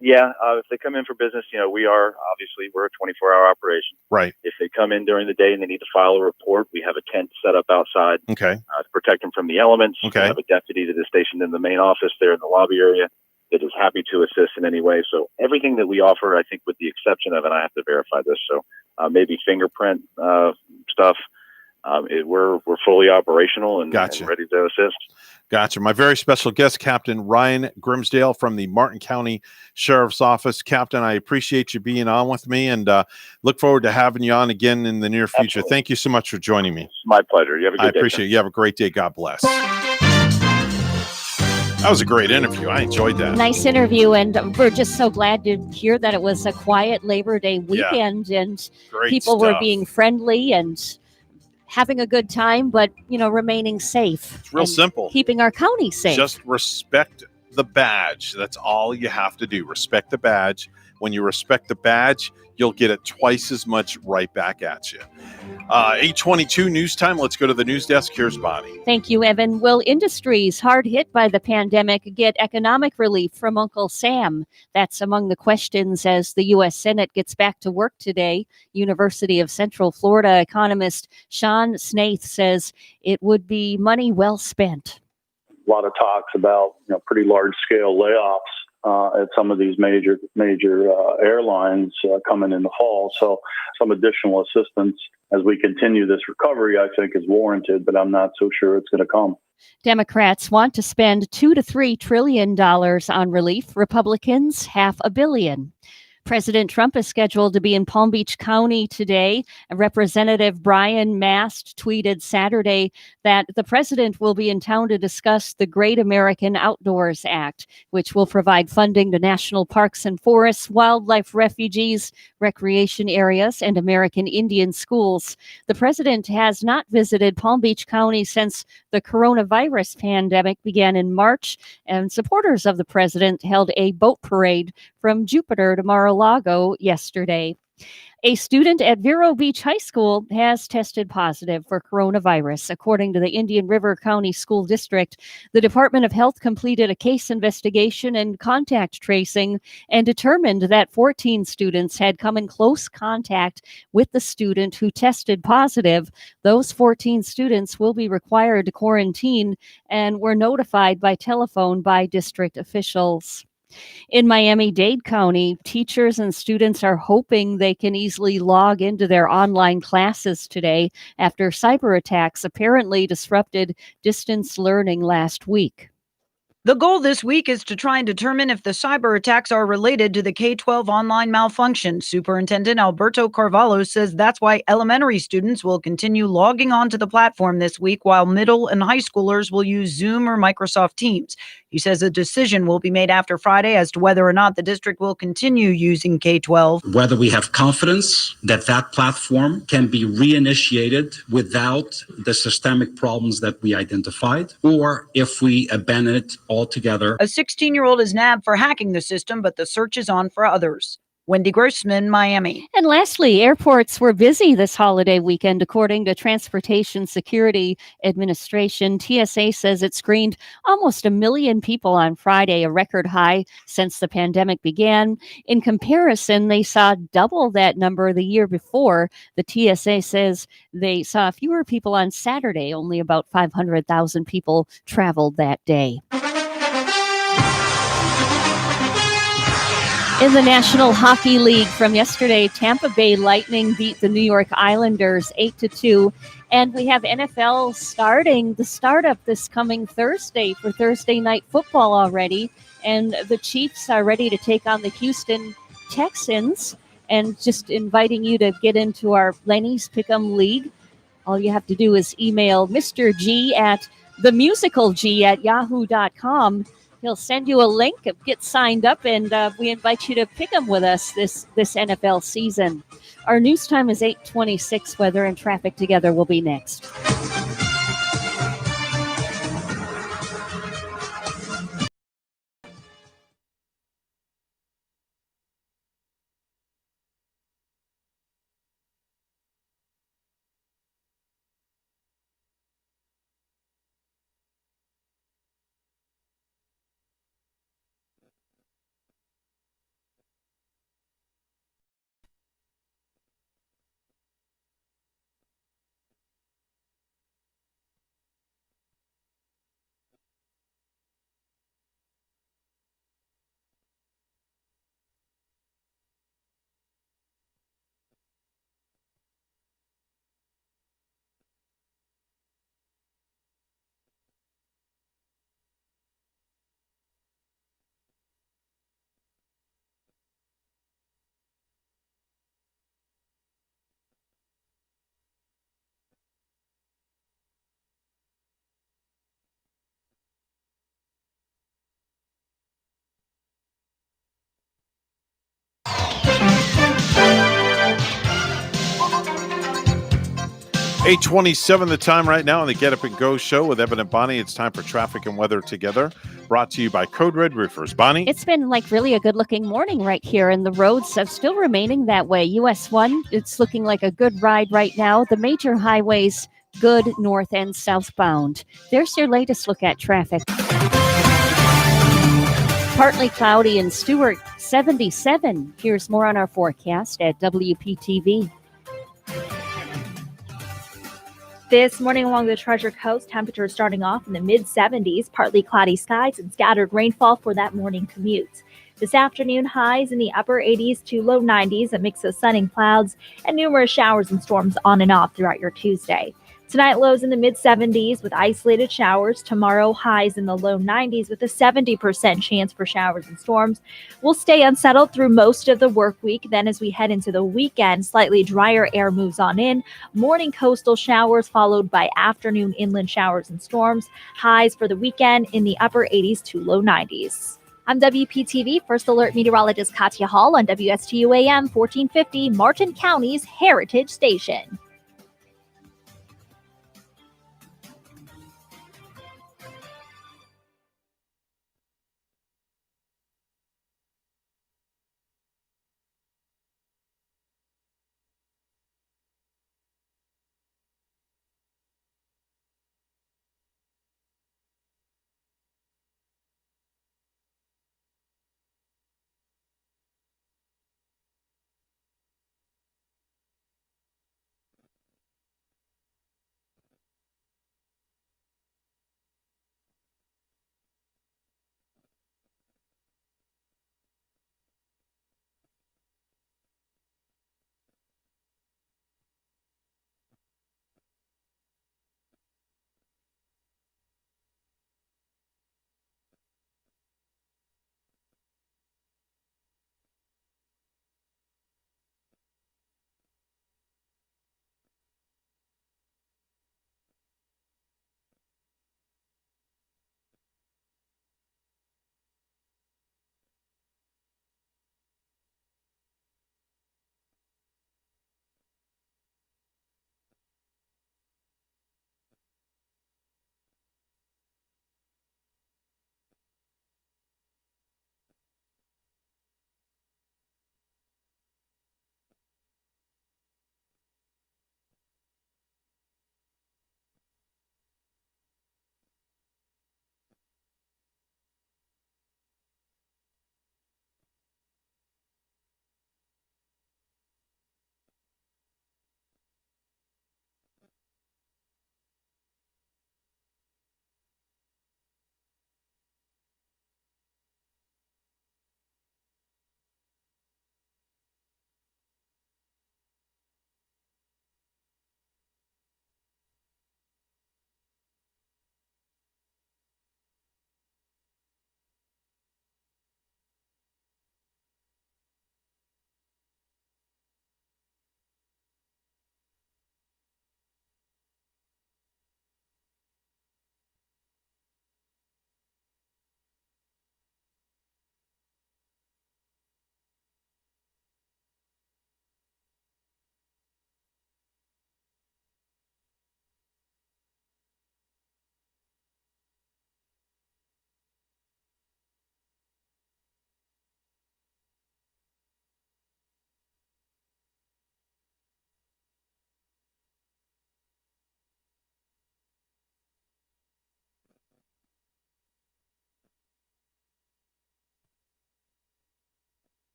Yeah, if they come in for business, we're a 24-hour operation. Right. If they come in during the day and they need to file a report, we have a tent set up outside to protect them from the elements. Okay. We have a deputy that is stationed in the main office there in the lobby area that is happy to assist in any way. So everything that we offer, I think with the exception of, and I have to verify this, so maybe fingerprint stuff, we're fully operational and ready to assist. Gotcha. My very special guest, Captain Ryan Grimsdale from the Martin County Sheriff's Office. Captain, I appreciate you being on with me and look forward to having you on again in the near future. Absolutely. Thank you so much for joining me. It's my pleasure. You have a good day. I appreciate it. You have a great day. God bless. That was a great interview. I enjoyed that. Nice interview, and we're just so glad to hear that it was a quiet Labor Day weekend, and Great people were stuff. being friendly and having a good time, but remaining safe. It's real and simple. Keeping our county safe. Just respect the badge. That's all you have to do. Respect the badge. When you respect the badge, you'll get it twice as much right back at you. 8:22 news time. Let's go to the news desk. Here's Bonnie. Thank you, Evan. Will industries hard hit by the pandemic get economic relief from Uncle Sam? That's among the questions as the U.S. Senate gets back to work today. University of Central Florida economist Sean Snaith says it would be money well spent. A lot of talks about pretty large scale layoffs at some of these major airlines coming in the fall. So some additional assistance as we continue this recovery, I think, is warranted, but I'm not so sure it's going to come. Democrats want to spend $2 to $3 trillion on relief. Republicans, $500 million. President Trump is scheduled to be in Palm Beach County today. Representative Brian Mast tweeted Saturday that the president will be in town to discuss the Great American Outdoors Act, which will provide funding to national parks and forests, wildlife refuges, recreation areas, and American Indian schools. The president has not visited Palm Beach County since the coronavirus pandemic began in March, and supporters of the president held a boat parade from Jupiter to Mar-a-Lago yesterday. A student at Vero Beach High School has tested positive for coronavirus. According to the Indian River County School District, the Department of Health completed a case investigation and contact tracing and determined that 14 students had come in close contact with the student who tested positive. Those 14 students will be required to quarantine and were notified by telephone by district officials. In Miami-Dade County, teachers and students are hoping they can easily log into their online classes today after cyber attacks apparently disrupted distance learning last week. The goal this week is to try and determine if the cyber attacks are related to the K-12 online malfunction. Superintendent Alberto Carvalho says that's why elementary students will continue logging on to the platform this week, while middle and high schoolers will use Zoom or Microsoft Teams. He says a decision will be made after Friday as to whether or not the district will continue using K-12. Whether we have confidence that that platform can be reinitiated without the systemic problems that we identified, or if we abandon it altogether. A 16-year-old is nabbed for hacking the system, but the search is on for others. Wendy Grossman, Miami. And lastly, airports were busy this holiday weekend, according to Transportation Security Administration. TSA says it screened almost 1 million people on Friday, a record high since the pandemic began. In comparison, they saw double that number the year before. The TSA says they saw fewer people on Saturday. Only about 500,000 people traveled that day. In the National Hockey League from yesterday, Tampa Bay Lightning beat the New York Islanders 8-2. And we have NFL starting the startup this coming Thursday for Thursday Night Football already. And the Chiefs are ready to take on the Houston Texans. And just inviting you to get into our Lenny's Pick'em League. All you have to do is email Mr. G at themusicalg@yahoo.com. He'll send you a link, get signed up, and we invite you to pick them with us this NFL season. Our news time is 8:26. Weather and traffic together will be next. 8:27 the time right now on the Get Up and Go show with Evan and Bonnie. It's time for traffic and weather together, brought to you by Code Red Roofers. Bonnie? It's been like really a good looking morning right here, and the roads are still remaining that way. US 1, it's looking like a good ride right now. The major highways, good north and southbound. There's your latest look at traffic. Partly cloudy in Stewart, 77. Here's more on our forecast at WPTV. This morning along the Treasure Coast, temperatures starting off in the mid-70s, partly cloudy skies and scattered rainfall for that morning commute. This afternoon, highs in the upper 80s to low 90s, a mix of sun and clouds, and numerous showers and storms on and off throughout your Tuesday. Tonight, lows in the mid-70s with isolated showers. Tomorrow, highs in the low 90s with a 70% chance for showers and storms. We'll stay unsettled through most of the work week. Then as we head into the weekend, slightly drier air moves on in. Morning coastal showers followed by afternoon inland showers and storms. Highs for the weekend in the upper 80s to low 90s. I'm WPTV First Alert Meteorologist Katya Hall on WSTU AM 1450, Martin County's Heritage Station.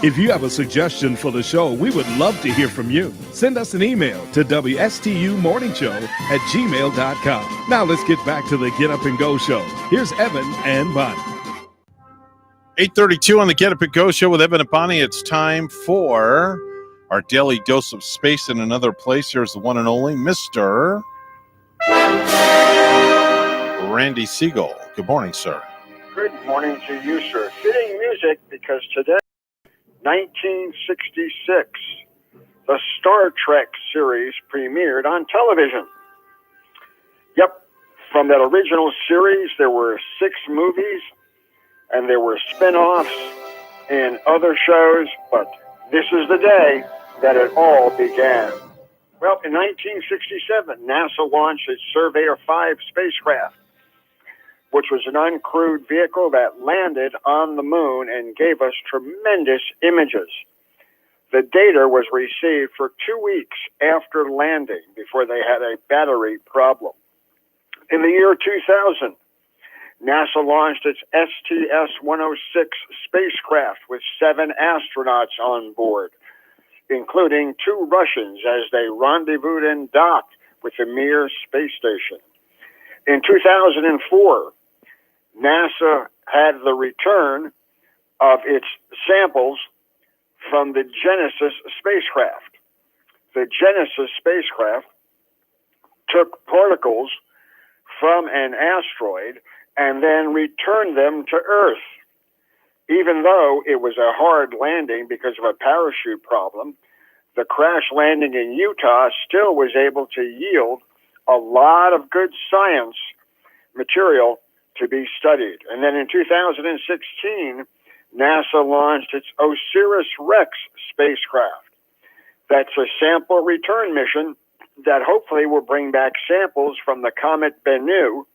If you have a suggestion for the show, we would love to hear from you. Send us an email to WSTUmorningshow@gmail.com. Now let's get back to the Get Up and Go show. Here's Evan and Bonnie. 8:32 on the Get Up and Go show with Evan and Bonnie. It's time for our daily dose of space in another place. Here's the one and only Mr. Randy Siegel. Good morning, sir. Good morning to you, sir. Fitting music because today, 1966, the Star Trek series premiered on television. Yep, from that original series, there were 6 movies, and there were spin-offs and other shows, but this is the day that it all began. Well, in 1967, NASA launched its Surveyor 5 spacecraft, which was an uncrewed vehicle that landed on the moon and gave us tremendous images. The data was received for 2 weeks after landing before they had a battery problem. In the year 2000, NASA launched its STS-106 spacecraft with 7 astronauts on board, including 2 Russians as they rendezvoused and docked with the Mir space station. In 2004, NASA had the return of its samples from the Genesis spacecraft. The Genesis spacecraft took particles from an asteroid and then returned them to Earth. Even though it was a hard landing because of a parachute problem, the crash landing in Utah still was able to yield a lot of good science material to be studied. And then in 2016, NASA launched its OSIRIS-REx spacecraft. That's a sample return mission that hopefully will bring back samples from the comet Bennu,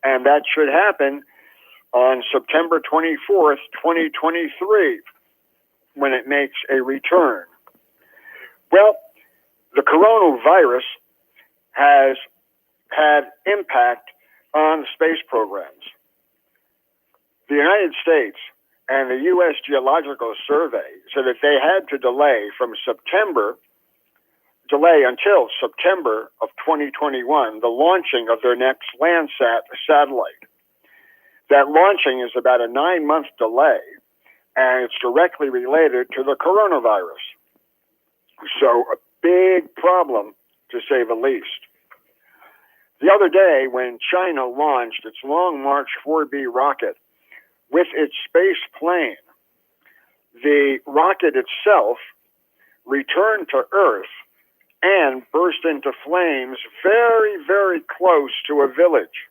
and that should happen on September 24th, 2023, when it makes a return. Well, the coronavirus has had impact on space programs. The United States and the U.S. Geological Survey said that they had to delay until September of 2021 the launching of their next Landsat satellite. That launching is about a 9-month delay, and it's directly related to the coronavirus. So a big problem, to say the least. The other day, when China launched its Long March 4B rocket with its space plane, the rocket itself returned to Earth and burst into flames very, very close to a village.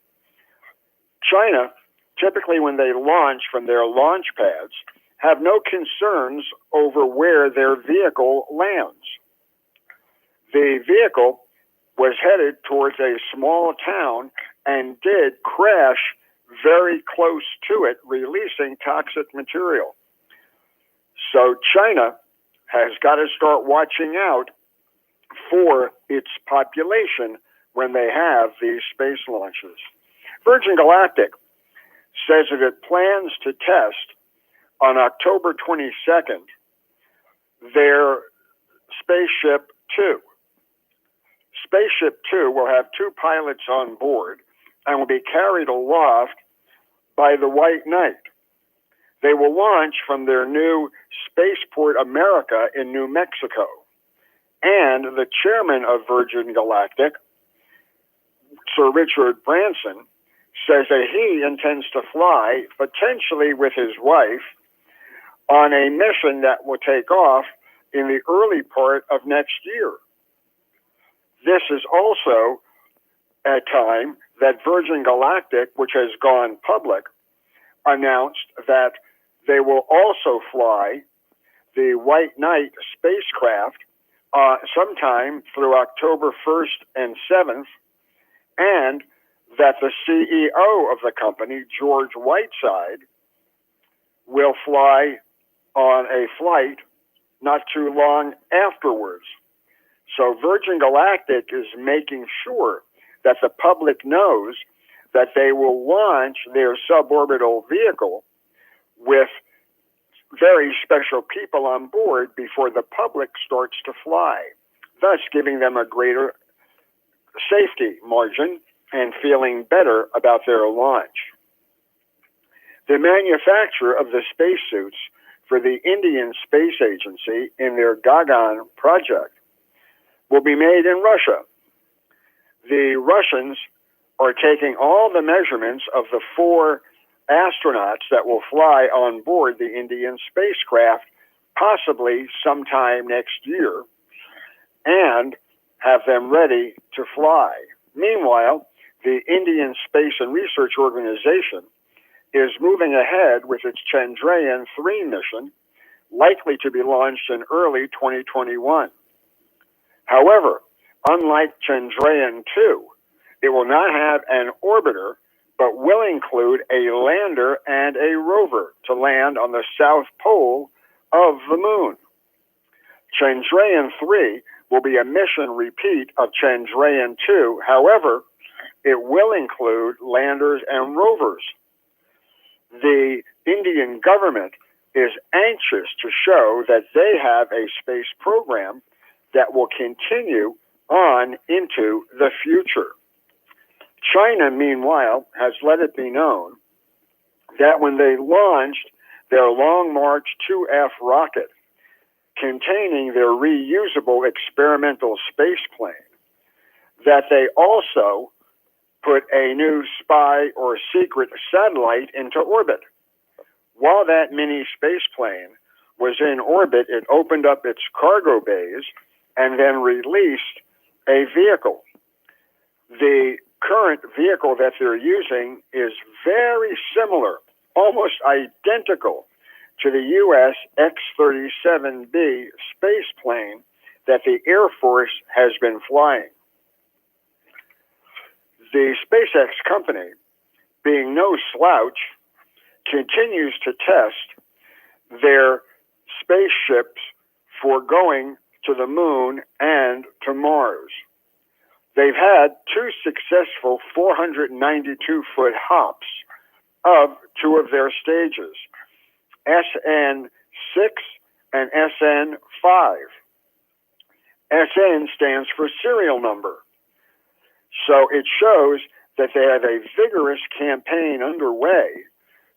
China, typically when they launch from their launch pads, have no concerns over where their vehicle lands. The vehicle was headed towards a small town and did crash very close to it, releasing toxic material. So China has got to start watching out for its population when they have these space launches. Virgin Galactic says that it plans to test on October 22nd their Spaceship Two. Spaceship Two will have 2 pilots on board and will be carried aloft by the White Knight. They will launch from their new Spaceport America in New Mexico. And the chairman of Virgin Galactic, Sir Richard Branson, says that he intends to fly, potentially with his wife, on a mission that will take off in the early part of next year. This is also a time that Virgin Galactic, which has gone public, announced that they will also fly the White Knight spacecraft sometime through October 1st and 7th, and that the CEO of the company, George Whiteside, will fly on a flight not too long afterwards. So Virgin Galactic is making sure that the public knows that they will launch their suborbital vehicle with very special people on board before the public starts to fly, thus giving them a greater safety margin and feeling better about their launch. The manufacture of the spacesuits for the Indian Space Agency in their Gaganyaan project will be made in Russia. The Russians are taking all the measurements of the 4 astronauts that will fly on board the Indian spacecraft, possibly sometime next year, and have them ready to fly. Meanwhile, the Indian Space and Research Organization is moving ahead with its Chandrayaan-3 mission, likely to be launched in early 2021. However, unlike Chandrayaan-2, it will not have an orbiter, but will include a lander and a rover to land on the south pole of the moon. Chandrayaan-3 will be a mission repeat of Chandrayaan-2. However, it will include landers and rovers. The Indian government is anxious to show that they have a space program that will continue on into the future. China, meanwhile, has let it be known that when they launched their Long March 2F rocket containing their reusable experimental space plane, that they also put a new spy or secret satellite into orbit. While that mini space plane was in orbit, it opened up its cargo bays and then released a vehicle. The current vehicle that they're using is very similar, almost identical to the U.S. X-37B space plane that the Air Force has been flying. The SpaceX company, being no slouch, continues to test their spaceships for going to the moon and to Mars. They've had 2 successful 492-foot hops of 2 of their stages, SN6 and SN5. SN stands for serial number. So it shows that they have a vigorous campaign underway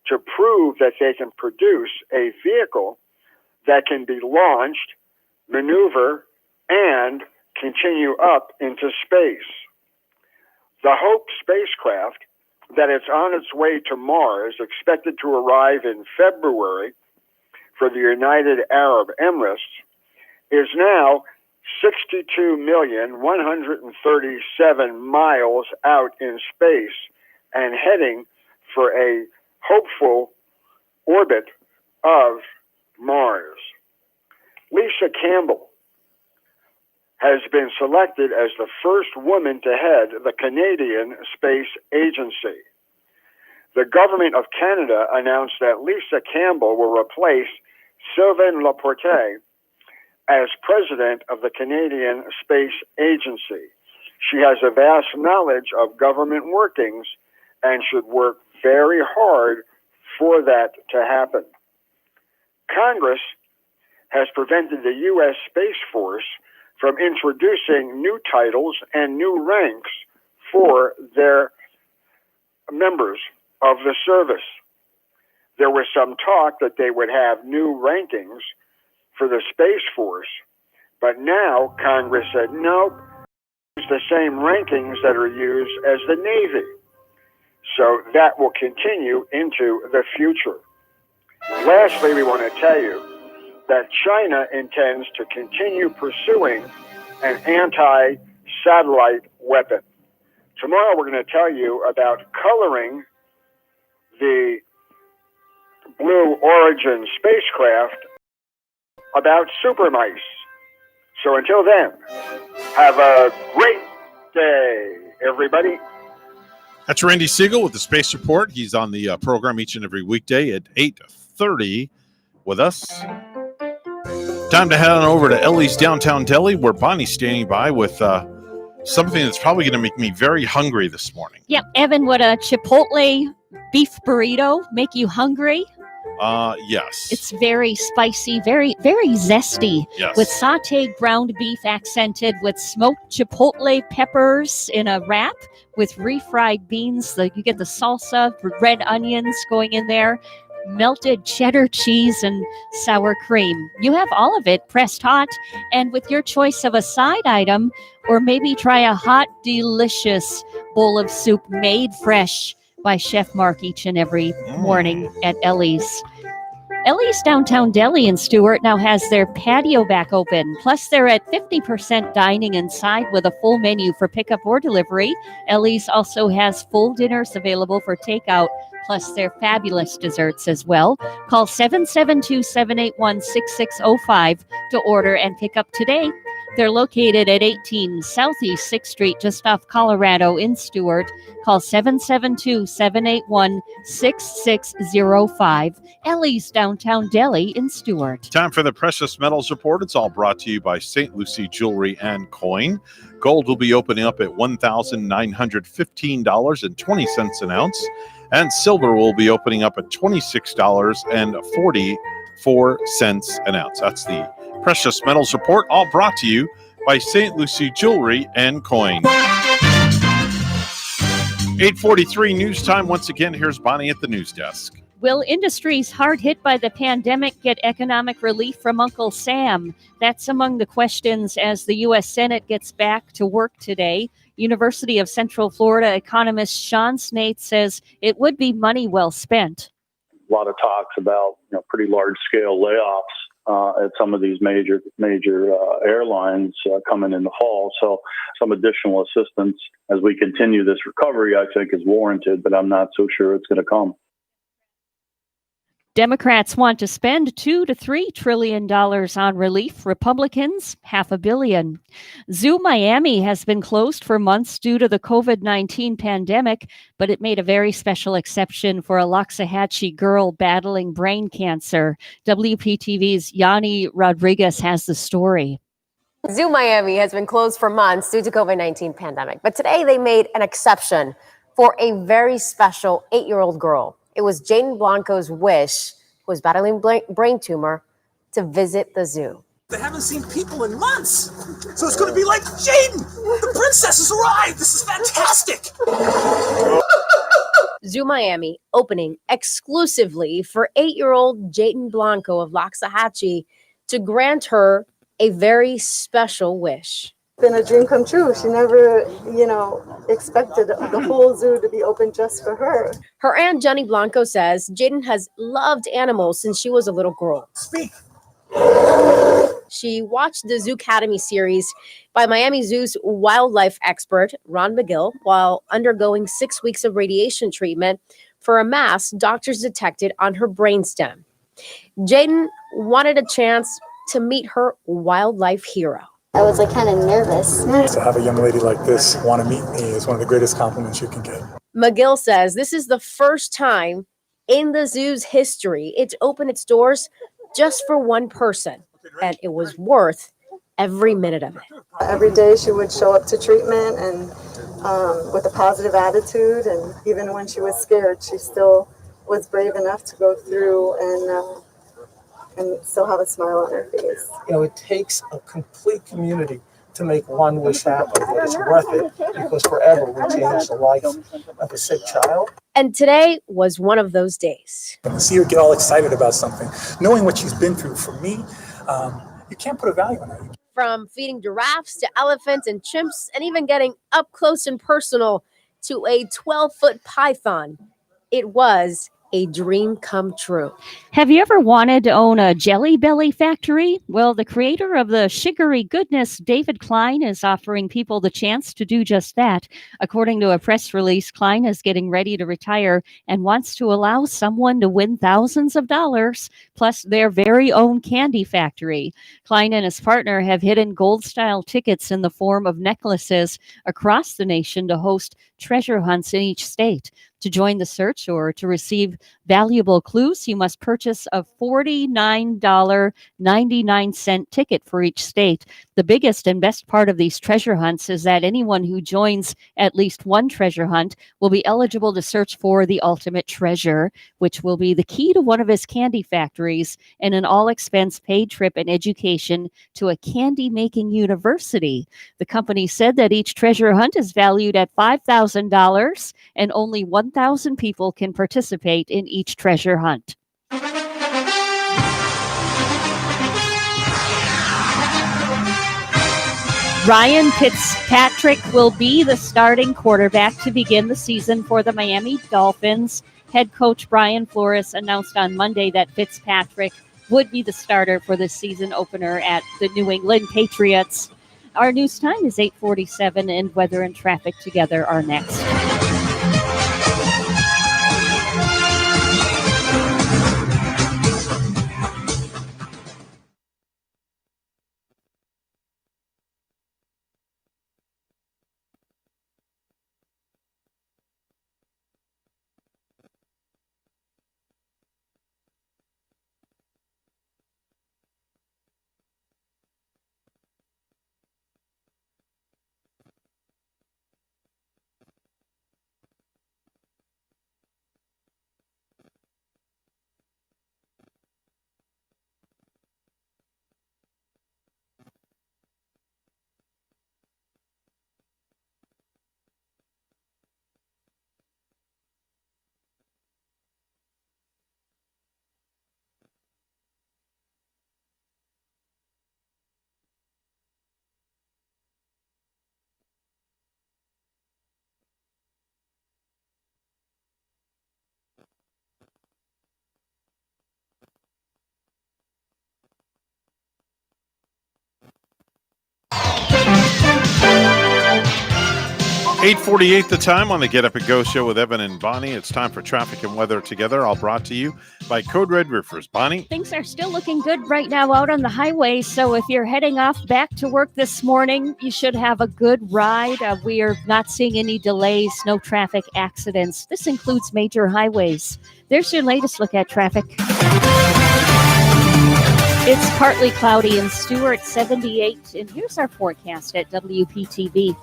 to prove that they can produce a vehicle that can be launched, maneuver, and continue up into space. The Hope spacecraft, that it's on its way to Mars, expected to arrive in February for the United Arab Emirates, is now 62,137 miles out in space and heading for a hopeful orbit of Mars. Lisa Campbell has been selected as the first woman to head the Canadian Space Agency. The government of Canada announced that Lisa Campbell will replace Sylvain Laporte as president of the Canadian Space Agency. She has a vast knowledge of government workings and should work very hard for that to happen. Congress has prevented the U.S. Space Force from introducing new titles and new ranks for their members of the service. There was some talk that they would have new rankings for the Space Force, but now Congress said, nope, it's the same rankings that are used as the Navy. So that will continue into the future. Lastly, we want to tell you that China intends to continue pursuing an anti-satellite weapon. Tomorrow we're going to tell you about coloring the Blue Origin spacecraft about super mice. So until then, have a great day, everybody. That's Randy Siegel with the Space Report. He's on the program each and every weekday at 8:30 with us. Time to head on over to Ellie's Downtown Deli, where Bonnie's standing by with something that's probably going to make me very hungry this morning. Yep, Evan, would a Chipotle beef burrito make you hungry? Yes. It's very spicy, very, very zesty. Yes. With sauteed ground beef accented with smoked chipotle peppers in a wrap with refried beans. You get the salsa, red onions going in there, melted cheddar cheese, and sour cream. You have all of it pressed hot, and with your choice of a side item, or maybe try a hot, delicious bowl of soup made fresh by Chef Mark each and every morning at Ellie's. Ellie's Downtown Deli in Stuart now has their patio back open. Plus, they're at 50% dining inside with a full menu for pickup or delivery. Ellie's also has full dinners available for takeout, plus their fabulous desserts as well. Call 772-781-6605 to order and pick up today. They're located at 18 Southeast 6th Street, just off Colorado in Stuart. Call 772-781-6605. Ellie's Downtown Deli in Stuart. Time for the Precious Metals Report. It's all brought to you by St. Lucie Jewelry and Coin. Gold will be opening up at $1,915.20 an ounce, and silver will be opening up at $26.44 an ounce. That's the Precious Metals Report, all brought to you by St. Lucie Jewelry and Coin. 8:43 news time. Once again, here's Bonnie at the news desk. Will industries hard hit by the pandemic get economic relief from Uncle Sam? That's among the questions as the U.S. Senate gets back to work today. University of Central Florida economist Sean Snaith says it would be money well spent. A lot of talks about pretty large scale layoffs at some of these major airlines coming in the fall. So some additional assistance as we continue this recovery, I think, is warranted, but I'm not so sure it's going to come. Democrats want to spend $2 to $3 trillion on relief. Republicans, $500 million. Zoo Miami has been closed for months due to the COVID-19 pandemic, but it made a very special exception for a Loxahatchee girl battling brain cancer. WPTV's Yanni Rodriguez has the story. Zoo Miami has been closed for months due to COVID-19 pandemic, but today they made an exception for a very special 8-year-old girl. It was Jaden Blanco's wish, who was battling brain tumor, to visit the zoo. They haven't seen people in months, so it's going to be like, Jaden, the princess has arrived. This is fantastic. Zoo Miami opening exclusively for 8-year-old Jaden Blanco of Loxahatchee to grant her a very special wish. Been a dream come true. She never, expected the whole zoo to be open just for her. Her aunt Jenny Blanco says Jaden has loved animals since she was a little girl. Speak. She watched the Zoo Academy series by Miami Zoo's wildlife expert, Ron McGill, while undergoing 6 weeks of radiation treatment for a mass doctors detected on her brainstem. Jaden wanted a chance to meet her wildlife hero. I was kind of nervous. To have a young lady like this want to meet me is one of the greatest compliments you can get. McGill says this is the first time in the zoo's history it's opened its doors just for one person, and it was worth every minute of it. Every day she would show up to treatment and with a positive attitude, and even when she was scared, she still was brave enough to go through and still have a smile on her face. It takes a complete community to make one wish happen, but it's worth it because forever we change the life of a sick child. And today was one of those days. To see her get all excited about something, knowing what she's been through, for me, you can't put a value on that. From feeding giraffes to elephants and chimps, and even getting up close and personal to a 12-foot python, it was a dream come true. Have you ever wanted to own a Jelly Belly factory? Well, the creator of the sugary goodness, David Klein, is offering people the chance to do just that. According to a press release, Klein is getting ready to retire and wants to allow someone to win thousands of dollars, plus their very own candy factory. Klein and his partner have hidden gold-style tickets in the form of necklaces across the nation to host treasure hunts in each state. To join the search or to receive valuable clues, you must purchase a $49.99 ticket for each state. The biggest and best part of these treasure hunts is that anyone who joins at least one treasure hunt will be eligible to search for the ultimate treasure, which will be the key to one of his candy factories and an all-expense paid trip and education to a candy-making university. The company said that each treasure hunt is valued at $5,000 and only 1,000 people can participate in each treasure hunt. Ryan Fitzpatrick will be the starting quarterback to begin the season for the Miami Dolphins Head coach Brian Flores announced on Monday that Fitzpatrick would be the starter for the season opener at the New England Patriots. Our news time is 8:47, and weather and traffic together are next. $8:48 the time on the Get Up and Go show with Evan and Bonnie. It's time for traffic and weather together, all brought to you by Code Red Roofers. Bonnie? Things are still looking good right now out on the highway, so if you're heading off back to work this morning, you should have a good ride. We are not seeing any delays, no traffic accidents. This includes major highways. There's your latest look at traffic. It's partly cloudy in Stewart, 78, and here's our forecast at WPTV.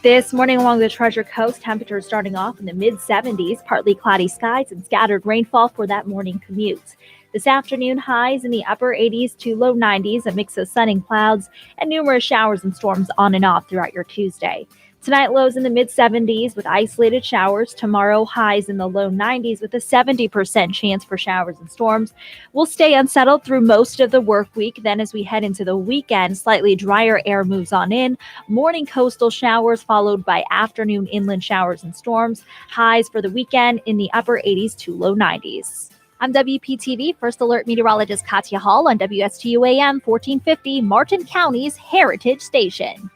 This morning along the Treasure Coast, temperatures starting off in the mid-70s, partly cloudy skies and scattered rainfall for that morning commute. This afternoon, highs in the upper 80s to low 90s, a mix of sun and clouds, and numerous showers and storms on and off throughout your Tuesday. Tonight, lows in the mid-70s with isolated showers. Tomorrow, highs in the low 90s with a 70% chance for showers and storms. We'll stay unsettled through most of the work week. Then as we head into the weekend, slightly drier air moves on in. Morning coastal showers followed by afternoon inland showers and storms. Highs for the weekend in the upper 80s to low 90s. I'm WPTV First Alert Meteorologist Katya Hall on WSTU AM 1450, Martin County's Heritage Station.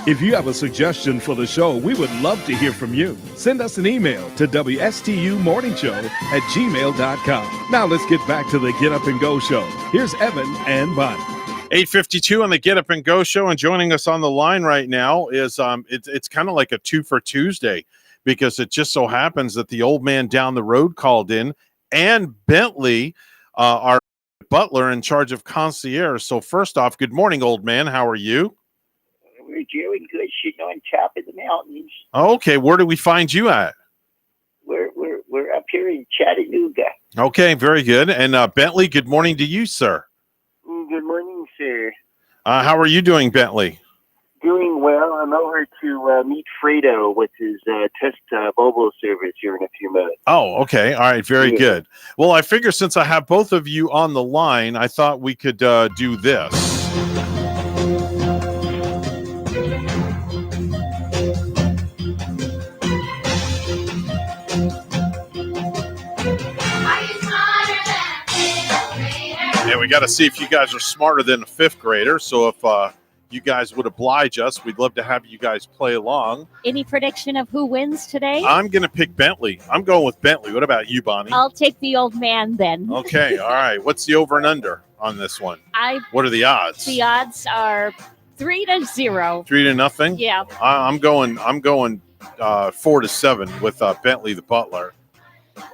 If you have a suggestion for the show, we would love to hear from you. Send us an email to WSTUmorningshow@gmail.com. Now let's get back to the Get Up and Go show. Here's Evan and Bonnie. 8:52 on the Get Up and Go show, and joining us on the line right now is it's kind of like a 2 for Tuesday, because it just so happens that the old man down the road called in, and Bentley, our butler in charge of concierge. So first off, good morning, old man. How are you? We're doing good, sitting on top of the mountains. Okay, where do we find you at? We're up here in Chattanooga. Okay, very good. And Bentley, good morning to you, sir. Good morning, sir. How are you doing, Bentley? Doing well. I'm over to meet Fredo with his test mobile service here in a few minutes. Oh, okay. All right, very Yeah. good. Well, I figure since I have both of you on the line, I thought we could do this. Yeah, we got to see if you guys are smarter than a fifth grader. So if you guys would oblige us, we'd love to have you guys play along. Any prediction of who wins today? I'm going to pick Bentley. I'm going with Bentley. What about you, Bonnie? I'll take the old man then. Okay, all right. What's the over and under on this one? What are the odds? The odds are 3-0. 3-0. Yeah. I'm going 4-7 with Bentley the butler.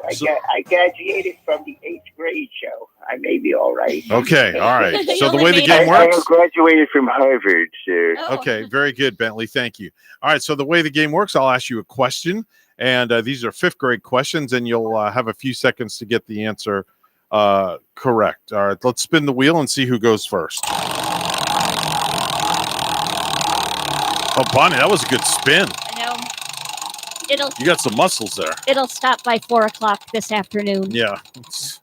I graduated from the 8th grade, so I may be all right. Okay, all right. So the way the game works. I graduated from Harvard, sir. Okay, very good, Bentley. Thank you. All right, so the way the game works, I'll ask you a question, and these are fifth grade questions, and you'll have a few seconds to get the answer correct. All right, let's spin the wheel and see who goes first. Oh, Bonnie, that was a good spin. I know. You got some muscles there. It'll stop by 4:00 this afternoon. Yeah, it's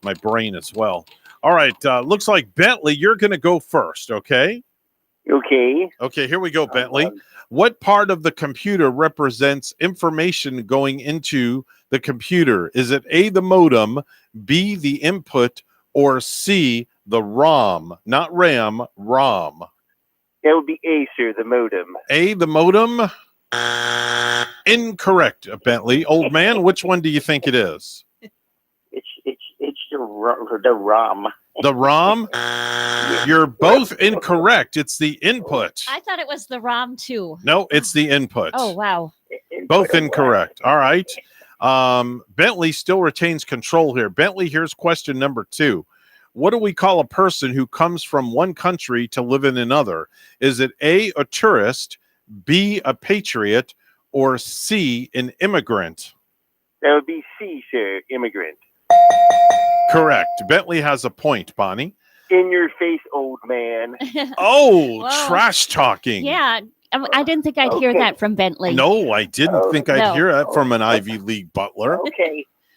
my brain as well. All right, looks like Bentley, you're going to go first, okay? Okay. Okay, here we go, Bentley. What part of the computer represents information going into the computer? Is it A, the modem, B, the input, or C, the ROM? Not RAM, ROM. That would be A, sir, the modem. A, the modem? Incorrect, Bentley. Old man, which one do you think it is? It's the ROM. The ROM? You're both incorrect. It's the input. I thought it was the ROM too. No, it's the input. Oh, wow. Both incorrect. All right. Bentley still retains control here. Bentley, here's question number 2. What do we call a person who comes from one country to live in another? Is it A, a tourist, B, a patriot, or C, an immigrant? That would be C, sir, immigrant. Correct. Bentley has a point, Bonnie. In your face, old man. Oh, Whoa. trash talking. Yeah. I didn't think I'd hear that from Bentley. No, I didn't think I'd No. hear that from an Ivy League butler.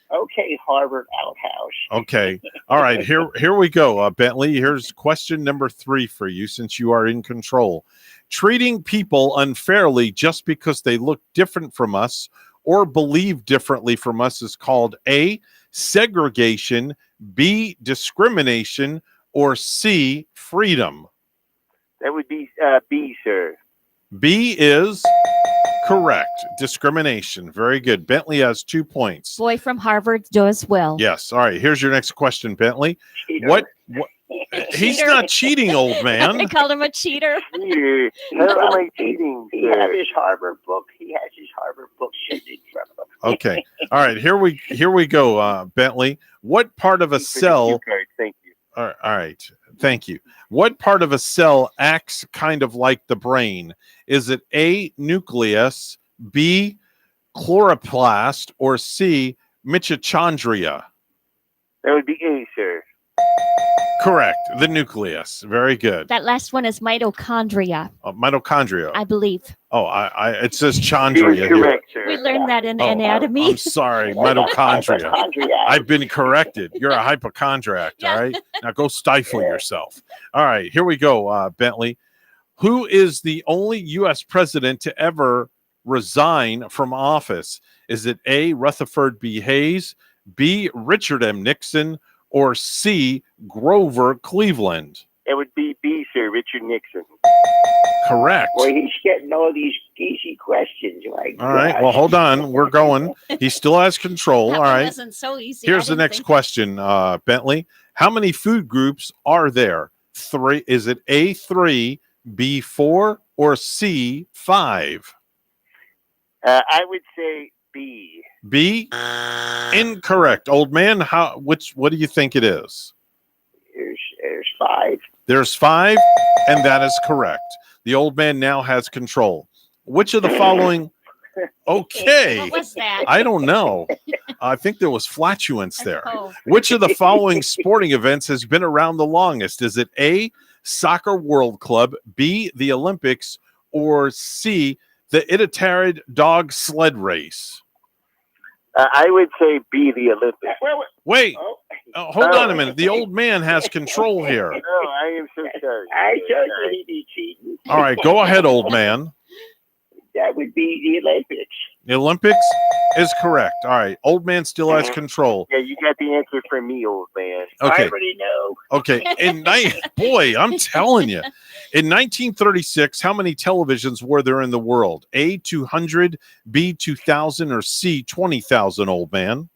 Okay, Harvard outhouse. Okay. All right. Here we go, Bentley. Here's question number 3 for you, since you are in control. Treating people unfairly just because they look different from us or believe differently from us is called A, segregation, B, discrimination, or C, freedom. That would be B, sir. B is correct. Discrimination. Very good. Bentley has 2 points. Boy from Harvard does well. Yes. All right. Here's your next question, Bentley. What he's Cheater. not cheating, old man. They called him a cheater. Cheater. How am I cheating, sir? He has his Harvard book sitting in front of him. Okay. All right. Here we go, Bentley. What part of a cell? Thank you. All right. Thank you. What part of a cell acts kind of like the brain? Is it A, nucleus, B, chloroplast, or C, mitochondria? That would be A, sir. Correct. The nucleus. Very good. That last one is mitochondria, Mitochondria. I believe. Oh, it says chondria. Correct, sir. We learned that in Oh, anatomy. I'm sorry, mitochondria. I've been corrected. You're a hypochondriac, all right? Now go stifle yourself. All right, here we go, Bentley. Who is the only U.S. president to ever resign from office? Is it A, Rutherford B. Hayes, B, Richard M. Nixon, or C, Grover Cleveland? It would be B, sir. Richard Nixon. Correct. Boy, he's getting all these easy questions. All right. Well, hold on. We're going. He still has control. All right. Wasn't so easy. Here's the next question, Bentley. How many food groups are there? 3. Is it A3, B4, or C5? I would say B. B? Incorrect. Old man, what do you think it is? There's 5. There's 5, and that is correct. The old man now has control. Which of the following? Okay. What was that? I don't know. I think there was flatulence there. Oh. Which of the following sporting events has been around the longest? Is it A, Soccer World Club, B, the Olympics, or C, the Iditarod dog sled race? I would say B, the Olympics. Wait. Hold on a minute. The old man has control here. No, I am so sorry. I told you he'd be cheating. All right, go ahead, old man. That would be the Olympics. The Olympics is correct. All right, old man still has control. Yeah, you got the answer from me, old man. Okay. I already know. Okay. Boy, I'm telling you. In 1936, how many televisions were there in the world? A, 200, B, 2,000, or C, 20,000, old man?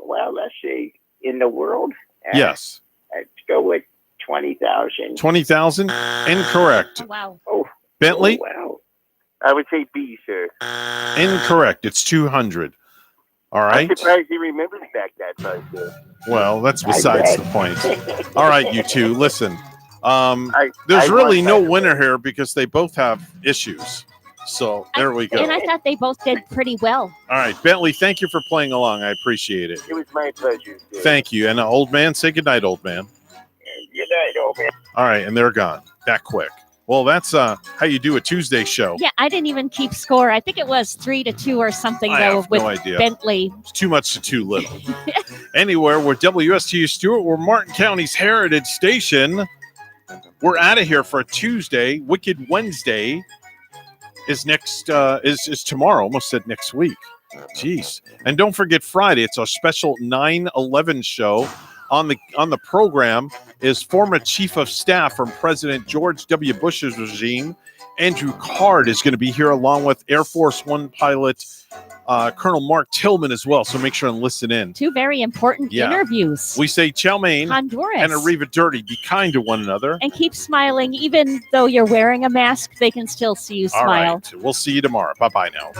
Well, let's see. In the world? Yes. Let's go with 20,000. 20,000? Incorrect. Wow. Oh. Bentley? Oh, wow. I would say B, sir. Incorrect. It's 200. All right. I'm surprised he remembers back that time, sir. Well, that's besides the point. All right, you two, listen. There's I really want no that. winner here because they both have issues. So there we go. And I thought they both did pretty well. All right, Bentley, thank you for playing along. I appreciate it. It was my pleasure, sir. Thank you. And old man, say goodnight, old man. Good night, old man. All right, and they're gone that quick. Well, that's how you do a Tuesday show. Yeah, I didn't even keep score. I think it was 3-2 or something, I though, have with no idea. Bentley. It's too much to too little. Anywhere, we're WSTU Stewart. We're Martin County's Heritage Station. We're out of here for a Tuesday. Wicked Wednesday is next. Is tomorrow? Almost said next week. Jeez. And don't forget Friday. It's our special 9/11 show. On the program is former Chief of Staff from President George W. Bush's regime. Andrew Card is going to be here along with Air Force One pilot Colonel Mark Tillman as well. So make sure and listen in. 2 very important interviews. We say chow mein Honduras. and arriva dirty. Be kind to one another. And keep smiling. Even though you're wearing a mask, they can still see you All smile. right. We'll see you tomorrow. Bye-bye now.